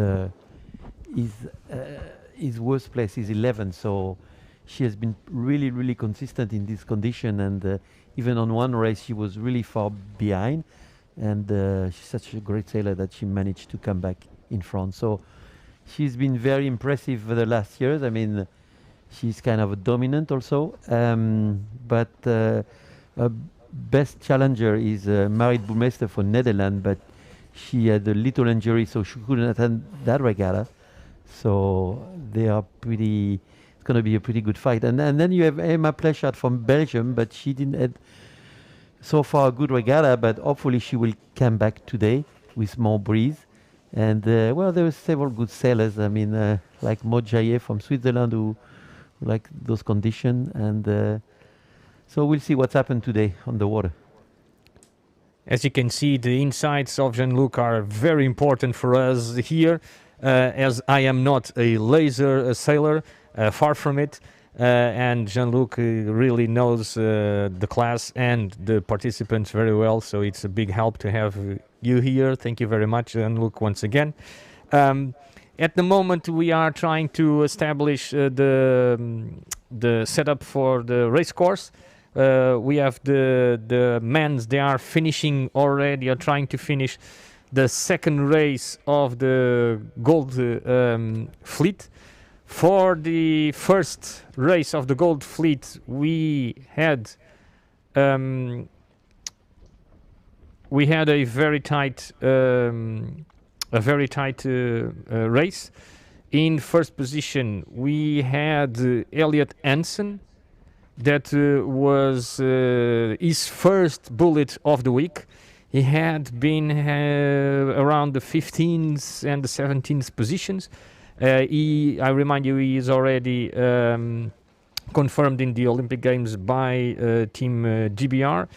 worst place is 11th, so she has been really consistent in this condition, and even on one race she was really far behind, and she's such a great sailor that she managed to come back in front. So she's been very impressive for the last years. I mean, she's kind of a dominant also, but best challenger is Marit Boelmeester for Netherlands, but she had a little injury, so she couldn't attend that regatta. So they are pretty. It's going to be a pretty good fight. And then you have Emma Plechat from Belgium, but she didn't have so far a good regatta. But hopefully she will come back today with more breeze. And well, there were several good sailors. I mean, like Mo Jaye from Switzerland, who like those conditions. And so we'll see what's happened today on the water. As you can see, the insights of Jean-Luc are very important for us here. As I am not a laser sailor, far from it, and Jean-Luc really knows the class and the participants very well, so it's a big help to have you here. Thank you very much, Jean-Luc, once again. At the moment, we are trying to establish the setup for the race course. We have the men's, they are finishing already, are trying to finish the second race of the Gold Fleet. For the first race of the Gold Fleet, we had a very tight race. In first position, we had Elliot Hansen. That was his first bullet of the week. He had been around the 15th and the 17th positions. I remind you, he is already confirmed in the Olympic Games by Team GBR.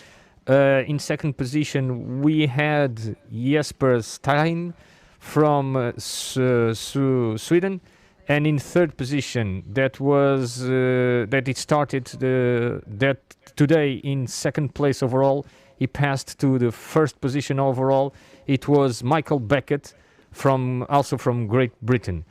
In second position, we had Jesper Stein from Sweden. And in third position, that it started that today in second place overall. He passed to the first position overall. It was Michael Beckett also from Great Britain.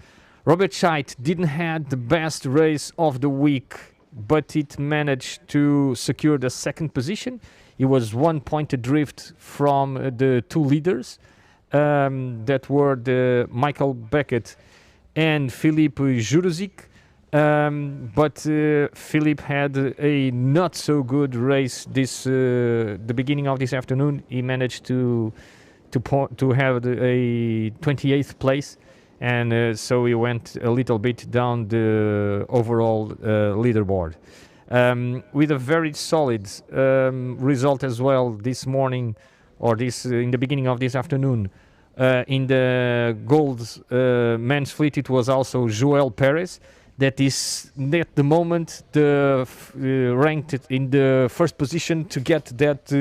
Robert Scheidt didn't have the best race of the week, but it managed to secure the second position. He was 1 point adrift from the two leaders that were the Michael Beckett and Philippe Jurozic. But Philippe had a not so good race the beginning of this afternoon. He managed to have a 28th place, and so he went a little bit down the overall leaderboard. With a very solid result as well this morning, or in the beginning of this afternoon. In the gold men's fleet, it was also Joel Perez. That is at the moment ranked in the first position to get that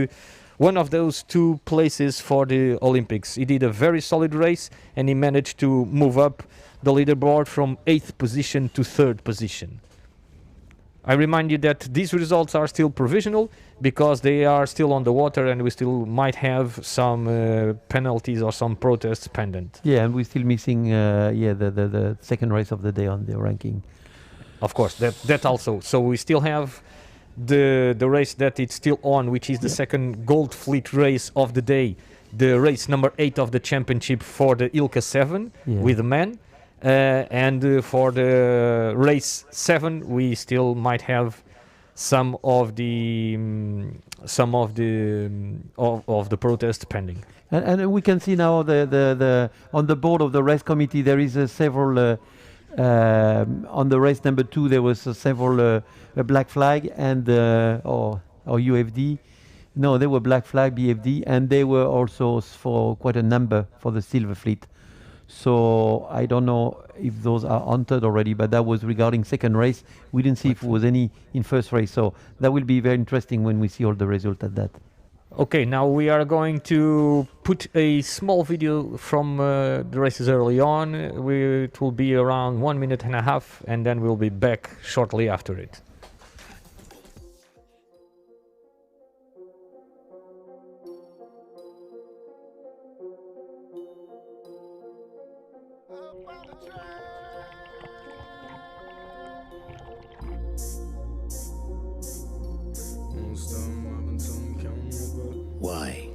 one of those two places for the Olympics. He did a very solid race, and he managed to move up the leaderboard from 8th position to 3rd position. I remind you that these results are still provisional because they are still on the water and we still might have some penalties or some protests pendant. Yeah, and we're still missing the second race of the day on the ranking. Of course, that also. So we still have the race that it's still on, which is the second Gold Fleet race of the day, the race number 8 of the championship for the ILCA 7 with the men. And for the race 7, we still might have some of the protests pending. And we can see now the on the board of the race committee there is several. On the race number 2, there was several a black flag and or UFD. No, they were black flag, BFD, and they were also for quite a number for the silver fleet. So I don't know if those are entered already, but that was regarding second race. We didn't see if there was any in first race. So that will be very interesting when we see all the results at that. Okay, now we are going to put a small video from the races early on. It will be around 1.5 minutes, and then we'll be back shortly after it. Why?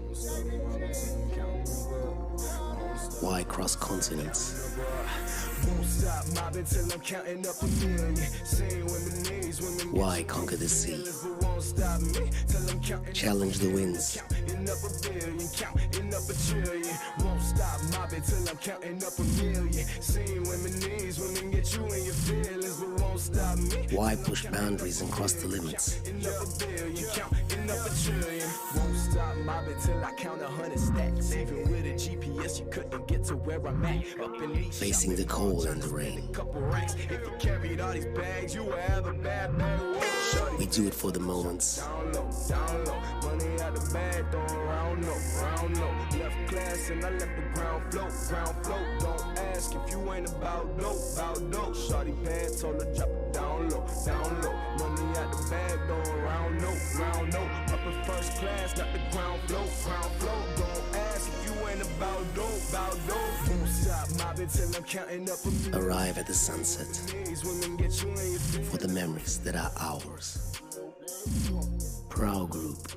Why cross continents? Why conquer the sea? Challenge the winds. Why push boundaries and cross the limits? Won't stop mobbing till I count 100 stacks. Even with a GPS, you couldn't get to where I'm at. Up in East, facing the cold and the rain. If you carried all these bags, you would have a bad bag. We do it for the moments. Down low, money out the bag, throwing round low. Left class and I left the ground float. Don't ask if you ain't about dope. Shorty pad told her drop it down low. Money out the bag, throwing round low. Up in first class, got the ground flow. Don't ask if you ain't about dope. Won't stop mobbing till I'm counting up a million. Arrive at the sunset for the memories that are ours. Proud Group,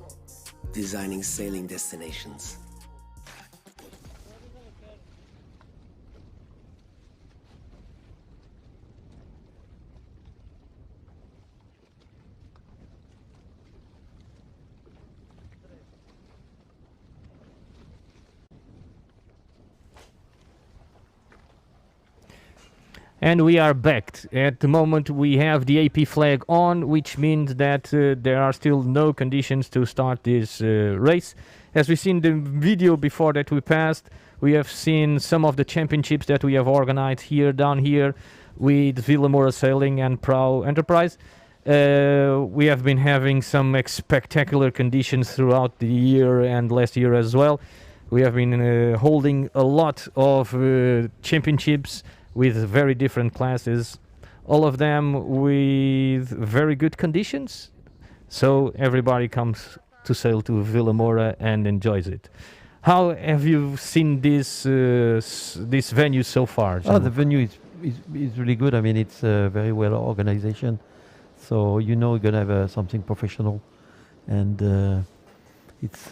designing sailing destinations. And we are back. At the moment we have the AP flag on, which means that there are still no conditions to start this race. As we seen the video before that we passed, we have seen some of the championships that we have organized down here with Vilamoura Sailing and Prow Enterprise. We have been having some spectacular conditions throughout the year and last year as well. We have been holding a lot of championships with very different classes, all of them with very good conditions. So everybody comes to sail to Vilamoura and enjoys it. How have you seen this venue so far, Jean? Oh, the venue is really good. I mean, it's very well organization. So you know we're gonna have something professional, and it's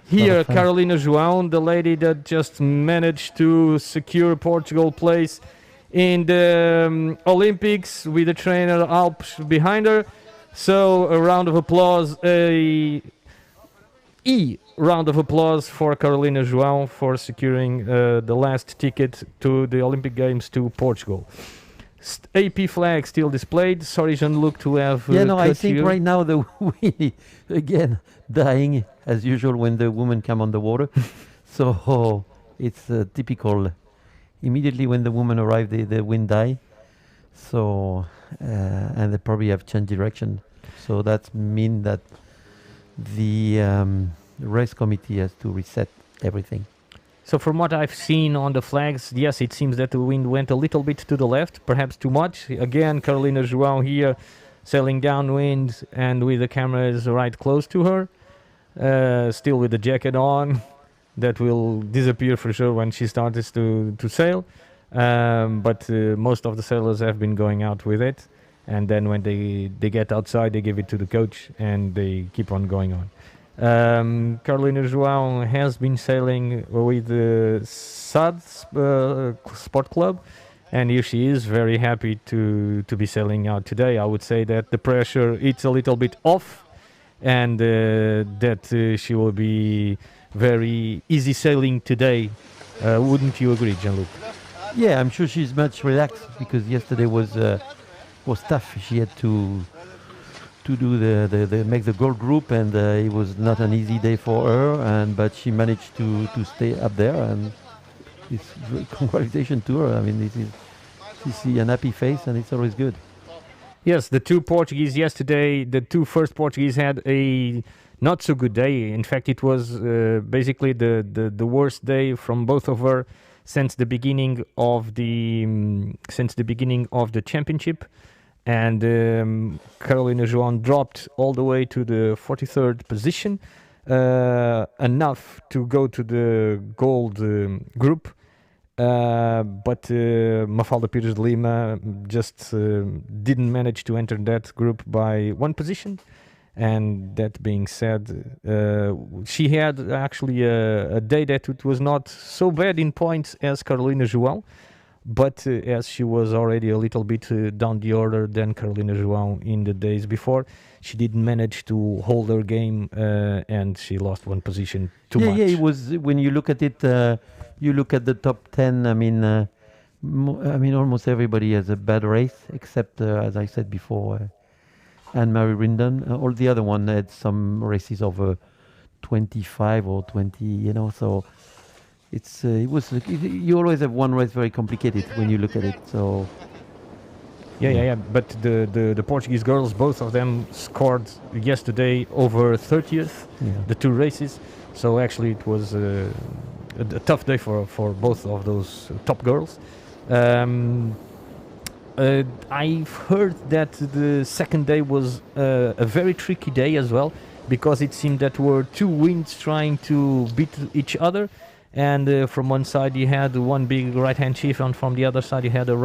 here, Carolina João, the lady that just managed to secure Portugal place in the Olympics with the trainer Alps behind her. So a round of applause, round of applause for Carolina João for securing the last ticket to the Olympic Games to Portugal. AP flag still displayed. Sorry, Jean-Luc, to have I think right now the wind again dying as usual when the women come on the water. So it's typical. Immediately when the women arrive, the wind die. So and they probably have changed direction. So that means that the race committee has to reset everything. So from what I've seen on the flags, yes, it seems that the wind went a little bit to the left, perhaps too much. Again, Carolina João here sailing downwind and with the cameras right close to her, still with the jacket on. That will disappear for sure when she starts to sail. But most of the sailors have been going out with it. And then when they get outside, they give it to the coach and they keep on going on. Carolina João has been sailing with the SAD Sport Club, and here she is, very happy to be sailing out today. I would say that the pressure it's a little bit off, and that she will be very easy sailing today. Wouldn't you agree, Jean-Luc? Yeah, I'm sure she's much relaxed because yesterday was tough. She had to do the make the gold group, and it was not an easy day for her. But she managed to stay up there, and it's congratulations to her. I mean, you see an happy face, and it's always good. Yes, the two Portuguese yesterday, the two first Portuguese had a not so good day. In fact, it was basically the worst day from both of her since the beginning of the championship. And Carolina João dropped all the way to the 43rd position, enough to go to the gold group. But Mafalda Pires de Lima just didn't manage to enter that group by one position. And that being said, she had actually a day that it was not so bad in points as Carolina João. But as she was already a little bit down the order than Carolina João in the days before, she didn't manage to hold her game, and she lost one position too much. Yeah, it was, when you look at it, you look at the top 10. I mean, almost everybody has a bad race, except as I said before, Anne-Marie Rindon. All the other one had some races over 25 or 20. So. You always have one race very complicated when you look at it. So yeah. But the Portuguese girls, both of them scored yesterday over 30th, the two races. So actually it was a tough day for both of those top girls. I've heard that the second day was a very tricky day as well, because it seemed that were two winds trying to beat each other. And from one side you had one big right-hand shift, and from the other side you had a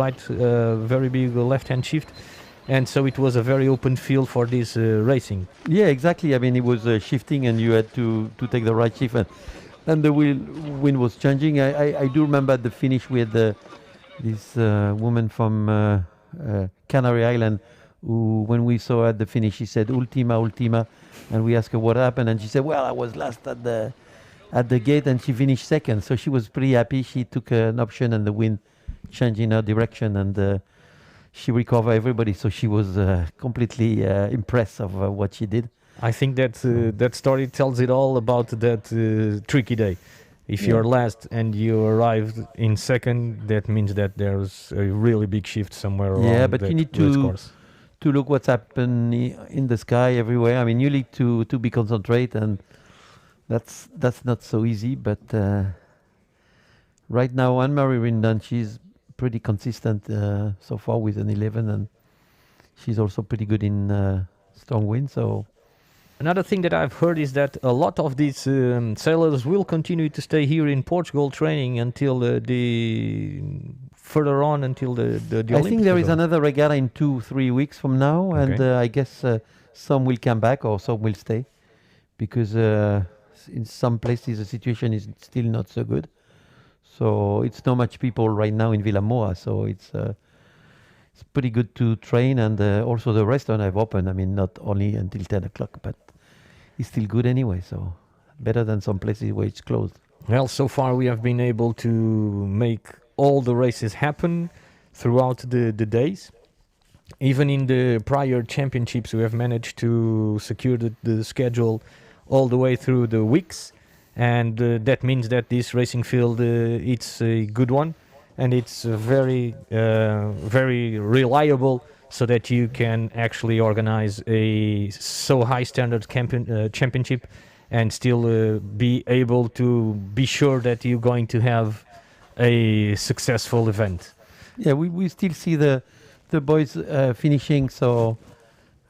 very big left-hand shift. And so it was a very open field for this racing. Yeah, exactly. I mean, it was shifting, and you had to take the right shift, and the wind was changing. I do remember at the finish we had this woman from Canary Island, who, when we saw her at the finish, she said ultima, and we asked her what happened, and she said, well, I was last at the gate, and she finished second. So she was pretty happy. She took an option, and the wind changed in her direction, and she recovered everybody. So she was completely impressed of what she did. I think that that story tells it all about that tricky day. If you're last and you arrived in second, that means that there's a really big shift somewhere around. Yeah, but you need to look what's happening in the sky everywhere. I mean, you need to be concentrate, and that's not so easy. But right now, Anne-Marie Rindon, she's pretty consistent so far with an 11, and she's also pretty good in strong wind. So another thing that I've heard is that a lot of these sailors will continue to stay here in Portugal training until further on until the Olympics. I think there is another regatta in 2-3 weeks from now, and I guess some will come back or some will stay, because in some places the situation is still not so good. So it's not much people right now in Vilamoura, so it's pretty good to train, and also the restaurant have opened. I mean, not only until 10 o'clock, but it's still good anyway, so better than some places where it's closed. Well, so far we have been able to make all the races happen throughout the days. Even in the prior championships, we have managed to secure the schedule all the way through the weeks, and that means that this racing field it's a good one, and it's very reliable, so that you can actually organize a so high standard championship and still be able to be sure that you're going to have a successful event. Yeah, we still see the boys finishing, so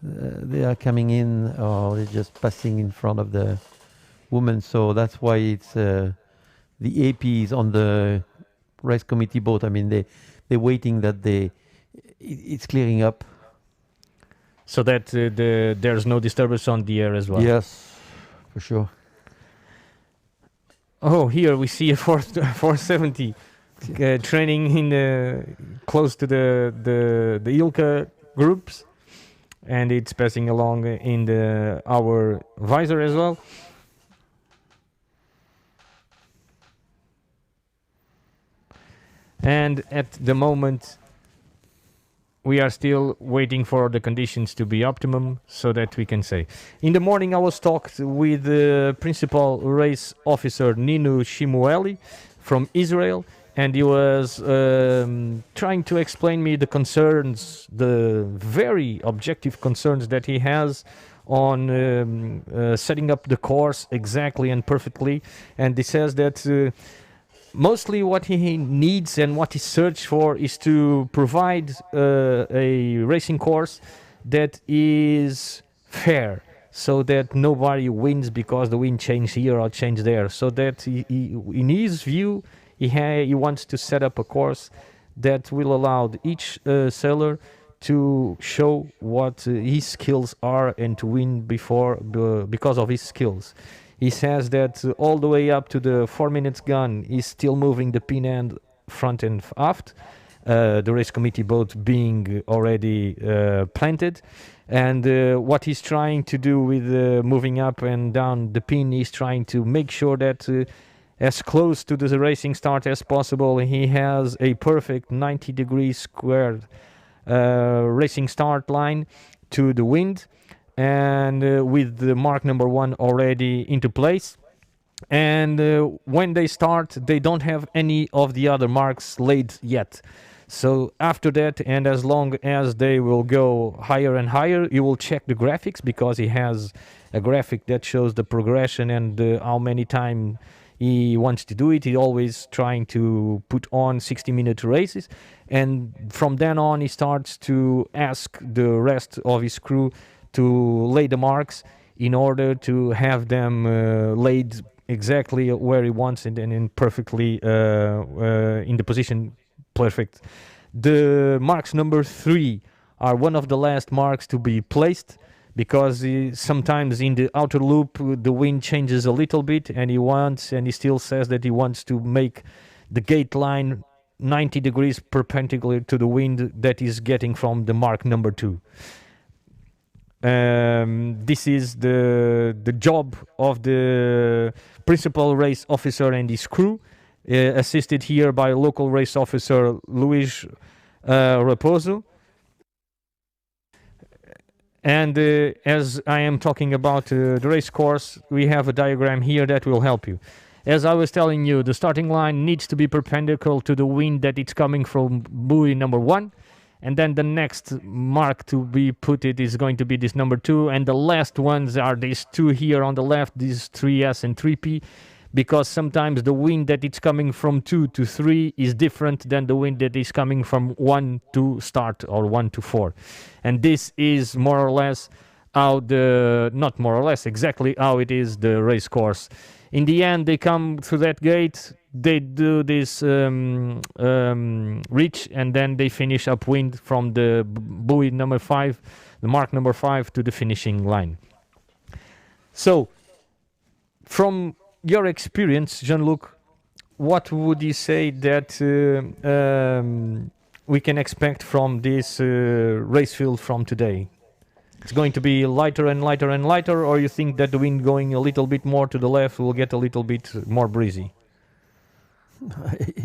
they are coming in, or they're just passing in front of the women. So that's why it's the AP is on the race committee boat. I mean, they're waiting that it's clearing up. So that there's no disturbance on the air as well. Yes, for sure. Oh, here we see a 470 training in close to the ILCA groups, and it's passing along in our visor as well. And at the moment, we are still waiting for the conditions to be optimum so that we can say. In the morning, I was talked with the principal race officer Nino Shimueli from Israel, and he was trying to explain me the concerns, the very objective concerns that he has on setting up the course exactly and perfectly. And he says that mostly what he needs and what he searches for is to provide a racing course that is fair, so that nobody wins because the wind changed here or changed there. So that in his view, he wants to set up a course that will allow each sailor to show what his skills are and to win because of his skills. He says that all the way up to the 4 minutes gun is still moving the pin end front and aft, the race committee boat being already planted. And what he's trying to do with moving up and down the pin is trying to make sure that as close to the racing start as possible, he has a perfect 90 degrees squared racing start line to the wind, and with the mark number 1 already into place. And when they start, they don't have any of the other marks laid yet. So after that, and as long as they will go higher and higher, you will check the graphics, because he has a graphic that shows the progression and how many time he wants to do it. He always trying to put on 60-minute races, and from then on he starts to ask the rest of his crew to lay the marks in order to have them laid exactly where he wants it and in perfectly in the position perfect. The marks number 3 are one of the last marks to be placed, because sometimes in the outer loop the wind changes a little bit, and he still says that he wants to make the gate line 90 degrees perpendicular to the wind that is getting from the mark number 2. This is the job of the principal race officer and his crew, assisted here by local race officer Luis Raposo. And as I am talking about the race course, we have a diagram here that will help you. As I was telling you, the starting line needs to be perpendicular to the wind that it's coming from buoy number 1. And then the next mark to be put is going to be this number 2. And the last ones are these 2 here on the left, these 3S and 3P. Because sometimes the wind that it's coming from 2 to 3 is different than the wind that is coming from 1 to start or 1 to 4. And this is more or less how not more or less, exactly how it is the race course. In the end, they come through that gate, they do this reach, and then they finish upwind from the buoy number 5, the mark number 5, to the finishing line. So, from your experience, Jean-Luc, what would you say that we can expect from this race field from today? It's going to be lighter and lighter and lighter, or you think that the wind going a little bit more to the left will get a little bit more breezy?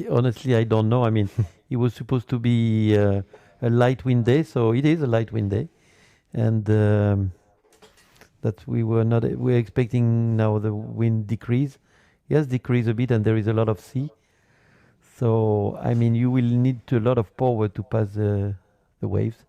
Honestly, I don't know. I mean, it was supposed to be a light wind day, so it is a light wind day. And that we're expecting now the wind decrease. Yes, decrease a bit, and there is a lot of sea. So, I mean, you will need a lot of power to pass the waves.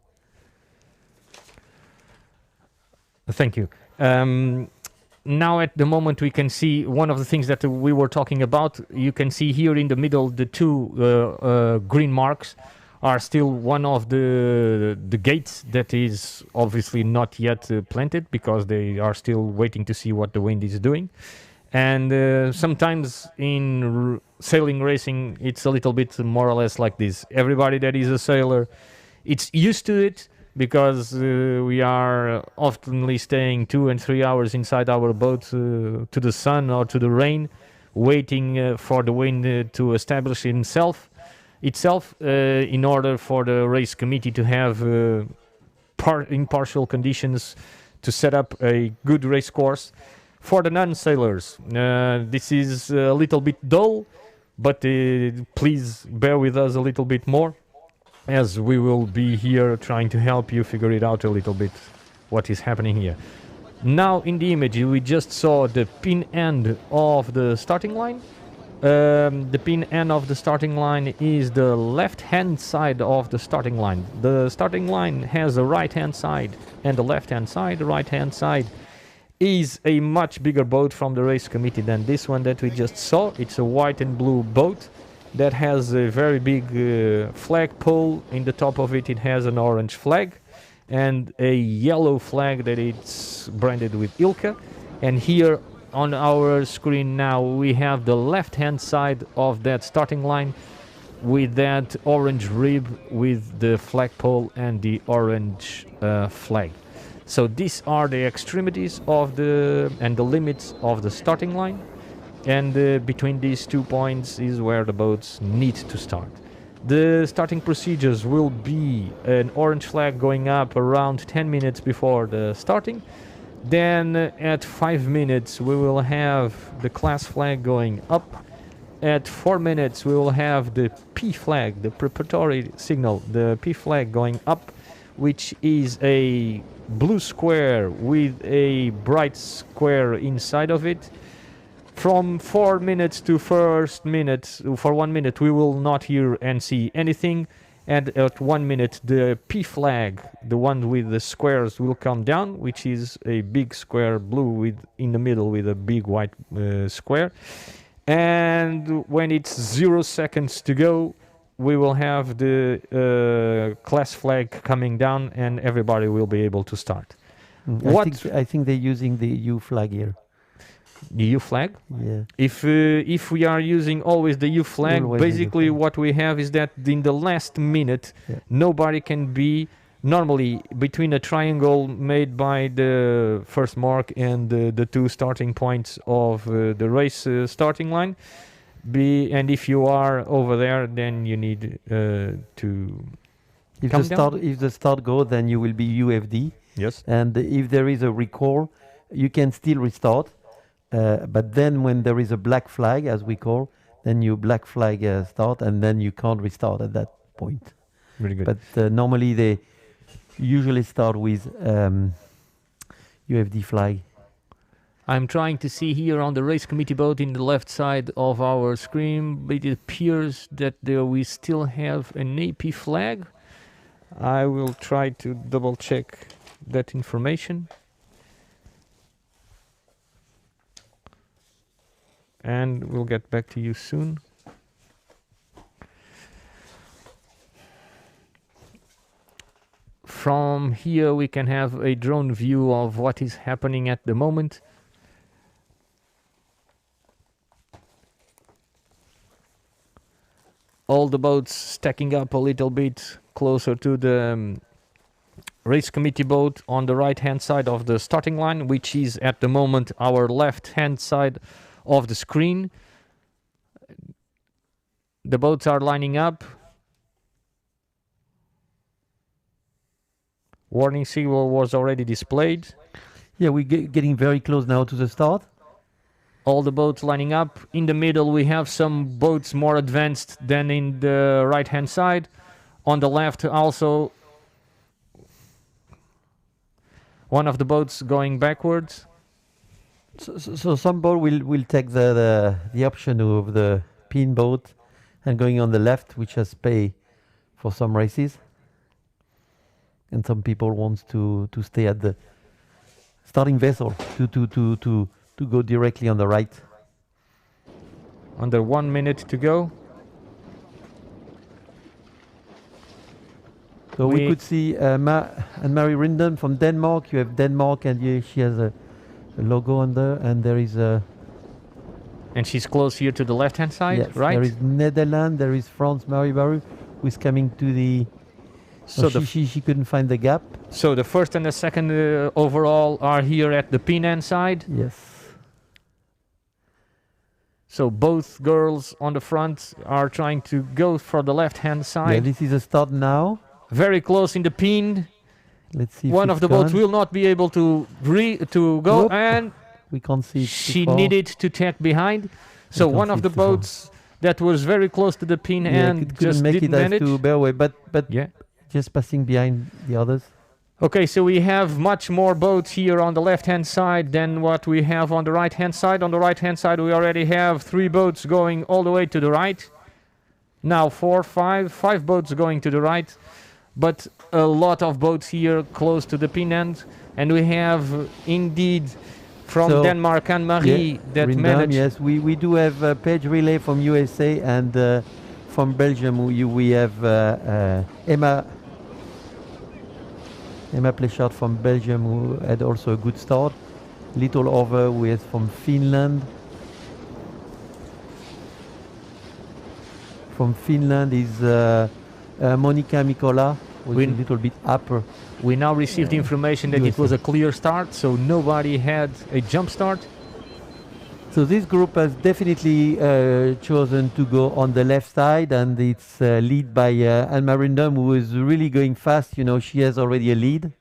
Thank you. Now at the moment we can see one of the things that we were talking about. You can see here in the middle the 2 green marks are still one of the gates that is obviously not yet planted, because they are still waiting to see what the wind is doing. And sometimes in sailing racing, it's a little bit more or less like this. Everybody that is a sailor, it's used to it, because we are oftenly staying 2 and 3 hours inside our boat to the sun or to the rain, waiting for the wind to establish itself in order for the race committee to have impartial conditions to set up a good race course. For the non-sailors, this is a little bit dull, but please bear with us a little bit more, as we will be here trying to help you figure it out a little bit, what is happening here. Now in the image we just saw the pin end of the starting line. The pin end of the starting line is the left hand side of the starting line. The starting line has a right hand side and the left hand side. The right hand side is a much bigger boat from the race committee than this one that we just saw. It's a white and blue boat that has a very big flag pole. In the top of it, it has an orange flag and a yellow flag that it's branded with Ilka. And here on our screen now we have the left hand side of that starting line with that orange rib with the flagpole and the orange flag. So these are the extremities of the limits of the starting line, and between these 2 points is where the boats need to start. The starting procedures will be an orange flag going up around 10 minutes before the starting. Then at 5 minutes we will have the class flag going up. At 4 minutes we will have the P flag, the preparatory signal, the P flag going up, which is a blue square with a bright square inside of it. From 4 minutes to first minute, for 1 minute we will not hear and see anything, and at 1 minute the P flag, the one with the squares, will come down, which is a big square blue with in the middle with a big white square. And when it's 0 seconds to go, we will have the class flag coming down and everybody will be able to start. I think they're using the U flag here. The U flag? Yeah. If we are using always the U flag, basically what we have is that in the last minute, nobody can be normally between a triangle made by the first mark and the 2 starting points of the race starting line. And if you are over there, then you need to if come the down. start if the start go, then you will be UFD. Yes. And if there is a recall, you can still restart. But then when there is a black flag, as we call, then you black flag start, and then you can't restart at that point. Really good. But normally they usually start with UFD flag. I'm trying to see here on the race committee boat in the left side of our screen, but it appears that we still have an AP flag. I will try to double check that information. And we'll get back to you soon. From here we can have a drone view of what is happening at the moment. All the boats stacking up a little bit closer to the race committee boat on the right hand side of the starting line, which is at the moment our left hand side of the screen. The boats are lining up. Warning signal was already displayed. Yeah, we're getting very close now to the start. All the boats lining up. In the middle we have some boats more advanced than in the right hand side. On the left also one of the boats going backwards. So some boat will take the option of the pin boat and going on the left, which has pay for some races. And some people want to stay at the starting vessel to go directly on the right. Under 1 minute to go. So we could see Anne-Marie Rindon from Denmark. You have Denmark, and she has a logo on there, and there is a. And she's close here to the left-hand side, Yes, right? there is Netherlands, there is France, Marie Baru, who is coming to the. So she couldn't find the gap. So the first and the second overall are here at the Pinan side. Yes. So both girls on the front are trying to go for the left-hand side. Yeah, this is a start now. Very close in the pin. Let's see. One of the boats will not be able to go, Nope. and We can't see it. she needed to tack behind. So can't one see of it the so far. boats that was very close to the pin end couldn't just make didn't it as manage. to bear away, but Yeah. just passing behind the others. Okay, so we have much more boats here on the left-hand side than what we have on the right-hand side. On the right-hand side, we already have 3 boats going all the way to the right. Now 4, 5 boats going to the right. But a lot of boats here close to the pin end. And we have indeed from Denmark Anne-Marie that Rindam, managed. Yes, we do have a page relay from USA, and from Belgium we have Emma Plechard from Belgium, who had also a good start. Little over with from Finland. From Finland is Monica Mikola, which is a little bit upper. We now received information that it was a clear start, so nobody had a jump start. So this group has definitely chosen to go on the left side, and it's led by Anne-Marie Rindam, who is really going fast. You know, she has already a lead,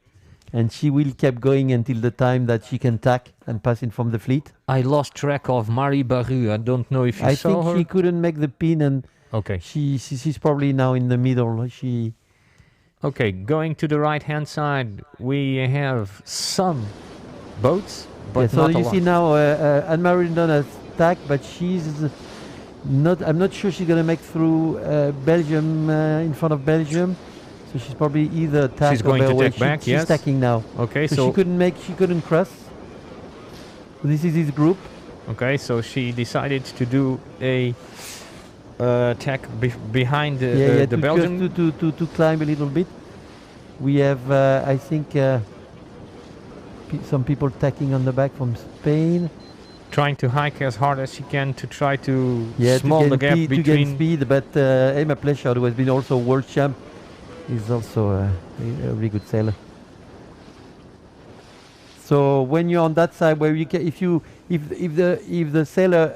and she will keep going until the time that she can tack and pass in from the fleet. I lost track of Marie Baru. I don't know if you saw her. I think she couldn't make the pin, and okay, she's probably now in the middle. Okay, going to the right-hand side, we have some boats. But so not you a lot. see now Anne-Marie Rindon has tack, but she's not. I'm not sure she's gonna make through Belgium in front of Belgium. So she's probably either tack she's or going to away. tack back. She's tacking now. Okay, so she couldn't cross. So this is his group. Okay, so she decided to do a tack behind the Belgian. Just to climb a little bit. We have I think. Some people tacking on the back from Spain. Trying to hike as hard as she can to try to to small the gap to gain between. speed, but Emma Plechard, who has been also world champ, is also a really good sailor. So when you're on that side, where you can, if the sailor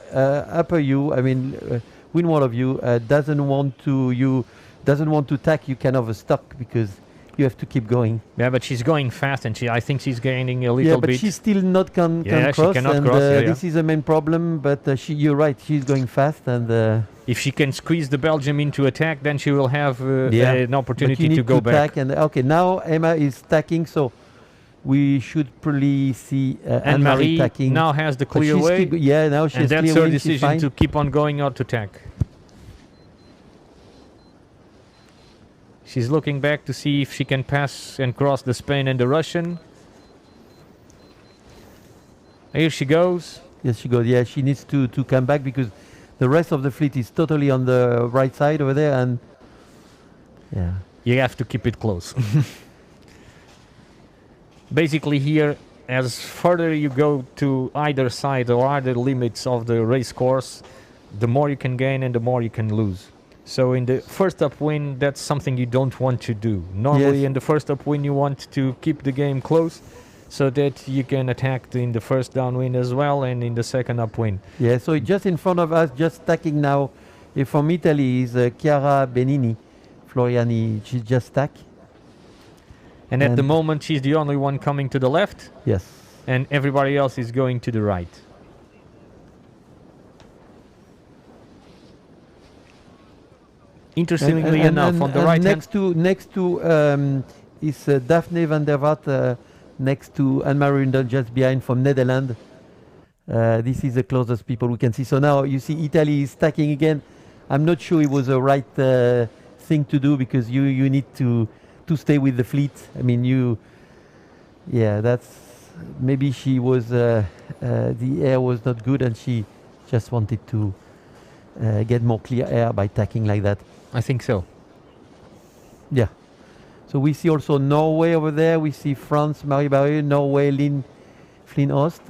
upper you, I mean, windward of you doesn't want to tack, you can overstock because you have to keep going. Yeah, but she's going fast, and I think she's gaining a little bit. Yeah, but she still not can cross. She cannot and cross. This is the main problem. But you're right, she's going fast, and if she can squeeze the Belgium into attack, then she will have an opportunity to go back. Tack, and okay, now Emma is tacking, so we should probably see Anne-Marie tacking. now has the clear way. Now she has and that's clear her wind, decision to keep on going out to tack. She's looking back to see if she can pass and cross the Spain and the Russian. Here she goes. Yes, she goes. Yeah, she needs to come back because the rest of the fleet is totally on the right side over there, and yeah, you have to keep it close. Basically here, as further you go to either side or either limits of the race course, the more you can gain and the more you can lose. So in the first upwind, that's something you don't want to do. Normally in the first upwind, you want to keep the game close so that you can attack in the first downwind as well and in the second upwind. Yeah, so just in front of us, just tacking now, from Italy is Chiara Benini. Floriani, she's just tack. And at the moment, she's the only one coming to the left. Yes. And everybody else is going to the right. Interestingly enough, on the right next to is Daphne van der Watt, next to Anne-Marie Rindon, just behind from Netherlands. This is the closest people we can see. So now you see Italy is stacking again. I'm not sure it was the right thing to do because you need to stay with the fleet. I mean, that's maybe she was the air was not good and she just wanted to get more clear air by tacking like that. I think so. Yeah. So we see also Norway over there. We see France, Marie Barrier, Norway, Flynn Host.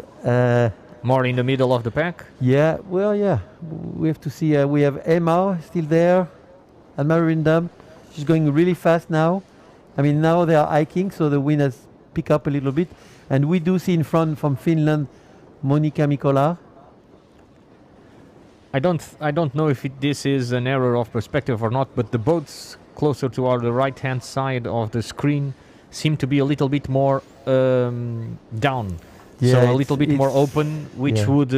More in the middle of the pack. Yeah, well, yeah. We have to see. We have Emma still there, and Marindam. She's going really fast now. I mean, now they are hiking, so the wind has picked up a little bit. And we do see in front from Finland, Monika Mikola. I don't know if this is an error of perspective or not, but the boats closer to the right-hand side of the screen seem to be a little bit more down. Yeah, so a little bit more open, which would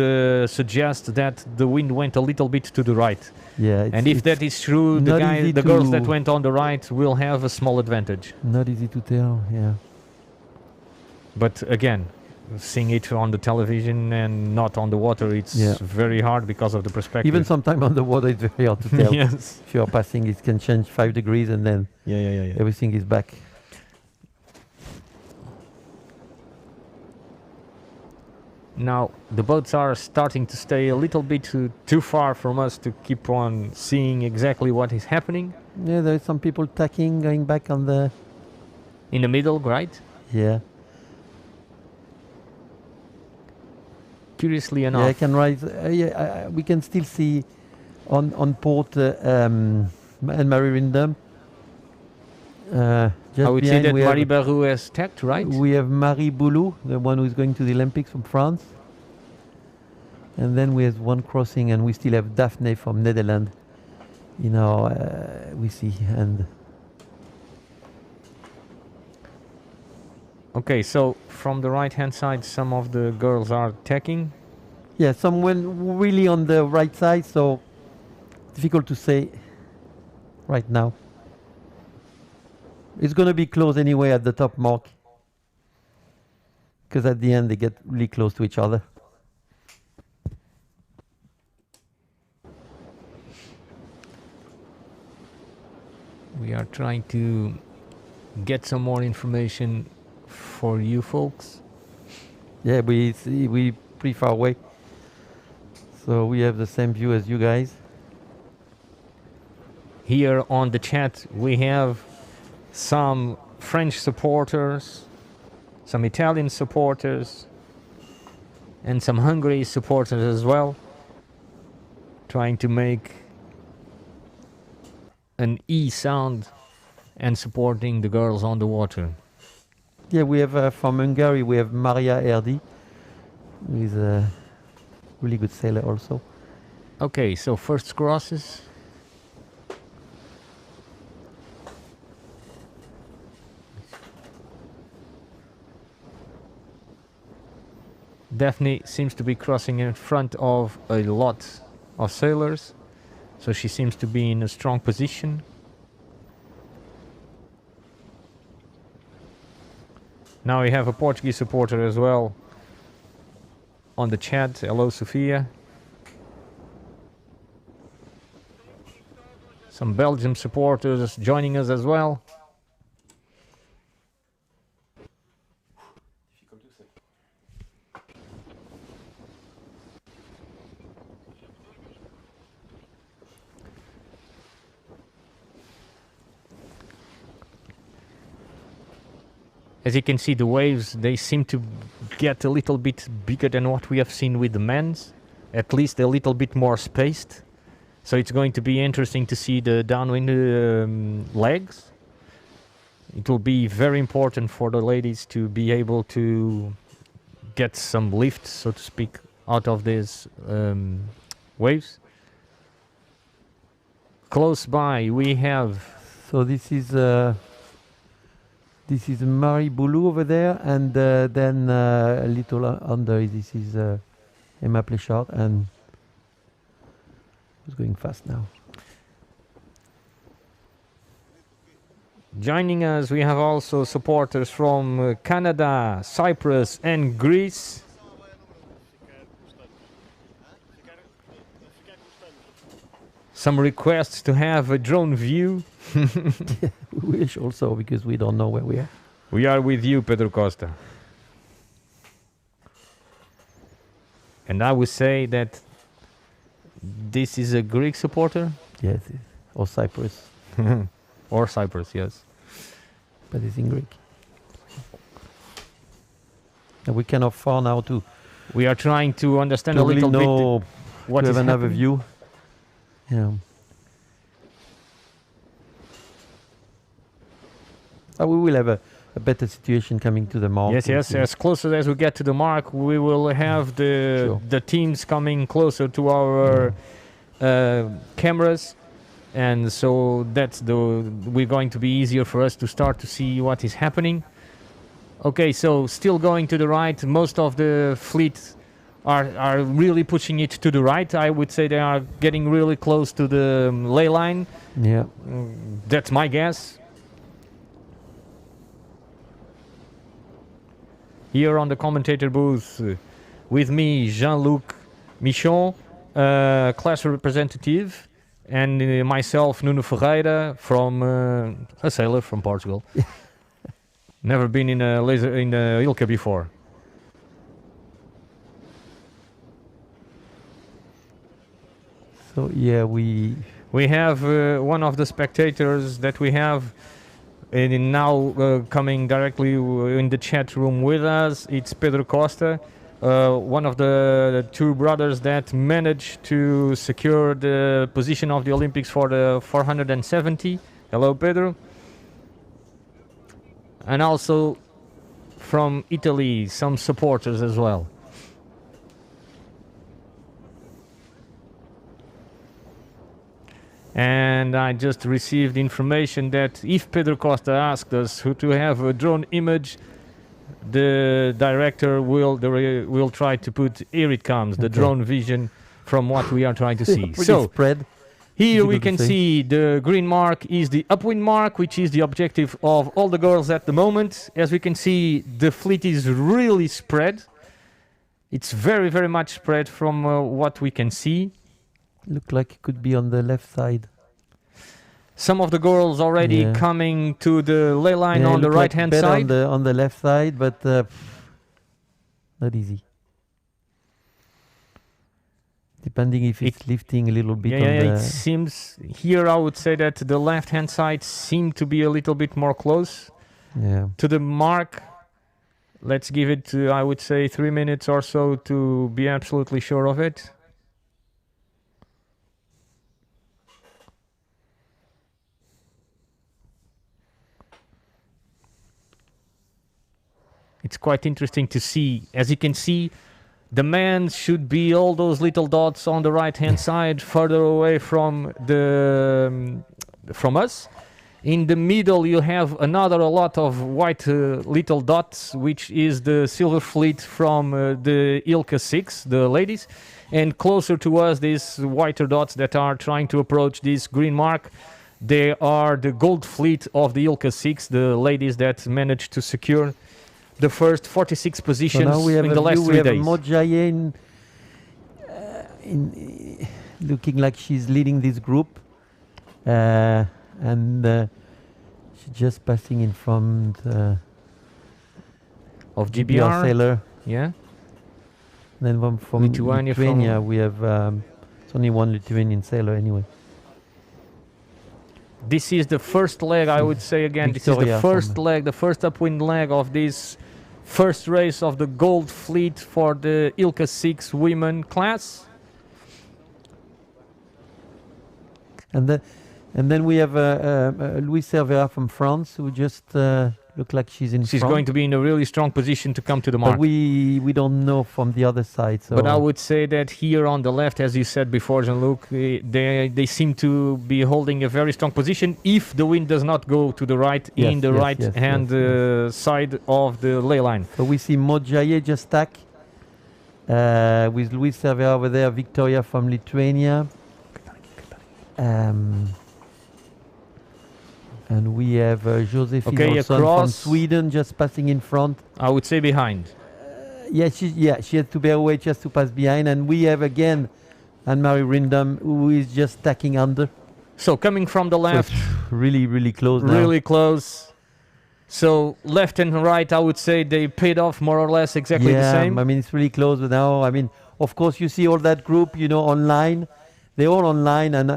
suggest that the wind went a little bit to the right. Yeah, and if that is true, the girls that went on the right will have a small advantage. Not easy to tell, yeah. But again, seeing it on the television and not on the water, it's very hard because of the perspective. Even sometime on the water, it's very hard to tell. Yes. If you're passing, it can change 5 degrees and then everything is back. Now, the boats are starting to stay a little bit too far from us to keep on seeing exactly what is happening. Yeah, there are some people tacking, going back on the... In the middle, right? Yeah. Curiously enough. Yeah, I can rise. We can still see on port and Marie Rindam. I would say that Marie Barou has tacked, right? We have Marie Boulou, the one who is going to the Olympics from France. And then we have one crossing, and we still have Daphne from Netherlands. You know, we see. And okay, so from the right-hand side, some of the girls are tacking. Yeah, some went really on the right side, so difficult to say right now. It's going to be close anyway at the top mark, because at the end they get really close to each other. We are trying to get some more information for you folks. Yeah, we pretty far away, so we have the same view as you guys. Here on the chat we have some French supporters, some Italian supporters, and some Hungary supporters as well, trying to make an E sound and supporting the girls on the water. Yeah, we have from Hungary, we have Maria Erdi, who is a really good sailor also. Okay, so first crosses. Daphne seems to be crossing in front of a lot of sailors, so she seems to be in a strong position. Now we have a Portuguese supporter as well on the chat. Hello, Sofia. Some Belgium supporters joining us as well. As you can see, the waves, they seem to get a little bit bigger than what we have seen with the men's, at least a little bit more spaced. So it's going to be interesting to see the downwind legs. It will be very important for the ladies to be able to get some lift, so to speak, out of these waves. Close by we have... So this is Marie Boulou over there, and then a little under, this is Emma Pléchard, and who's going fast now. Joining us, we have also supporters from Canada, Cyprus and Greece. Some requests to have a drone view. We wish also, because we don't know where we are. We are with you, Pedro Costa. And I would say that this is a Greek supporter? Yes, or Cyprus. Or Cyprus, yes. but it's in Greek. And we can afford now to We are trying to understand a really little know bit what to is have another happening. view. Yeah. We will have a better situation coming to the mark. Yes, yes. As closer as we get to the mark, we will have the teams coming closer to our cameras, and so we're going to be easier for us to start to see what is happening. Okay, so still going to the right. Most of the fleet are really pushing it to the right. I would say they are getting really close to the ley line. Yeah. That's my guess. Here on the commentator booth, with me, Jean-Luc Michon, class representative, and myself, Nuno Ferreira, from a sailor from Portugal. Never been in a Ilka before. So yeah, we have one of the spectators that we have now coming directly in the chat room with us. It's Pedro Costa, one of the two brothers that managed to secure the position of the Olympics for the 470. Hello, Pedro. And also from Italy, some supporters as well. And I just received information that if Pedro Costa asked us to have a drone image, the director will try to put, here it comes, the drone vision from what we are trying to see. So spread. Here we can see the green mark is the upwind mark, which is the objective of all the girls at the moment. As we can see, the fleet is really spread. It's very, very much spread from what we can see. Look like it could be on the left side. Some of the girls already coming to the ley line on the right-hand side. On the left side, but not easy. Depending if it's lifting a little bit. It seems here. I would say that the left-hand side seemed to be a little bit more close to the mark. Let's give it, I would say, 3 minutes or so to be absolutely sure of it. It's quite interesting to see. As you can see, the man should be all those little dots on the right-hand side, further away from us. In the middle, you have a lot of white little dots, which is the silver fleet from the Ilka 6, the ladies. And closer to us, these whiter dots that are trying to approach this green mark, they are the gold fleet of the Ilka 6, the ladies that managed to secure the first 46 positions in the last 3 days. We have Modjaye looking like she's leading this group. And she's just passing in front of GBR sailor. Yeah. And then from Lithuania we have it's only one Lithuanian sailor anyway. This is the first leg, I would say again. Victoria, this is the first leg, the first upwind leg of this first race of the gold fleet for the Ilka 6 women class. And then we have Louise Cervera from France, who just look like she's in front. She's going to be in a really strong position to come to the mark. But we don't know from the other side. So but I would say that here on the left, as you said before, Jean-Luc, they seem to be holding a very strong position if the wind does not go to the right, in the right-hand side of the ley line. So we see Modjaye just stack with Louise Cervera over there, Victoria from Lithuania. And we have Josephine Olsson from Sweden just passing in front. I would say behind. She had to bear weight just to pass behind. And we have again Anne-Marie Rindam, who is just stacking under. So coming from the left. So really, really close now. Really close. So left and right, I would say they paid off more or less exactly the same. I mean, it's really close now. I mean, of course, you see all that group, online. They're all online and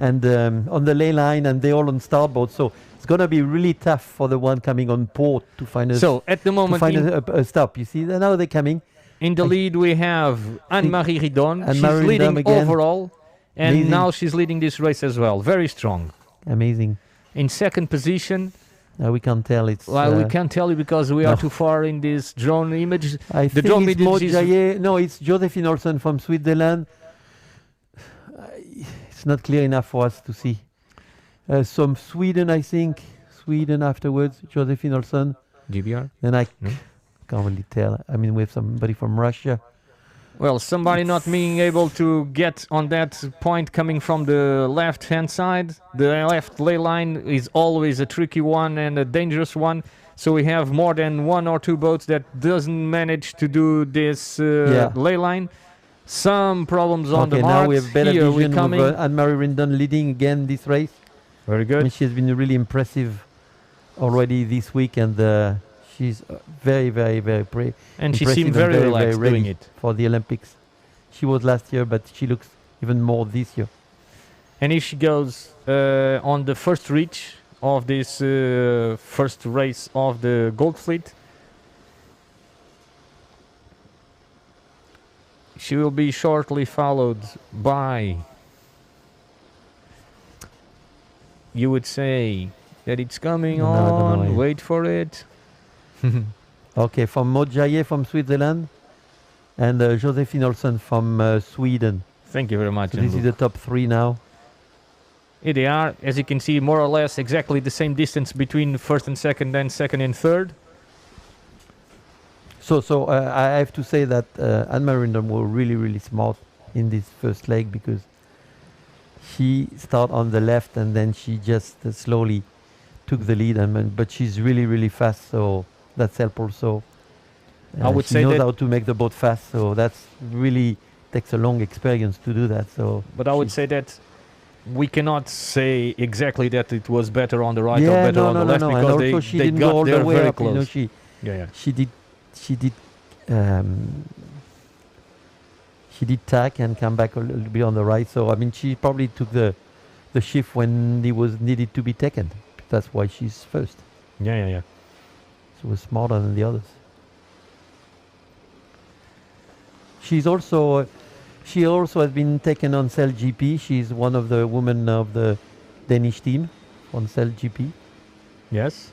on the ley line, and they're all on starboard. So it's gonna be really tough for the one coming on port to find a So at the moment, a stop. You see, now they're coming. in the lead we have Anne-Marie Ridon. She's Anne-Marie leading Ridon again. overall, and Amazing. now she's leading this race as well. Very strong. Amazing. In second position, We can't tell. It's well, we can't tell you because we are too far in this drone image. I The think drone it's image is Jaye. No, it's Josephine Olsen from Switzerland. It's not clear enough for us to see. Some Sweden, I think. Sweden afterwards, Josephine Olsen. GBR. Then I No? can't really tell. I mean, we have somebody from Russia. Well, somebody not being able to get on that point coming from the left-hand side. The left ley line is always a tricky one and a dangerous one. So we have more than one or two boats that doesn't manage to do this ley line. Some problems on the mark. Now we have better Here we're vision coming. with Anne-Marie Rindon leading again this race. Very I good. mean, she has been really impressive already this week, and she's very, very, very And she impressive seemed and very very relaxed ready doing it. for the Olympics. She was last year, but she looks even more this year. And if she goes on the first reach of this first race of the Gold Fleet, she will be shortly followed by, you would say that it's coming No, I don't know on, yet. wait for it. Okay, from Maud Jaye from Switzerland, and Josephine Olsen from Sweden. Thank you very much. So this is the top three now. Here they are, as you can see, more or less exactly the same distance between first and second, then second and third. So I have to say that Anne-Marie Rindon were really, really smart in this first leg, because she started on the left and then she just slowly took the lead. But she's really, really fast, so that's helpful also. I would she say knows that- how to make the boat fast, so that's really takes a long experience to do that. So, But I would say that we cannot say exactly that it was better on the right or yeah, better on the left and because also she they didn't got go all there the way very up. You know, close. Yeah. she did tack and come back a little bit on the right. So I mean, she probably took the shift when it was needed to be taken. That's why she's first. Yeah. She was smarter than the others. She also has been taken on Cell GP. She's one of the women of the Danish team on Cell GP. Yes.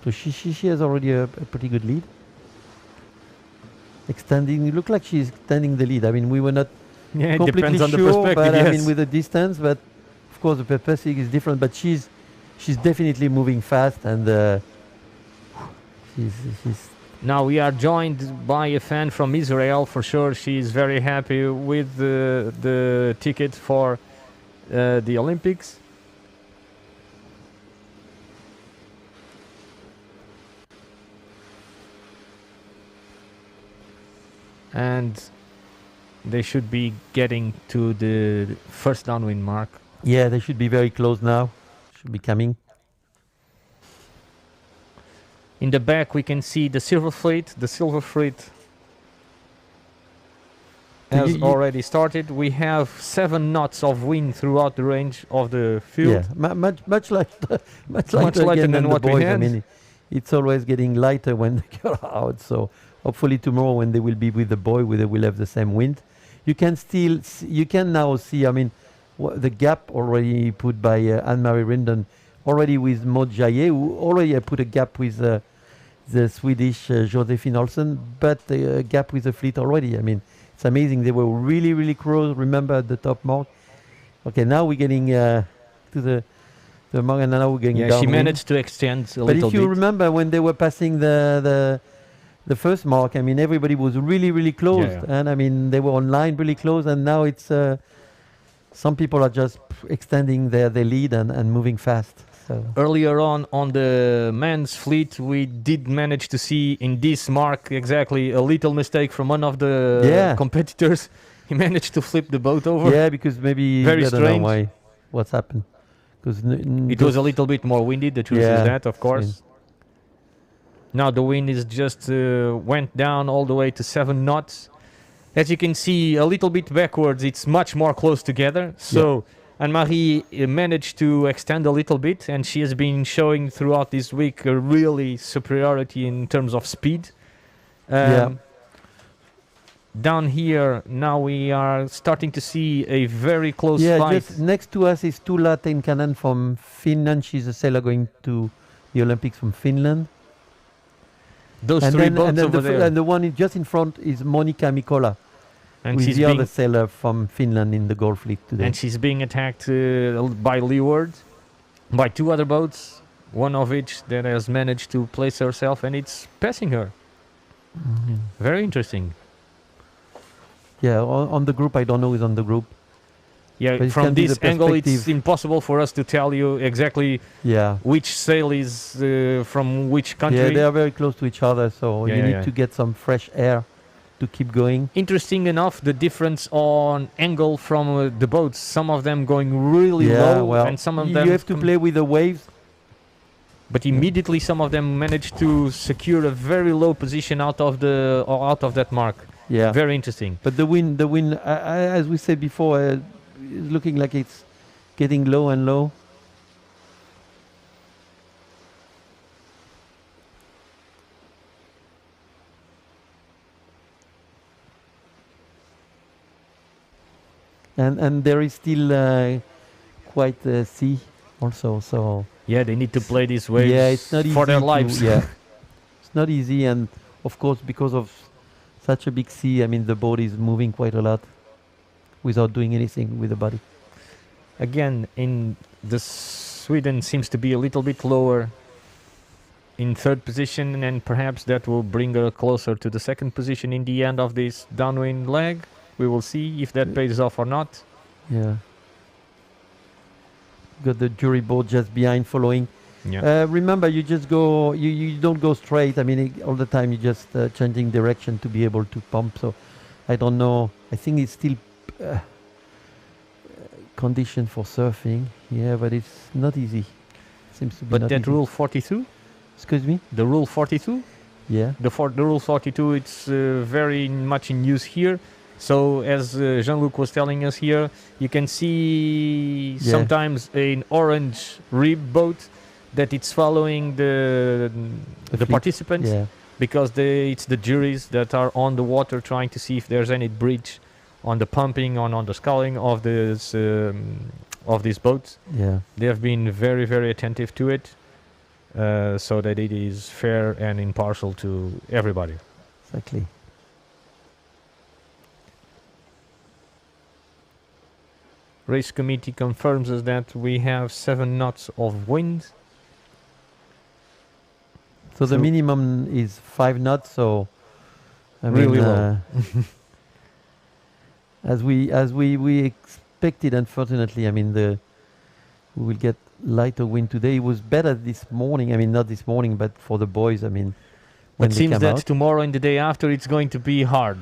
So she has already a pretty good lead. Extending, it looked like she's extending the lead. I mean, we were not Yeah, it completely depends on the sure, perspective. but Yes. I mean, with the distance, but of course the perspective is different. But she's definitely moving fast, and she's Now we are joined by a fan from Israel. For sure, she's very happy with the ticket for the Olympics. And they should be getting to the first downwind mark. yeah, they should be very close now. Should be coming. In the back, we can see the Silver Fleet. The Silver Fleet has already started. We have 7 knots of wind throughout the range of the field. Yeah, much like Much lighter again than the what we boys. I had. mean, it's always getting lighter when they go out. So hopefully tomorrow, when they will be with the boy, they will have the same wind. You can now see. I mean, the gap already put by Anne-Marie Rindon, already with Maud Jaye, who already put a gap with the Swedish Josephine Olsen, but a gap with the fleet already. I mean, it's amazing. They were really, really close. Remember at the top mark. Okay, now we're getting to the mark, and now we're getting Yeah, downwind. she managed to extend a But little if you bit. remember when they were passing the first mark, I mean, everybody was really, really close, Yeah. and I mean, they were on line really close, and now it's some people are just extending their lead and moving fast. So Earlier on the men's fleet, we did manage to see in this mark exactly a little mistake from one of the competitors. He managed to flip the boat over. yeah, because maybe Very I don't know strange. why, what's happened, because It was a little bit more windy, the truth is that, of course. Now the wind is just went down all the way to 7 knots. As you can see, a little bit backwards, it's much more close together. So Anne-Marie managed to extend a little bit, and she has been showing throughout this week a really superiority in terms of speed. Down here, now we are starting to see a very close fight. Just next to us is Tuula Tenkanen from Finland. She's a sailor going to the Olympics from Finland. Those three boats over there. And the one just in front is Monika Mikola, and who is the other sailor from Finland in the Gold Fleet today. And she's being attacked by leeward by two other boats, one of which that has managed to place herself, and it's passing her. Very interesting. Yeah, on the group, I don't know who's on the group. Yeah, from this angle, it's impossible for us to tell you exactly which sail is from which country. Yeah, they are very close to each other, so you need to get some fresh air to keep going. Interesting enough, the difference on angle from the boats. Some of them going really low, and some of them... You have to play with the waves. But immediately some of them managed to secure a very low position out of that mark. Yeah, very interesting. But the wind, as we said before, is looking like it's getting low and low. And there is still quite a sea also. So yeah, they need to play this way. Yeah, it's not easy for their lives. It's not easy, and of course because of such a big sea, I mean, the boat is moving quite a lot without doing anything with the body. Again, in the Sweden seems to be a little bit lower in third position, and perhaps that will bring her closer to the second position in the end of this downwind leg. We will see if that pays off or not. Yeah. Got the jury boat just behind following. Yeah. Remember, you just go, you don't go straight. I mean, all the time you're just changing direction to be able to pump. So I don't know. I think it's still condition for surfing. Yeah, but it's not easy. Seems to be but not that easy. rule 42? Excuse me? The rule 42? Yeah. The rule 42, it's very much in use here. So as Jean-Luc was telling us here, you can see sometimes an orange rib boat that it's following the participants, because it's the juries that are on the water trying to see if there's any breach on the pumping, on the sculling of these boats. Yeah, they have been very, very attentive to it, so that it is fair and impartial to everybody. Exactly. Race committee confirms us that we have 7 knots of wind. So the minimum is 5 knots. So I really mean, low. as we expected, unfortunately. I mean, we will get lighter wind today. It was better this morning. I mean, not this morning, but for the boys. I mean, when it seems that out. tomorrow and the day after it's going to be hard.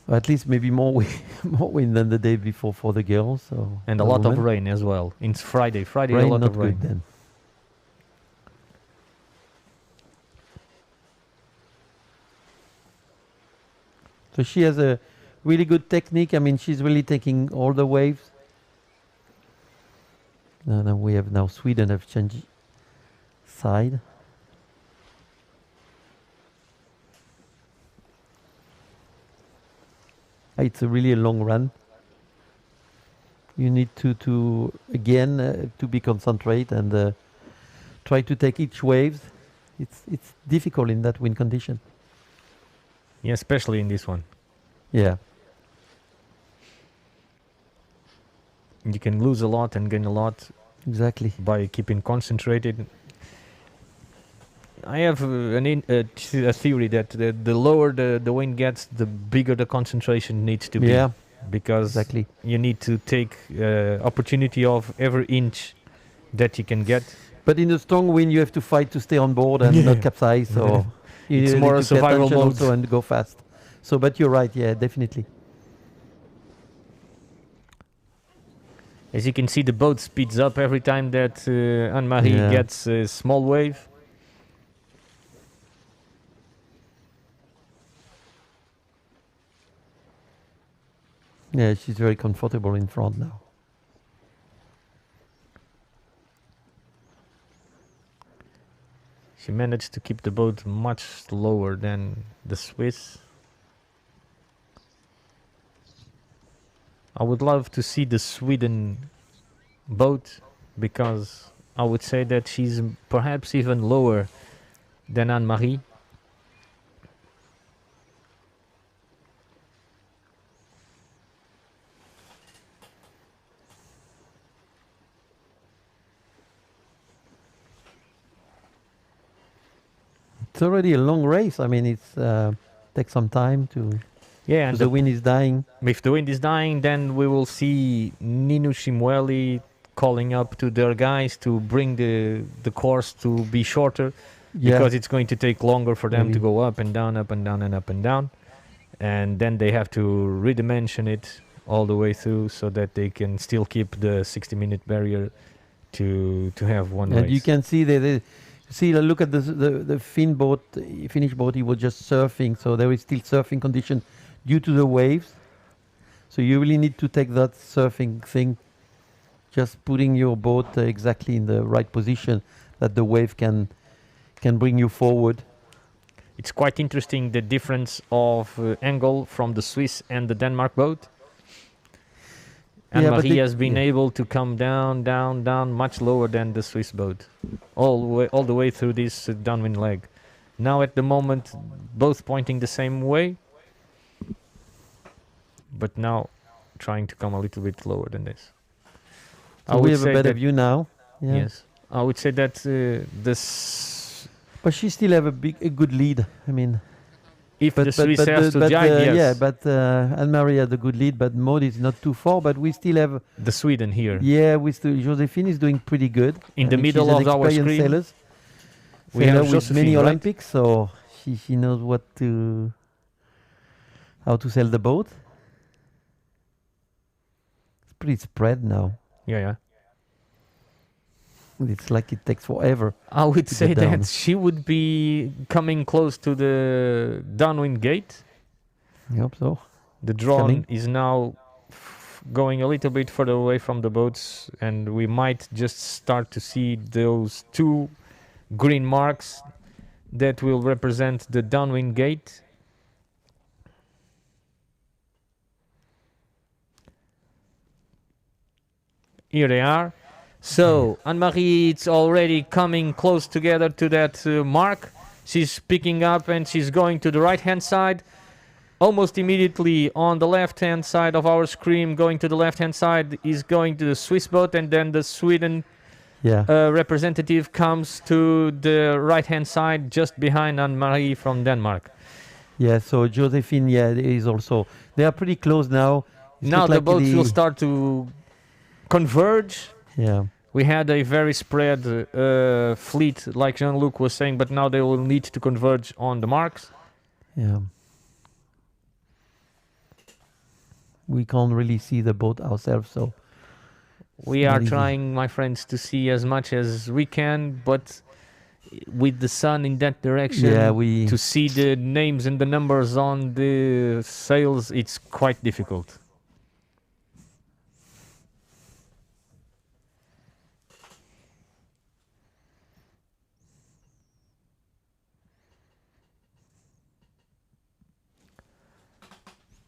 Or at least maybe more wind than the day before for the girls. So and a lot of rain as well. It's Friday. Rain, a lot not of rain. Good then. So she has a really good technique. I mean, she's really taking all the waves. Now we have Sweden have changed side. It's really a long run. You need to again to be concentrate and try to take each wave. It's difficult in that wind condition. Yeah, especially in this one. Yeah. You can lose a lot and gain a lot. Exactly. By keeping concentrated. I have a theory that the lower the wind gets, the bigger the concentration needs to be. Yeah. Because you need to take opportunity of every inch that you can get. But in a strong wind, you have to fight to stay on board and not capsize. So it's more a survival mode also and go fast. So, but you're right. Yeah, definitely. As you can see, the boat speeds up every time that Anne-Marie gets a small wave. Yeah, she's very comfortable in front now. She managed to keep the boat much lower than the Swiss. I would love to see the Sweden boat, because I would say that she's perhaps even lower than Anne-Marie. It's already a long race. I mean, it's takes some time to. Yeah, and the wind is dying. if the wind is dying, then we will see Nino Shimweli calling up to their guys to bring the course to be shorter, because it's going to take longer for them to go up and down, up and down, and up and down. And then they have to redimension it all the way through so that they can still keep the 60-minute barrier to have one race. And you can see look at the Finnish boat. He was just surfing, so there is still surfing condition due to the waves. So you really need to take that surfing thing, just putting your boat exactly in the right position that the wave can bring you forward. It's quite interesting, the difference of angle from the Swiss and the Denmark boat. Anne-Marie has been able to come down, down, down, much lower than the Swiss boat, all the way through this downwind leg. Now at the moment, both pointing the same way, but now trying to come a little bit lower than this. So we have a better view now. Yeah. Yes, I would say that but she still have a good lead. I mean, if the Swiss has to jibe, yes. Yeah, but Anne-Marie had a good lead, but Maud is not too far. But we still have the Sweden here. Yeah, Josephine is doing pretty good. In the middle of our screen, we have with many Olympics, so she knows how to sail the boat. It's pretty spread now. Yeah. It's like it takes forever. I would say that she would be coming close to the downwind gate. I hope so. The drone is now going a little bit further away from the boats, and we might just start to see those two green marks that will represent the downwind gate. Here they are. So Anne-Marie, it's already coming close together to that mark. She's picking up and she's going to the right-hand side. Almost immediately on the left-hand side of our screen, going to the left-hand side, is going to the Swiss boat, and then the Sweden representative comes to the right-hand side, just behind Anne-Marie from Denmark. Yeah, so Josephine, is also. They are pretty close now. Now the boats will start to converge. Yeah. We had a very spread fleet, like Jean-Luc was saying, but now they will need to converge on the marks. Yeah. We can't really see the boat ourselves, so... We are trying, my friends, to see as much as we can, but with the sun in that direction, to see the names and the numbers on the sails, it's quite difficult.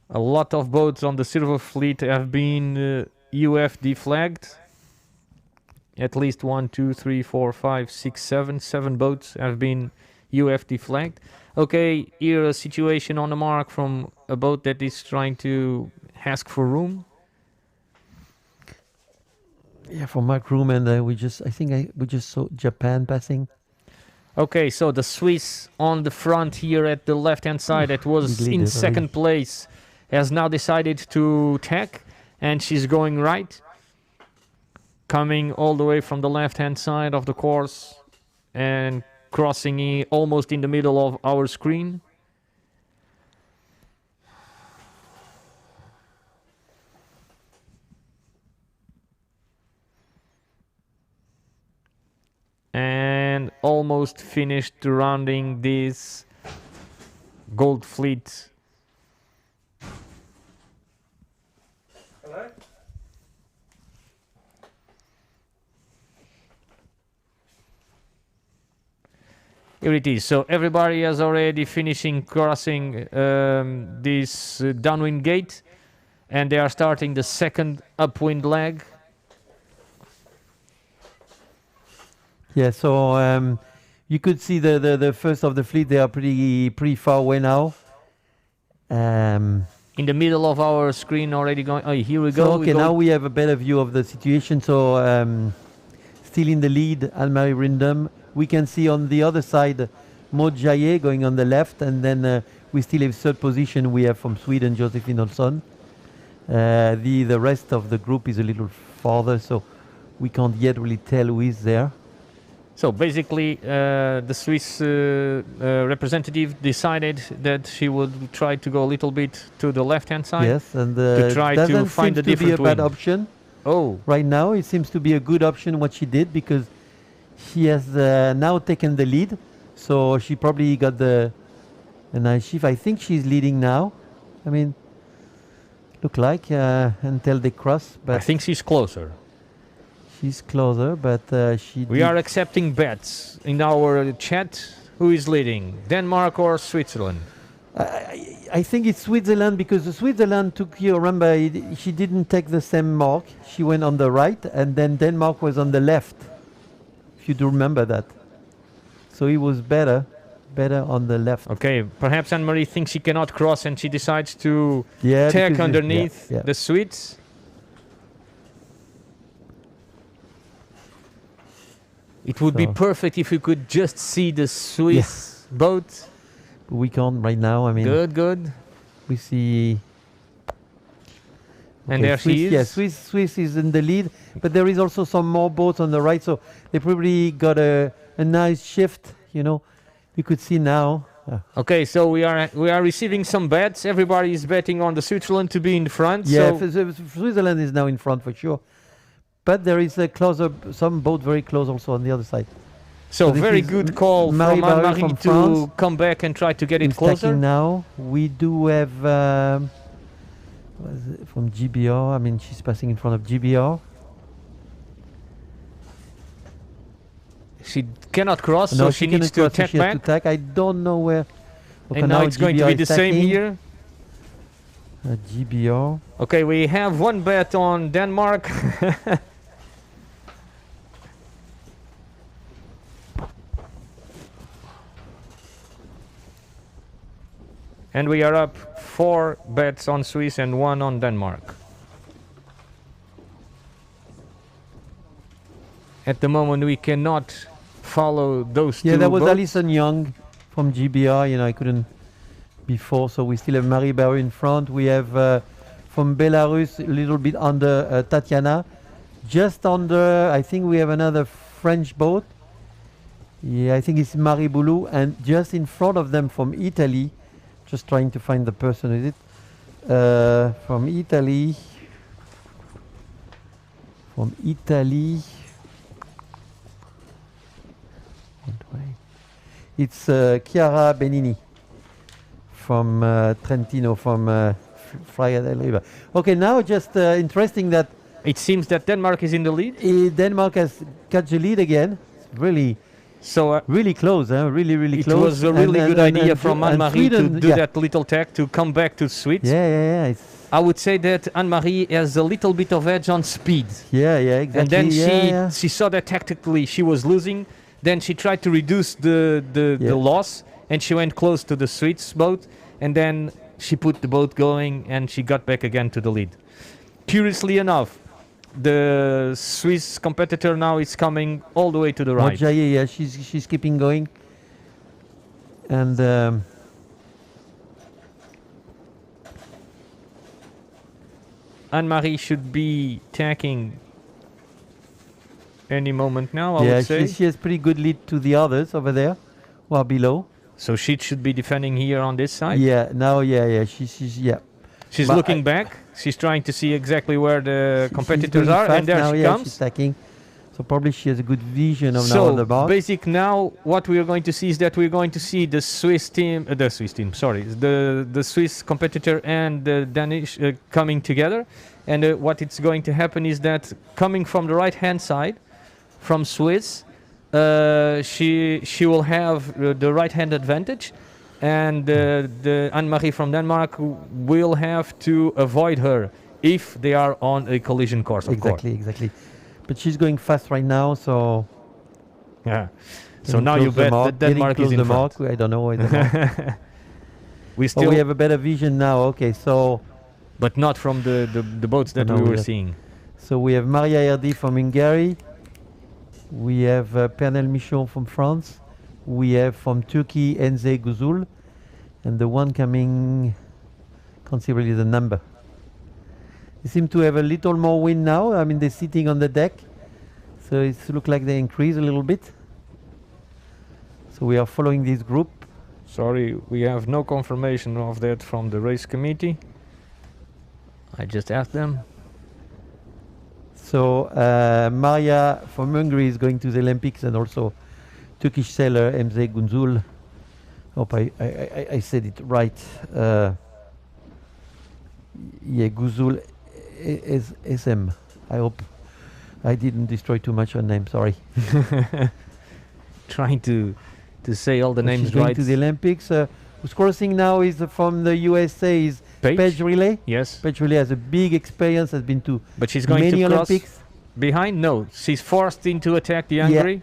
A lot of boats on the Silver Fleet have been UFD flagged. At least 1, 2, 3, 4, 5, 6, 7 boats have been UFD flagged. Okay, here a situation on the mark from a boat that is trying to ask for room. Yeah, for Mark Room, and we just saw Japan passing. Okay, so the Swiss on the front here at the left-hand side, that was in second place, has now decided to tack, and she's going right, coming all the way from the left-hand side of the course and crossing almost in the middle of our screen. And almost finished rounding this Gold Fleet Here it is. So everybody is already finishing crossing this downwind gate, and they are starting the second upwind leg. Yeah, so you could see the first of the fleet. They are pretty far away now. In the middle of our screen already going. Oh, here we go. So, okay, now we have a better view of the situation. So still in the lead, Anne-Marie Rindem. We can see on the other side Maud Jaillet going on the left, and then we still have third position. We have from Sweden Josephine Olsson. The rest of the group is a little farther, so we can't yet really tell who is there. So basically, the Swiss representative decided that she would try to go a little bit to the left-hand side. Yes, and to try to find a different be a bad wind. option. Oh, Right now, it seems to be a good option what she did, because she has now taken the lead. So she probably got a nice shift. I think she's leading now. I mean, look like until they cross. But I think she's closer. she's closer. But We are accepting bets in our chat. Who is leading, Denmark or Switzerland? I think it's Switzerland, because Switzerland took, you remember, she didn't take the same mark. She went on the right, and then Denmark was on the left. If you do remember that. So it was better on the left. Okay, perhaps Anne-Marie thinks she cannot cross and she decides to Yeah, tack because underneath yeah. the Swedes. It would be So- perfect if you could just see the Swiss boat. We can't right now. I mean, Good. we see. And there Swiss, she is. Yeah, Swiss is in the lead, but there is also some more boats on the right, so they probably got a nice shift. You know, you could see now. Okay, so we are receiving some bets. Everybody is betting on the Switzerland to be in front. Yeah, so Switzerland is now in front for sure, but there is a closer, some boat very close also on the other side. So this very is good call Marie from Barry Anne-Marie from to France. come back and try to get it It's tacking closer. now. We do have what is it, from GBR. I mean, she's passing in front of GBR. She cannot cross, No, so she needs cannot to cross, so tap she has to back. tack. I don't know where. Okay, And now it's going to GBR be is the same tacking. here. GBR. Okay, we have one bet on Denmark. And we are up 4 bets on Swiss and 1 on Denmark. At the moment, we cannot follow those two Yeah, that was boats. Alison Young from GBR. You know, I couldn't before, so we still have Marie Barry in front. We have from Belarus a little bit under Tatiana. Just under, I think we have another French boat. Yeah, I think it's Marie Boulou. And just in front of them from Italy, just trying to find the person, is it? From Italy. It's Chiara Benini from Trentino, from Fraia del Riva. Okay, now just interesting that It seems that Denmark is in the lead. Denmark has got the lead again. It's So really close, huh? Really it close. was a really good idea from and Anne-Marie to Sweden, do yeah. that little tack to come back to Swiss. Yeah. I would say that Anne-Marie has a little bit of edge on speed. Yeah, exactly. And then yeah. she saw that tactically she was losing. Then she tried to reduce the loss, and she went close to the Swiss boat. And then she put the boat going, and she got back again to the lead. Curiously enough, the Swiss competitor now is coming all the way to the right. Jaillet, yeah, she's keeping going. And Anne-Marie should be tacking any moment now, I yeah, would say. she has pretty good lead to the others over there, who are below. So she should be defending here on this side. Yeah, now, she's She's But looking back. She's trying to see exactly where the She's competitors going are, fast and there now, she yeah, comes. she's tacking. So probably she has a good vision of now So on the mark. basic now, what we are going to see is that we're going to see the Swiss team, the Swiss competitor and the Danish coming together, and what it's going to happen is that coming from the right hand side, from Swiss, she will have the right hand advantage, and the Anne-Marie from Denmark will have to avoid her if they are on a collision course. Of course. Exactly. But she's going fast right now, so Yeah. So now you bet that Denmark is in front. I don't know why the mark. We Oh, still, we have a better vision now. Okay, so but not from the boats that No, we we were have- seeing. so we have Maria Erdi from Hungary. We have Pernel Michon from France. We have from Turkey Enze Guzul, and the one coming, can't see really the number. They seem to have a little more wind now. I mean, they're sitting on the deck, so it looks like they increase a little bit. So we are following this group. Sorry, we have no confirmation of that from the race committee. I just asked them. So Maria from Hungary is going to the Olympics, and also Turkish sailor Emze Gunzul. Hope I said it right. Yeah, Guzul is SM. I hope I didn't destroy too much her name. Sorry. Trying to say all the So names she's going right. to the Olympics. Who's crossing now is from the USA. Is Paige Riley. Yes, Paige Riley has a big experience. Has been to but she's going many to cross Olympics. behind. No, she's forced into attack the Hungary,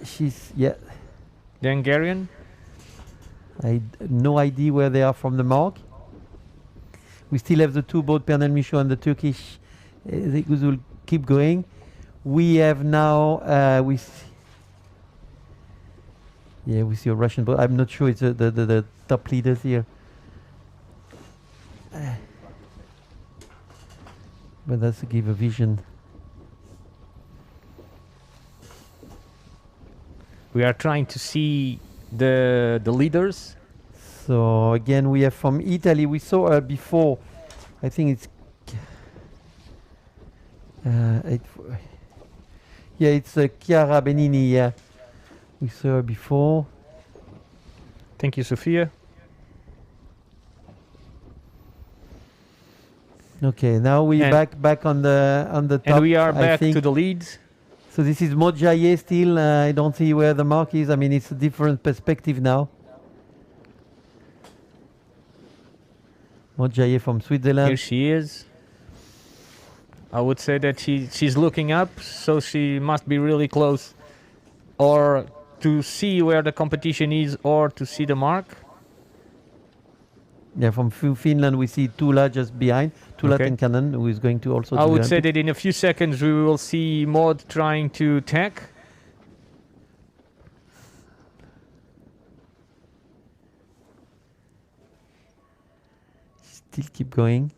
Yeah, the Hungarian. no idea where they are from the mark. We still have the two boats, Pernel Michaud and the Turkish. They will keep going. We have now, we see a Russian boat. I'm not sure it's the top leaders here. But that's to give a vision. We are trying to see the leaders. So again, we have from Italy. We saw her before. I think it's it's Chiara Benini. Yeah, we saw her before. Thank you, Sophia. Okay, now we back on the top. And we are I back think. to the leads. So this is Modjaye still. I don't see where the mark is. I mean, it's a different perspective now. Modjaye from Switzerland. Here she is. I would say that she's looking up, so she must be really close, or to see where the competition is, or to see the mark. Yeah, from Finland we see Tula just behind. Tula Okay. Tenkanen, who is going to also. I do would the say Olympics. that in a few seconds we will see Maud trying to tack. Still keep going.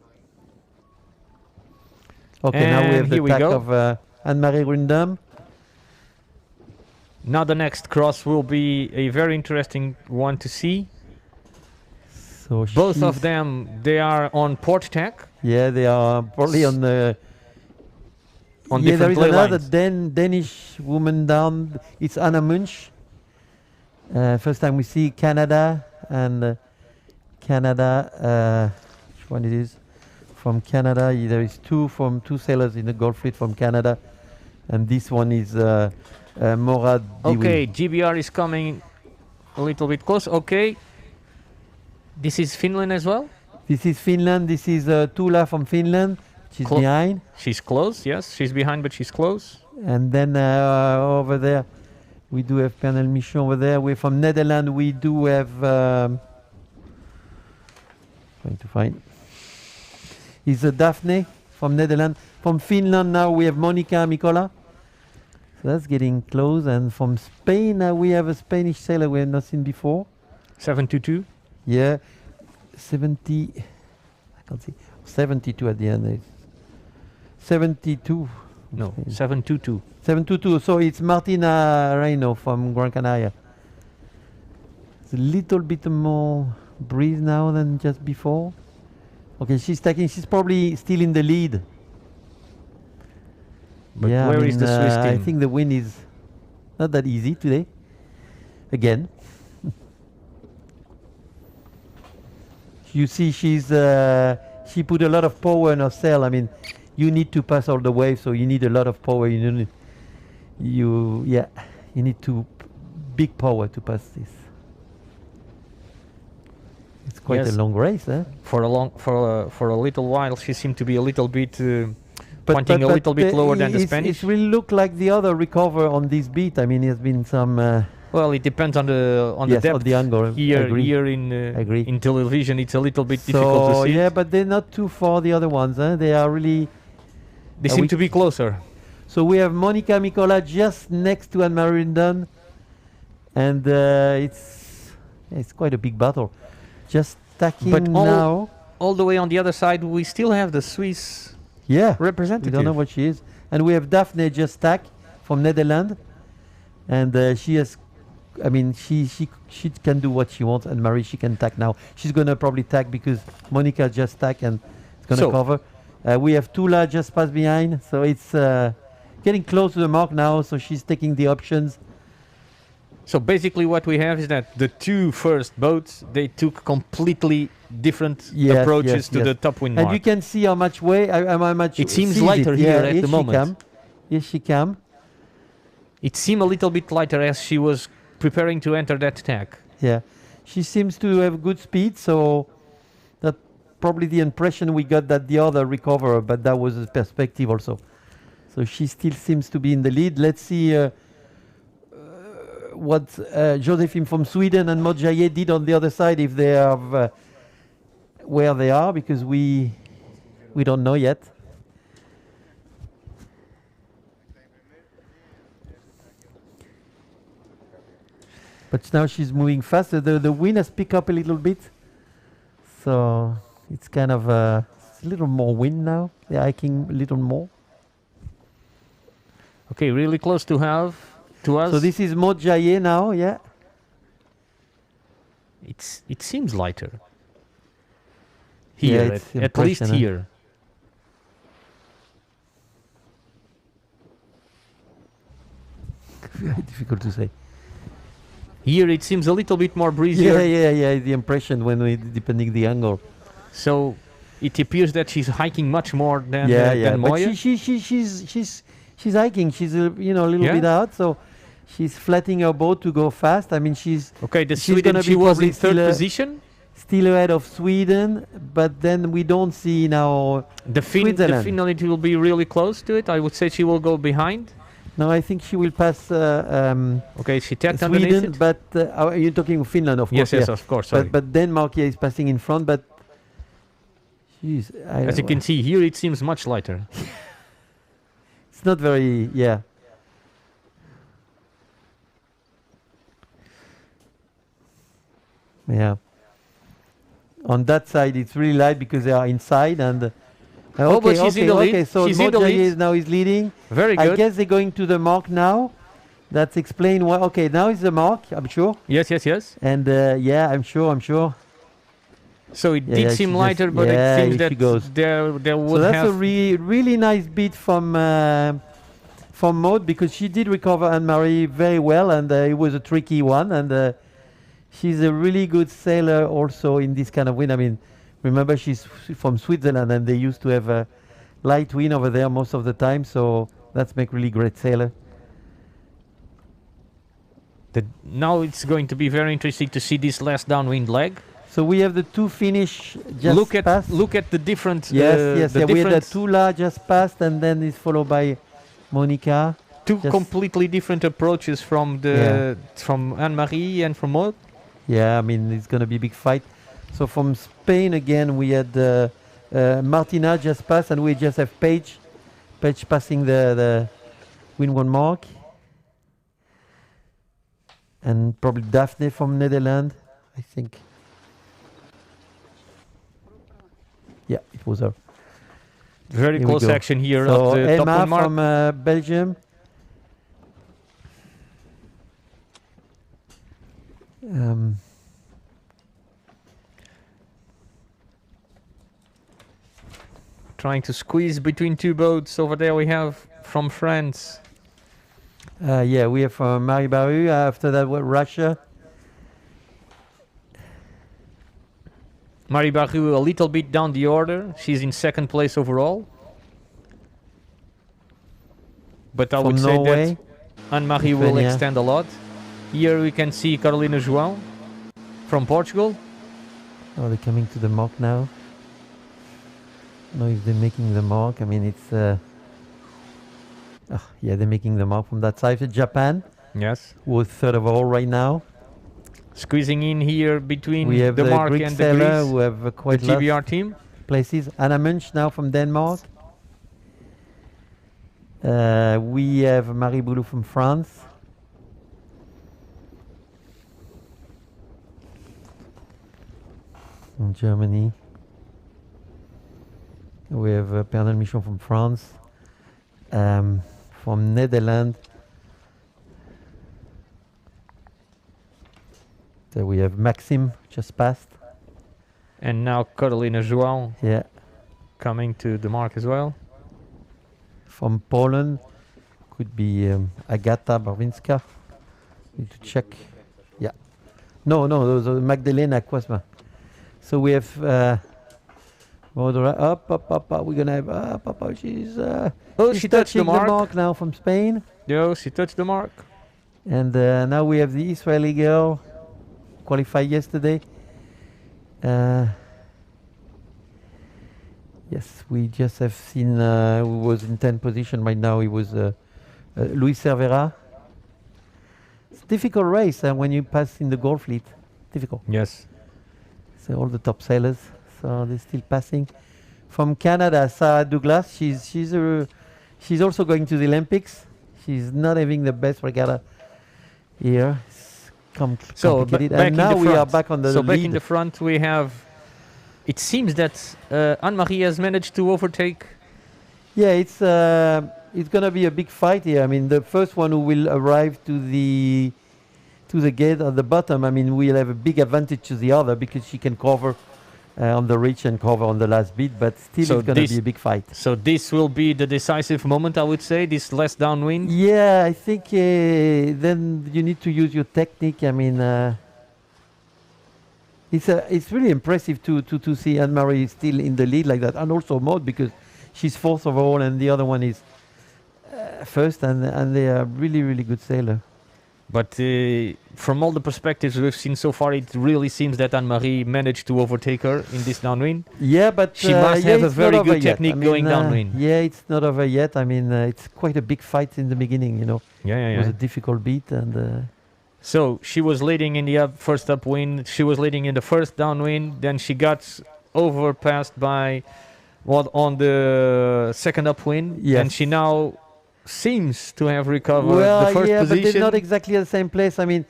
Okay, now we And have the here we attack go. of Anne-Marie Rundam. Now the next cross will be a very interesting one to see. So Both she's- of them, they are on port tack. Yeah, they are probably on the. On yeah, there different is play another lines. Danish woman down. It's Anna Munch. First time we see Canada and Canada. Which one it is? From Canada, there is two sailors in the Gulf Fleet from Canada, and this one is Morad. Okay, GBR is coming a little bit close. Okay. This is Finland as well? This is Finland. This is Tula from Finland. She's behind. She's close, yes. She's behind, but she's close. And then over there, we do have Pernel Michon over there. We're from Netherlands. We do have. Trying to find. Is Daphne from Netherlands. From Finland now we have Monica Mikola. So that's getting close. And from Spain we have a Spanish sailor we have not seen before. 722. Yeah, 70. I can't see. 72 at the end. 72. No, 722. 722. So it's Martina Reino from Gran Canaria. It's a little bit more breeze now than just before. Okay, she's taking. She's probably still in the lead. But yeah, where is the Swiss I team? think the wind is Not that easy today. Again. You see, she put a lot of power in her sail. I mean, you need to pass all the waves, so you need a lot of power. You need big power to pass this. It's quite a long race, eh? For a little while, she seemed to be a little bit pointing a little bit lower than the Spanish. It will look like the other recover on this beat. I mean, there's been some. Well, it depends on the depth. On the angle. Here in television, it's a little bit difficult to see. Yeah, but they're not too far. The other ones, eh? They are really. They seem to be closer. So we have Monica Mikola just next to Anne-Marie Dun, and it's quite a big battle. Just tacking now. All the way on the other side, we still have the Swiss representative. We don't know what she is. And we have Daphne just tack from Netherlands. And she has, I mean, she can do what she wants. And Marie, she can tack now. She's going to probably tack because Monica just tack and it's going to cover. We have Tula just passed behind. So it's getting close to the mark now. So she's taking the options. So basically what we have is that the two first boats, they took completely different approaches to the top wind mark. And you can see how much it seems lighter here at the moment. Here she comes. It seemed a little bit lighter as she was preparing to enter that tack. Yeah, she seems to have good speed, so that's probably the impression we got that the other recover, but that was the perspective also. So she still seems to be in the lead. Let's see what Josephine from Sweden and Maud Jaillet did on the other side, if they have where they are, because we don't know yet. But now she's moving faster. The wind has picked up a little bit, so it's kind of it's a little more wind now. They're hiking a little more. Okay, really close to us. So this is Maud Jaillet now, yeah. It seems lighter. Here, at least here. Very difficult to say. Here it seems a little bit more breezier. Yeah. The impression when depending the angle. So it appears that she's hiking much more than Moya. But she's hiking. She's a little bit out. So she's flattening her boat to go fast. I mean, she's Sweden. She was in third position. Still ahead of Sweden, but then we don't see now Switzerland. The Finland will be really close to it. I would say she will go behind. No, I think she will pass. Okay, she tacked Sweden, but you're talking Finland, of course. Yes, of course. Sorry. But Denmark is passing in front. But as you can see here, it seems much lighter. It's not very, yeah. On that side, it's really light because they are inside and. But she's in the lead. So she's in the lead. Is now leading. Very good. I guess they're going to the mark now. That's explain why. Okay, now is the mark. I'm sure. Yes. And I'm sure. So it did seem lighter, but it seems that there would have. So that's a really nice beat from Maud, because she did recover Anne-Marie very well, and it was a tricky one. And she's a really good sailor also in this kind of wind. I mean. Remember, she's from Switzerland, and they used to have a light wind over there most of the time, so that's make really great sailor. Now it's going to be very interesting to see this last downwind leg. So we have the two finish just passed. Look at the different. Yes. We have the Tula just passed, and then it's followed by Monica. Two completely different approaches from Anne-Marie and from Maud. Yeah, I mean it's going to be a big fight. So from Spain again, we had Martina just passed, and we just have Paige passing the windward mark, and probably Daphne from Netherlands, I think. Yeah, it was her. Very close action here. So of the Emma top mark. from Belgium. Trying to squeeze between two boats. Over there we have from France Yeah, we have Marie Baru. After that, Russia. Marie Baru a little bit down the order. She's in second place overall. But I would say that Anne-Marie will extend a lot. Here we can see Carolina João from Portugal. Oh, they're coming to the mark now. No, if they're making the mark, I mean, it's... yeah, they're making the mark from that side. Japan. Yes. Was third overall right now. Squeezing in here between we have the mark Greek and the Greece, who have quite the GBR team. Places. Anna Munch now from Denmark. We have Marie Boulou from France. From Germany. We have Pernelle Michon from France. From Netherlands. So we have Maxime just passed. And now Carolina João coming to the mark as well. From Poland, could be Agata Barwinska. Need to check. Yeah. No, those are Magdalena Kwasma. So we have Modera. We're gonna have she's she touched the mark now from Spain. Yo, she touched the mark. And now we have the Israeli girl qualified yesterday. Yes, we just have seen who was in 10th position right now. He was Luis Cervera. It's a difficult race when you pass in the gold fleet. Difficult. Yes. So all the top sailors, so they're still passing. From Canada, Sarah Douglas. She's also going to the Olympics. She's not having the best regatta here. It's complicated. And now we are back on the lead. Back in the front we have. It seems that Anne-Marie has managed to overtake. Yeah, it's going to be a big fight here. I mean, the first one who will arrive to the gate at the bottom, I mean, we'll have a big advantage to the other because she can cover on the reach and cover on the last beat, but still it's going to be a big fight. So this will be the decisive moment, I would say, this last downwind? Yeah, I think then you need to use your technique. I mean, it's really impressive to see Anne-Marie still in the lead like that, and also Maud because she's fourth overall and the other one is first, and they are really good sailor. But from all the perspectives we've seen so far, it really seems that Anne-Marie managed to overtake her in this downwind. Yeah, but she must have a very good technique going downwind. Yeah, it's not over yet. I mean, it's quite a big fight in the beginning, you know. Yeah. It was a difficult beat and. So she was leading in the first upwind. She was leading in the first downwind. Then she got overpassed by on the second upwind. Yes. And she now seems to have recovered the first position. But they're not exactly at the same place. I mean,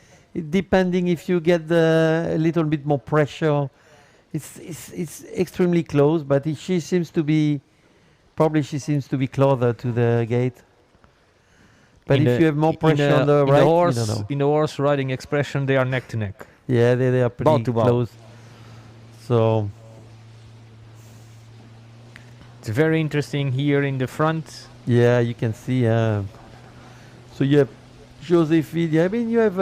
depending if you get a little bit more pressure, it's extremely close. But she seems to be closer to the gate. But if you have more pressure on the right, in the horse riding expression, they are neck to neck. Yeah, they are pretty close. So it's very interesting here in the front. Yeah, you can see. So you have Josephine. I mean, you have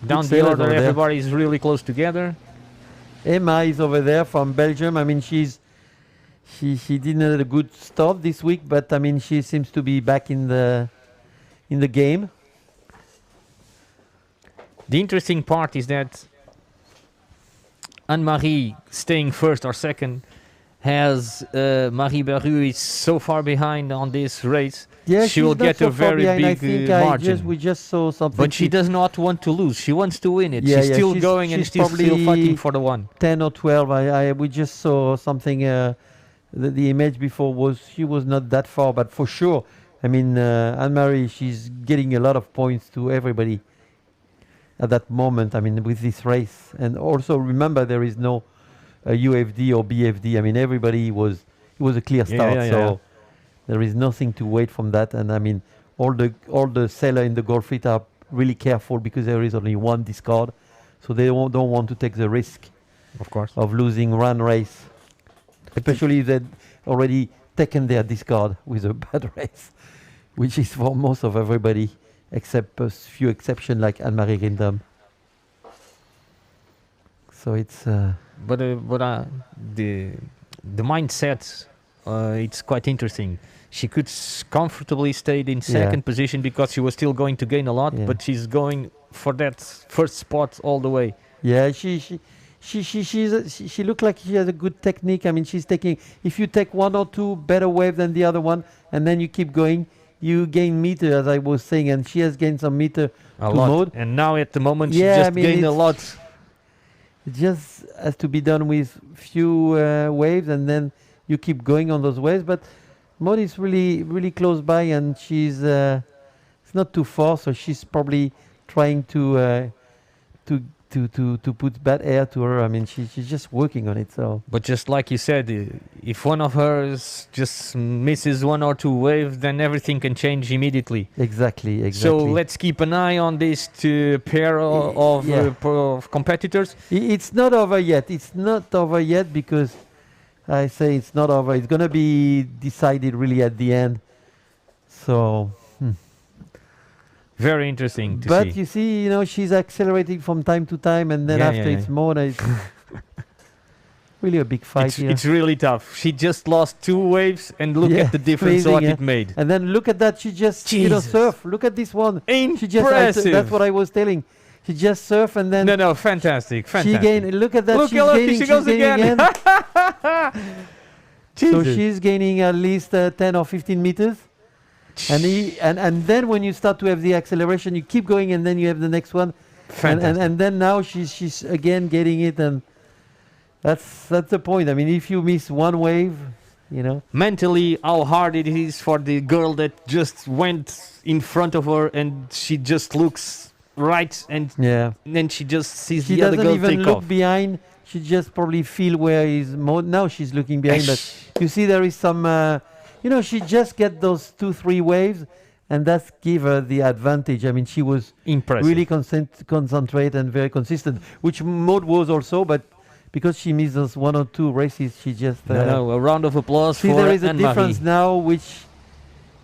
down the order. Everybody is really close together. Emma is over there from Belgium. I mean, she didn't have a good start this week, but I mean, she seems to be back in the game. The interesting part is that Anne-Marie staying first or second has Marie Baru is so far behind on this race. Yeah, she will get a very big margin. We just saw something. But she does not want to lose. She wants to win it. Yeah, she's still going and she's still fighting for the one. 10 or 12. We just saw something. The image before was she was not that far, but for sure. I mean, Anne-Marie, she's getting a lot of points to everybody at that moment. I mean, with this race, and also remember there is no UFD or BFD. I mean, it was a clear start, so there is nothing to wait from that. And I mean, all the sailors in the Gold Fleet are really careful because there is only one discard, so they don't want to take the risk, of course, of losing one race, especially if they've already taken their discard with a bad race. which is for most of everybody, except a few exceptions like Anne-Marie Rindam. So it's... But the mindset, it's quite interesting. She could comfortably stay in second position because she was still going to gain a lot, but she's going for that first spot all the way. Yeah, she looked like she has a good technique. I mean, she's taking, if you take one or two better wave than the other one, and then you keep going, you gain meter, as I was saying, and she has gained some meter A to lot. Maud. And now at the moment she just gained a lot. It just has to be done with few waves, and then you keep going on those waves. But Maud is really close by, and she's it's not too far, so she's probably trying to put bad air to her. I mean, she's just working on it. So, but just like you said, if one of hers just misses one or two waves, then everything can change immediately. Exactly. So let's keep an eye on this pair of competitors. It's not over yet. It's not over yet because I say it's not over. It's going to be decided really at the end. So... Very interesting to see. But you see, you know, she's accelerating from time to time, and then after it's more. It's really a big fight here. It's really tough. She just lost 2 waves, and look at the difference what it made. And then look at that. She just surf. Look at this one. Impressive. That's what I was telling. She just surf and then. No, fantastic. She gained. Look at that. Look, she goes again. So she's gaining at least 10 or 15 meters. And then when you start to have the acceleration, you keep going, and then you have the next one, and then now she's again getting it, and that's the point. I mean, if you miss one wave, you know, mentally how hard it is for the girl that just went in front of her, and she just looks right, and then she just sees the other girl take off. She doesn't even look behind. She just probably feel where is Maud. Now she's looking behind, but you see there is some. You know, she just get those 2-3 waves, and that's give her the advantage. I mean, she was really concentrated and very consistent, which Maud was also, but because she missed those 1 or 2 races, she just... a round of applause for there is a Anne-Marie. difference now, which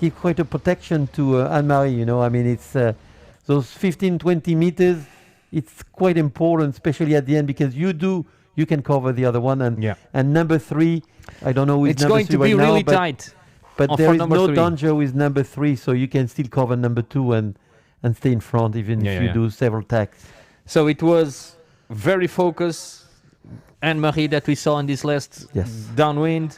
give quite a protection to Anne-Marie, you know. I mean, it's those 15-20 meters, it's quite important, especially at the end, because you can cover the other one, and number 3, I don't know who is number 3 right now. It's going to be really tight. But there is no danger with number 3, so you can still cover number 2 and stay in front, even if you do several tacks. So it was very focused. Anne-Marie that we saw in this last downwind,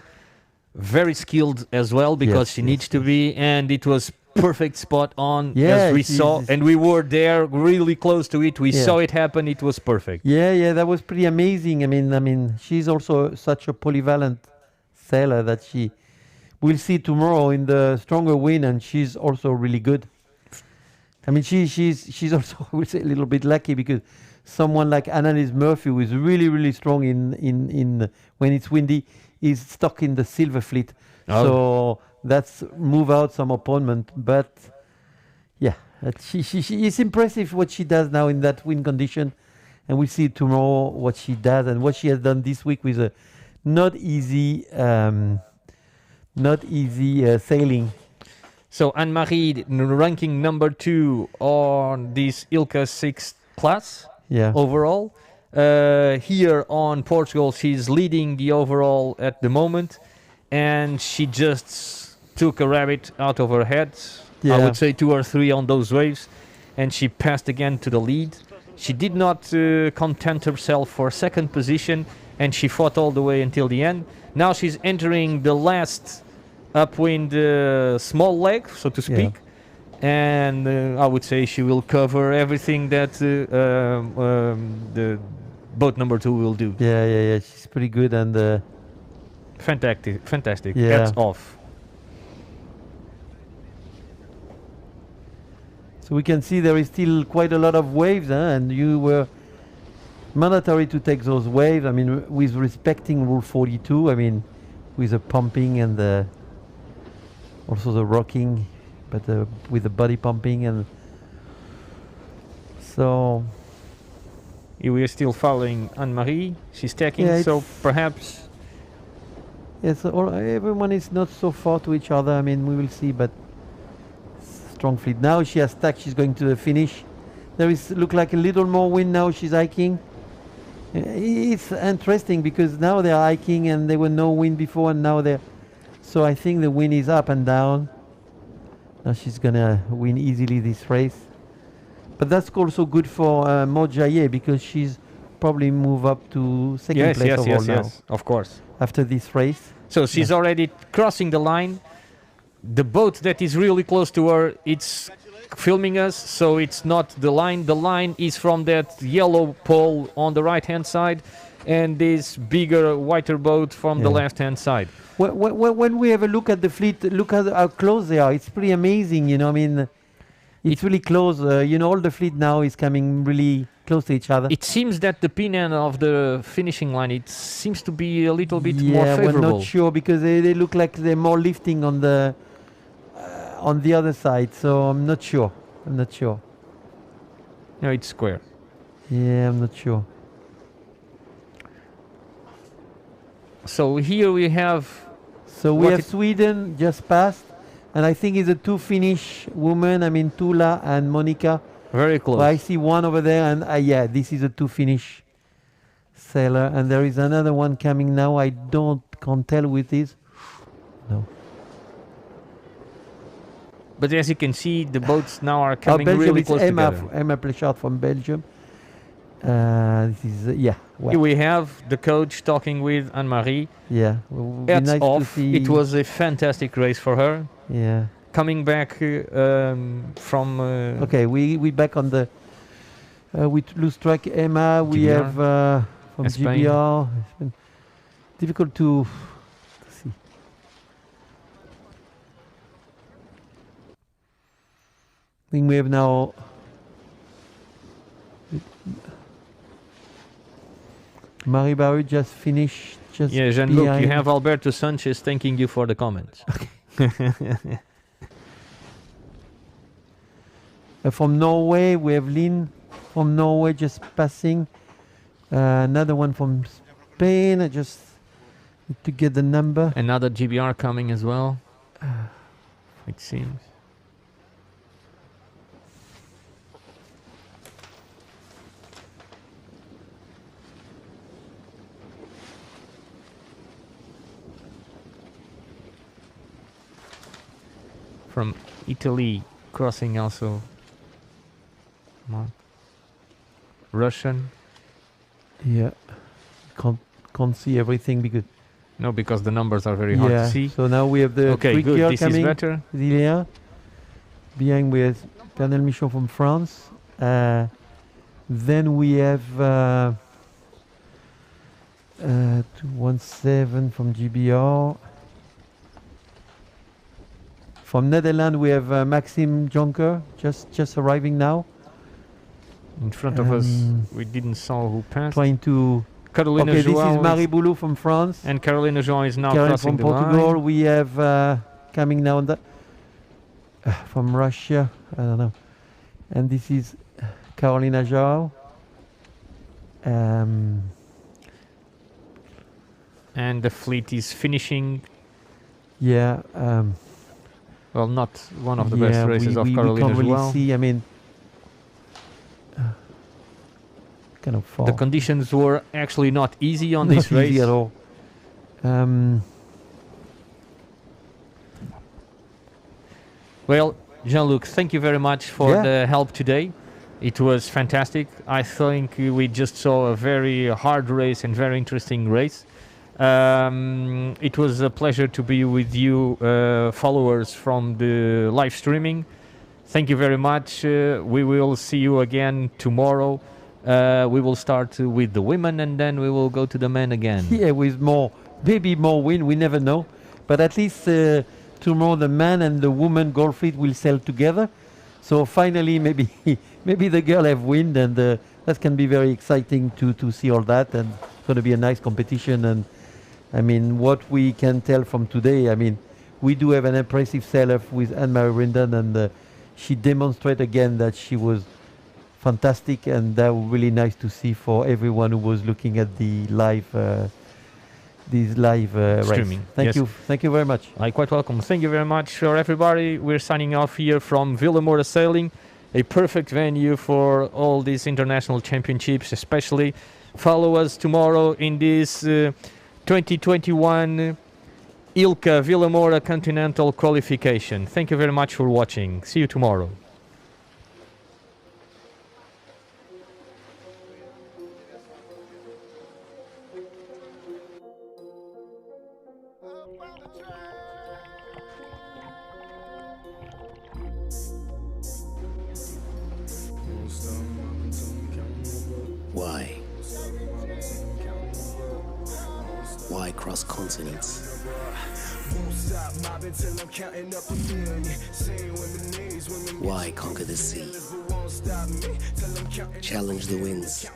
very skilled as well, because she needs to be, and it was perfect spot on as we saw, and we were there really close to it. We saw it happen. It was perfect. Yeah, that was pretty amazing. I mean, she's also such a polyvalent sailor that we'll see tomorrow in the stronger wind, and she's also really good. I mean, she's also, I would say, a little bit lucky, because someone like Annalise Murphy, who is really strong in when it's windy, is stuck in the silver fleet. So that's move out some opponent. But she is impressive what she does now in that wind condition, and we'll see tomorrow what she does and what she has done this week with a not easy sailing. So Anne-Marie ranking number 2 on this ILCA 6 class overall. Here on Portugal, she's leading the overall at the moment, and she just took a rabbit out of her head. I would say 2 or 3 on those waves, and she passed again to the lead. She did not content herself for second position, and she fought all the way until the end. Now she's entering the last upwind small leg, so to speak, and I would say she will cover everything that the boat number 2 will do. Yeah, she's pretty good, and fantastic. Hats off. So we can see there is still quite a lot of waves, and you were mandatory to take those waves. I mean, with respecting Rule 42. I mean, with the pumping and also the rocking, but with the body pumping, and so. We are still following Anne-Marie. She's tacking, so perhaps. Yes, everyone is not so far to each other. I mean, we will see, but strong fleet. Now she has stacked. She's going to the finish. There is look like a little more wind now. She's hiking. It's interesting because now they are hiking and there were no wind before, and now they're. So I think the wind is up and down. Now she's gonna win easily this race. But that's also good for Maud Jaillet because she's probably move up to second place overall now. Yes, of course. After this race. So she's already crossing the line. The boat that is really close to her, it's filming us, so it's not the line. The line is from that yellow pole on the right-hand side, and this bigger, whiter boat from the left-hand side. When we have a look at the fleet, look at how close they are. It's pretty amazing, you know. I mean, it's really close. You know, all the fleet now is coming really close to each other. It seems that the pin end of the finishing line, it seems to be a little bit more favorable. We're not sure because they look like they're more lifting on the other side. So I'm not sure. No, it's square. Yeah, I'm not sure. So here we have. So we have Sweden just passed, and I think it's the two Finnish women. I mean Tula and Monica. Very close. Well, I see one over there, and this is a two Finnish sailor, and there is another one coming now. I can't tell who it is. No. But as you can see, the boats now are coming really close together. Emma Plechard from Belgium. This is well. Here we have the coach talking with Anne-Marie. Yeah, Hats off. It was a fantastic race for her. Yeah. Coming back from. Okay, we back on the. We lose track. Emma. We GBR. have from GBR. It's been difficult to see. I think we have now. Marie Barru just finished. Jean-Luc, you have Alberto Sanchez thanking you for the comments. From Norway, we have Lynn from Norway just passing. Another one from Spain. I just need to get the number. Another GBR coming as well, it seems. From Italy, crossing also. Russian. Yeah, can't see everything because. No, because the numbers are very hard to see. So now we have the okay, good. This coming. Is better. Zilea. Behind we have Pernel Michon from France. Then we have 217 from GBR. From Netherlands, we have Maxime Jonker, just arriving now. In front of us, we didn't saw who passed. Trying to. Carolina okay, Joao this is Marie Boulou from France. And Carolina Joao is now Karen crossing from the Portugal. line. We have coming now from Russia. I don't know. And this is Carolina Joao. And the fleet is finishing. Yeah. Well, not one of the best races of Carolina we can't really Joao. see. I mean, kind of far. The conditions were actually not easy on this not race. Easy at all. Well, Jean-Luc, thank you very much for the help today. It was fantastic. I think we just saw a very hard race and very interesting race. It was a pleasure to be with you, followers from the live streaming. Thank you very much. We will see you again tomorrow. We will start with the women and then we will go to the men again. Yeah, with maybe more win, we never know. But at least tomorrow the man and the woman golf fleet will sail together. So finally maybe the girl have win, and that can be very exciting to see all that, and it's going to be a nice competition. And I mean, what we can tell from today, I mean, we do have an impressive sailor with Anne-Marie Rindon, and she demonstrated again that she was fantastic, and that was really nice to see for everyone who was looking at the live this live race. Streaming, Thank yes. you. Thank you very much. Quite welcome. Thank you very much for everybody. We're signing off here from Vilamoura Sailing, a perfect venue for all these international championships, especially. Follow us tomorrow in this 2021 ILCA Vilamoura Continental Qualification. Thank you very much for watching. See you tomorrow. Why? Why cross continents? Why conquer the sea? Challenge the winds.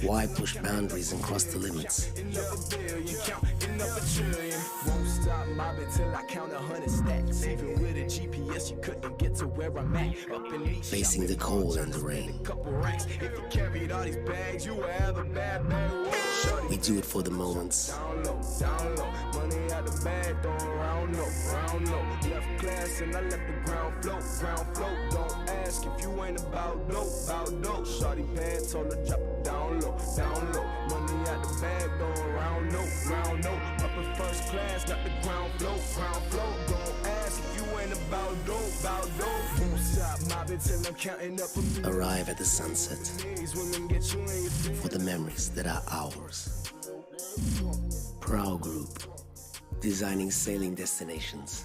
Why push boundaries and cross the limits? Won't stop mobbing till I count 100 stacks. Even with a GPS, you couldn't get to where I'm at. Up in each facing the cold and the rain. If you carried all these bags, you would have a bad bag. We do it for the moments. Down low, money out the bag, throwing round low. Left class and I let the ground float. Don't ask if you ain't about dope. Shorty pad told her drop it down low. Money out the bag, throwing round low. Up in first class, got the ground float. Don't ask if you ain't about dope. Won't stop mobbing till I'm counting up a million. Arrive at the sunset for the memories that are ours. Proud Group, designing sailing destinations.